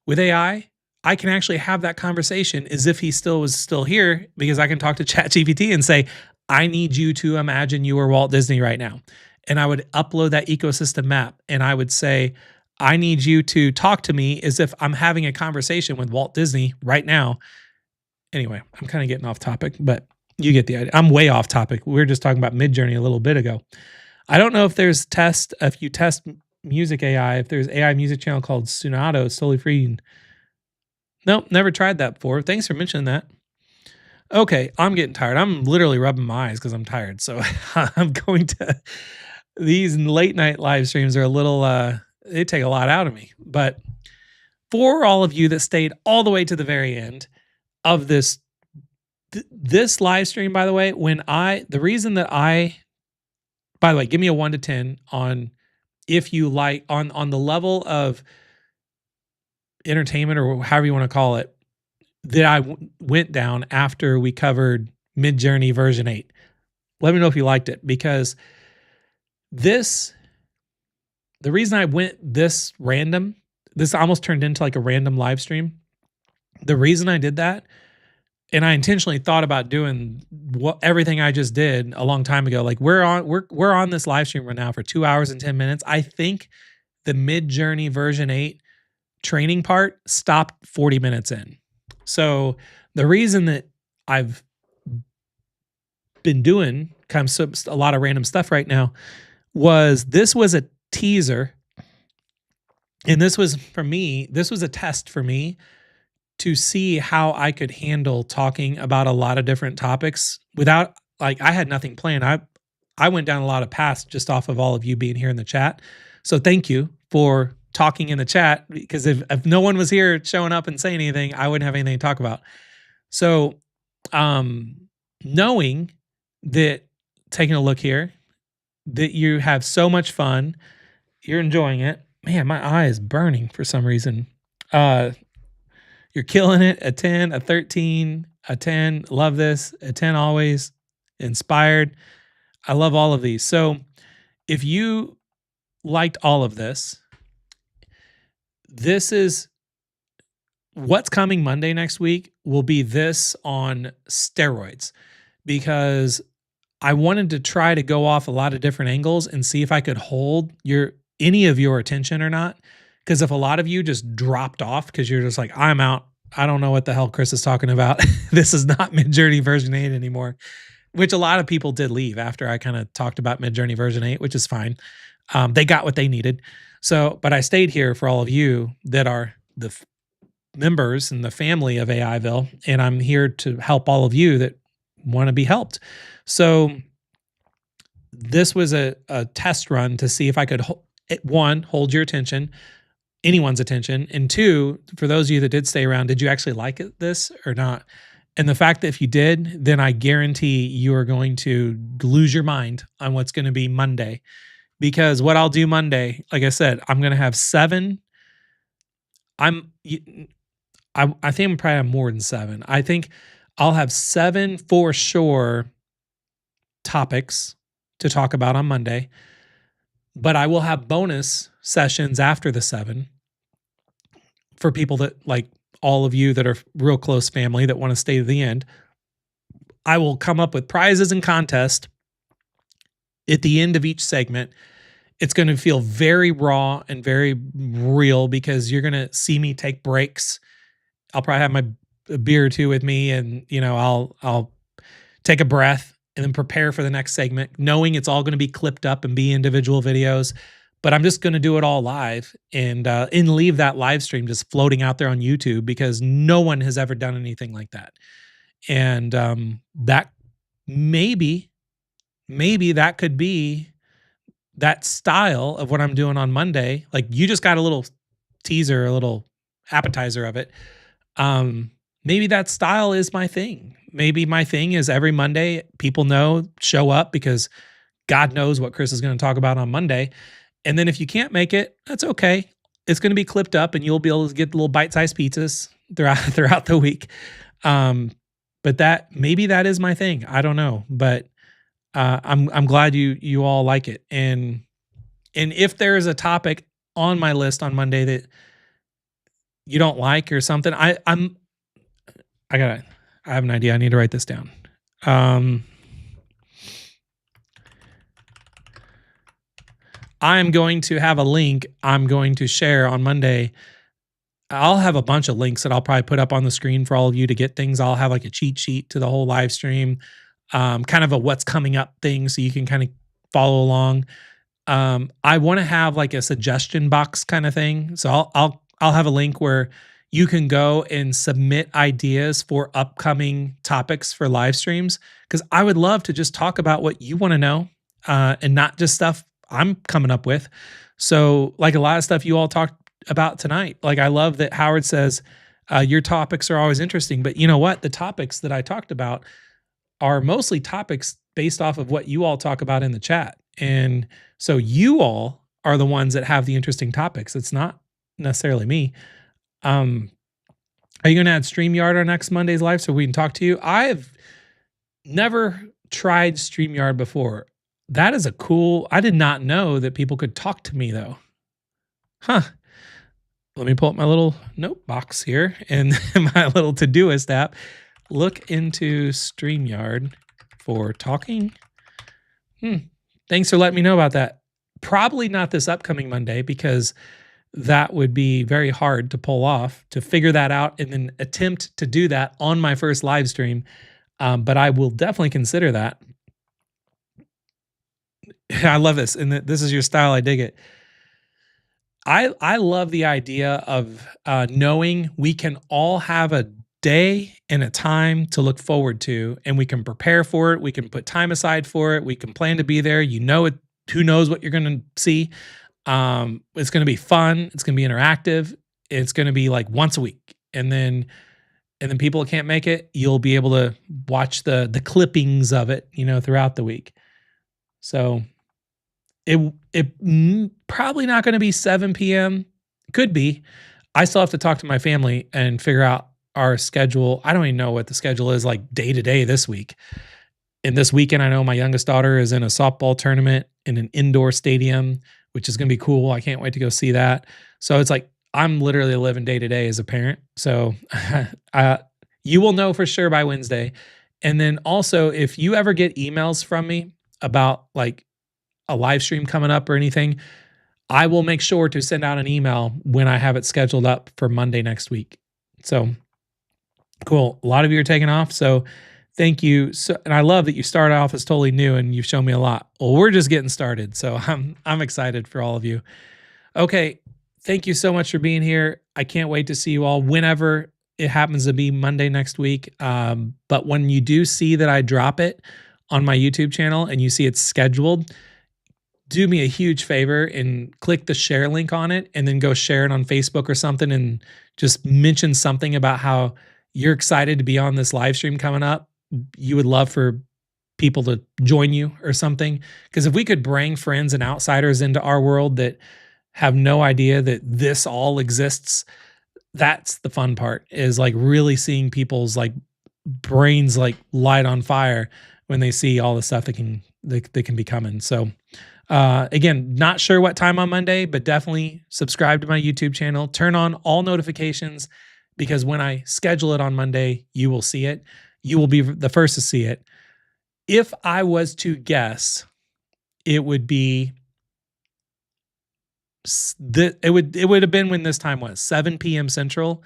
With AI, I can actually have that conversation as if he was still here, because I can talk to ChatGPT and say, I need you to imagine you are Walt Disney right now. And I would upload that ecosystem map, and I would say, I need you to talk to me as if I'm having a conversation with Walt Disney right now. Anyway, I'm kind of getting off topic, but you get the idea. I'm way off topic. We were just talking about Midjourney a little bit ago. I don't know if if you test music AI, if there's AI music channel called Sunato, it's totally free. Nope, never tried that before. Thanks for mentioning that. Okay, I'm getting tired. I'm literally rubbing my eyes because I'm tired. So I'm going to, these late night live streams are a little, they take a lot out of me. But for all of you that stayed all the way to the very end of this live stream, by the way, by the way, give me a 1 to 10 on if you like, on the level of entertainment, or however you want to call it, that I went down after we covered Midjourney version 8. Let me know if you liked it, because the reason I went this random, this almost turned into like a random live stream. The reason I did that, and I intentionally thought about doing everything I just did a long time ago. Like, we're on this live stream right now for 2 hours and 10 minutes. I think the Midjourney version 8 training part stopped 40 minutes in. So the reason that I've been doing kind of a lot of random stuff right now was this was a teaser. And this was a test for me to see how I could handle talking about a lot of different topics without, like, I had nothing planned. I went down a lot of paths just off of all of you being here in the chat. So thank you for talking in the chat, because if no one was here showing up and saying anything, I wouldn't have anything to talk about. So knowing that, taking a look here, that you have so much fun, you're enjoying it. Man, my eye is burning for some reason. You're killing it. A 10, a 13, a 10. Love this. A 10 always. Inspired. I love all of these. So if you liked all of this, this is what's coming Monday next week will be this on steroids, because I wanted to try to go off a lot of different angles and see if I could hold any of your attention or not. Because if a lot of you just dropped off because you're just like, I'm out, I don't know what the hell Chris is talking about. This is not Midjourney version 8 anymore, which a lot of people did leave after I kind of talked about Midjourney version 8, which is fine. They got what they needed. So, but I stayed here for all of you that are the members and the family of AIville, and I'm here to help all of you that want to be helped. So this was a test run to see if I could, one, hold your attention, anyone's attention, and two, for those of you that did stay around, did you actually like this or not? And the fact that if you did, then I guarantee you are going to lose your mind on what's going to be Monday. Because what I'll do Monday, like I said, I'm going to have 7. I think I'm probably have more than 7. I think I'll have 7 for sure topics to talk about on Monday, but I will have bonus sessions after the 7 for people that, like all of you that are real close family that want to stay to the end. I will come up with prizes and contests at the end of each segment. It's going to feel very raw and very real, because you're going to see me take breaks. I'll probably have a beer or two with me, and I'll take a breath and then prepare for the next segment, knowing it's all going to be clipped up and be individual videos. But I'm just going to do it all live and leave that live stream just floating out there on YouTube, because no one has ever done anything like that. And that maybe that could be that style of what I'm doing on Monday. Like, you just got a little teaser, a little appetizer of it. Maybe that style is my thing. Maybe my thing is every Monday, people show up, because God knows what Chris is going to talk about on Monday. And then if you can't make it, that's okay. It's going to be clipped up and you'll be able to get little bite-sized pizzas throughout the week. Um, but that maybe that is my thing. I don't know, but I'm glad you all like it. And if there is a topic on my list on Monday that you don't like or something, I have an idea. I need to write this down. I'm going to have a link I'm going to share on Monday. I'll have a bunch of links that I'll probably put up on the screen for all of you to get things. I'll have like a cheat sheet to the whole live stream, kind of a what's coming up thing so you can kind of follow along. I want to have like a suggestion box kind of thing. So I'll have a link where you can go and submit ideas for upcoming topics for live streams, because I would love to just talk about what you want to know, and not just stuff I'm coming up with. So like a lot of stuff you all talked about tonight. Like I love that Howard says your topics are always interesting, but you know what? The topics that I talked about are mostly topics based off of what you all talk about in the chat. And so you all are the ones that have the interesting topics. It's not necessarily me. Are you going to add StreamYard on next Monday's live so we can talk to you? I've never tried StreamYard before. That is I did not know that people could talk to me though. Huh. Let me pull up my little note box here and my little Todoist app. Look into StreamYard for talking. Thanks for letting me know about that. Probably not this upcoming Monday, because that would be very hard to pull off, to figure that out and then attempt to do that on my first live stream. But I will definitely consider that. I love this. And this is your style. I dig it. I love the idea of knowing we can all have a day and a time to look forward to, and we can prepare for it. We can put time aside for it. We can plan to be there. You know it. Who knows what you're going to see? It's going to be fun. It's going to be interactive. It's going to be like once a week, and then people that can't make it, you'll be able to watch the clippings of it, throughout the week. So it probably not going to be 7 p.m. Could be. I still have to talk to my family and figure out our schedule. I don't even know what the schedule is like day to day this week. And this weekend, I know my youngest daughter is in a softball tournament in an indoor stadium, which is going to be cool. I can't wait to go see that. So it's like I'm literally living day to day as a parent. So you will know for sure by Wednesday. And then also, if you ever get emails from me about like a live stream coming up or anything, I will make sure to send out an email when I have it scheduled up for Monday next week. So cool. A lot of you are taking off. So thank you. So, and I love that you started off as totally new and you've shown me a lot. Well, we're just getting started. So I'm excited for all of you. Okay. Thank you so much for being here. I can't wait to see you all whenever it happens to be Monday next week. But when you do see that I drop it on my YouTube channel and you see it's scheduled, do me a huge favor and click the share link on it, and then go share it on Facebook or something, and just mention something about how you're excited to be on this live stream coming up. You would love for people to join you or something. Because if we could bring friends and outsiders into our world that have no idea that this all exists, that's the fun part, is like really seeing people's like brains like light on fire when they see all the stuff that can be coming. So again, not sure what time on Monday, but definitely subscribe to my YouTube channel. Turn on all notifications, because when I schedule it on Monday, you will see it. You will be the first to see it. If I was to guess, it would be it would have been when this time was 7 p.m. Central.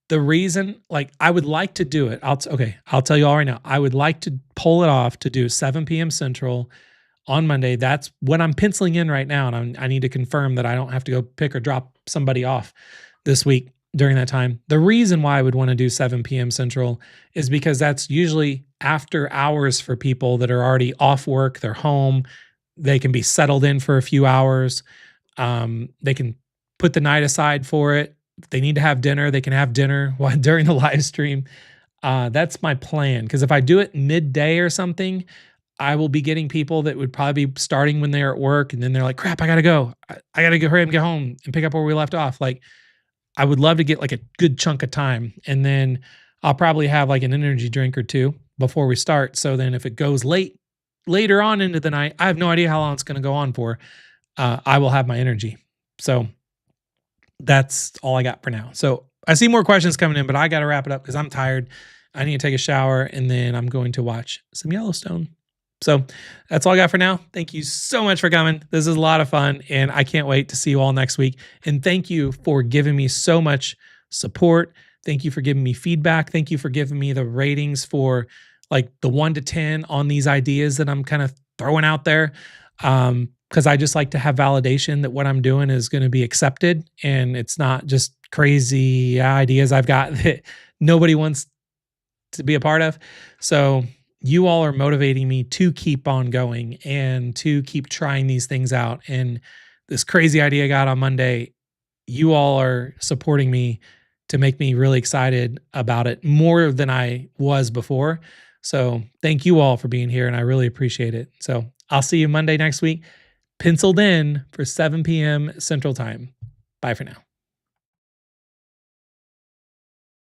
The reason, like, I would like to do it. I'll tell you all right now. I would like to pull it off to do 7 p.m. Central on Monday. That's what I'm penciling in right now, and I need to confirm that I don't have to go pick or drop somebody off this week during that time. The reason why I would want to do 7 p.m. Central is because that's usually after hours for people that are already off work. They're home. They can be settled in for a few hours. They can put the night aside for it. If they need to have dinner, they can have dinner during the live stream. That's my plan. Because if I do it midday or something, I will be getting people that would probably be starting when they're at work, and then they're like, "Crap, I gotta go. I gotta go hurry up and get home and pick up where we left off." Like, I would love to get like a good chunk of time, and then I'll probably have like an energy drink or two before we start. So then, if it goes later on into the night, I have no idea how long it's going to go on for. I will have my energy. So that's all I got for now. So I see more questions coming in, but I got to wrap it up because I'm tired. I need to take a shower, and then I'm going to watch some Yellowstone. So that's all I got for now. Thank you so much for coming. This is a lot of fun, and I can't wait to see you all next week. And thank you for giving me so much support. Thank you for giving me feedback. Thank you for giving me the ratings for like the 1 to 10 on these ideas that I'm kind of throwing out there. Because I just like to have validation that what I'm doing is going to be accepted, and it's not just crazy ideas I've got that nobody wants to be a part of. So you all are motivating me to keep on going and to keep trying these things out. And this crazy idea I got on Monday, you all are supporting me to make me really excited about it more than I was before. So thank you all for being here, and I really appreciate it. So I'll see you Monday next week, penciled in for 7 p.m. Central Time. Bye for now.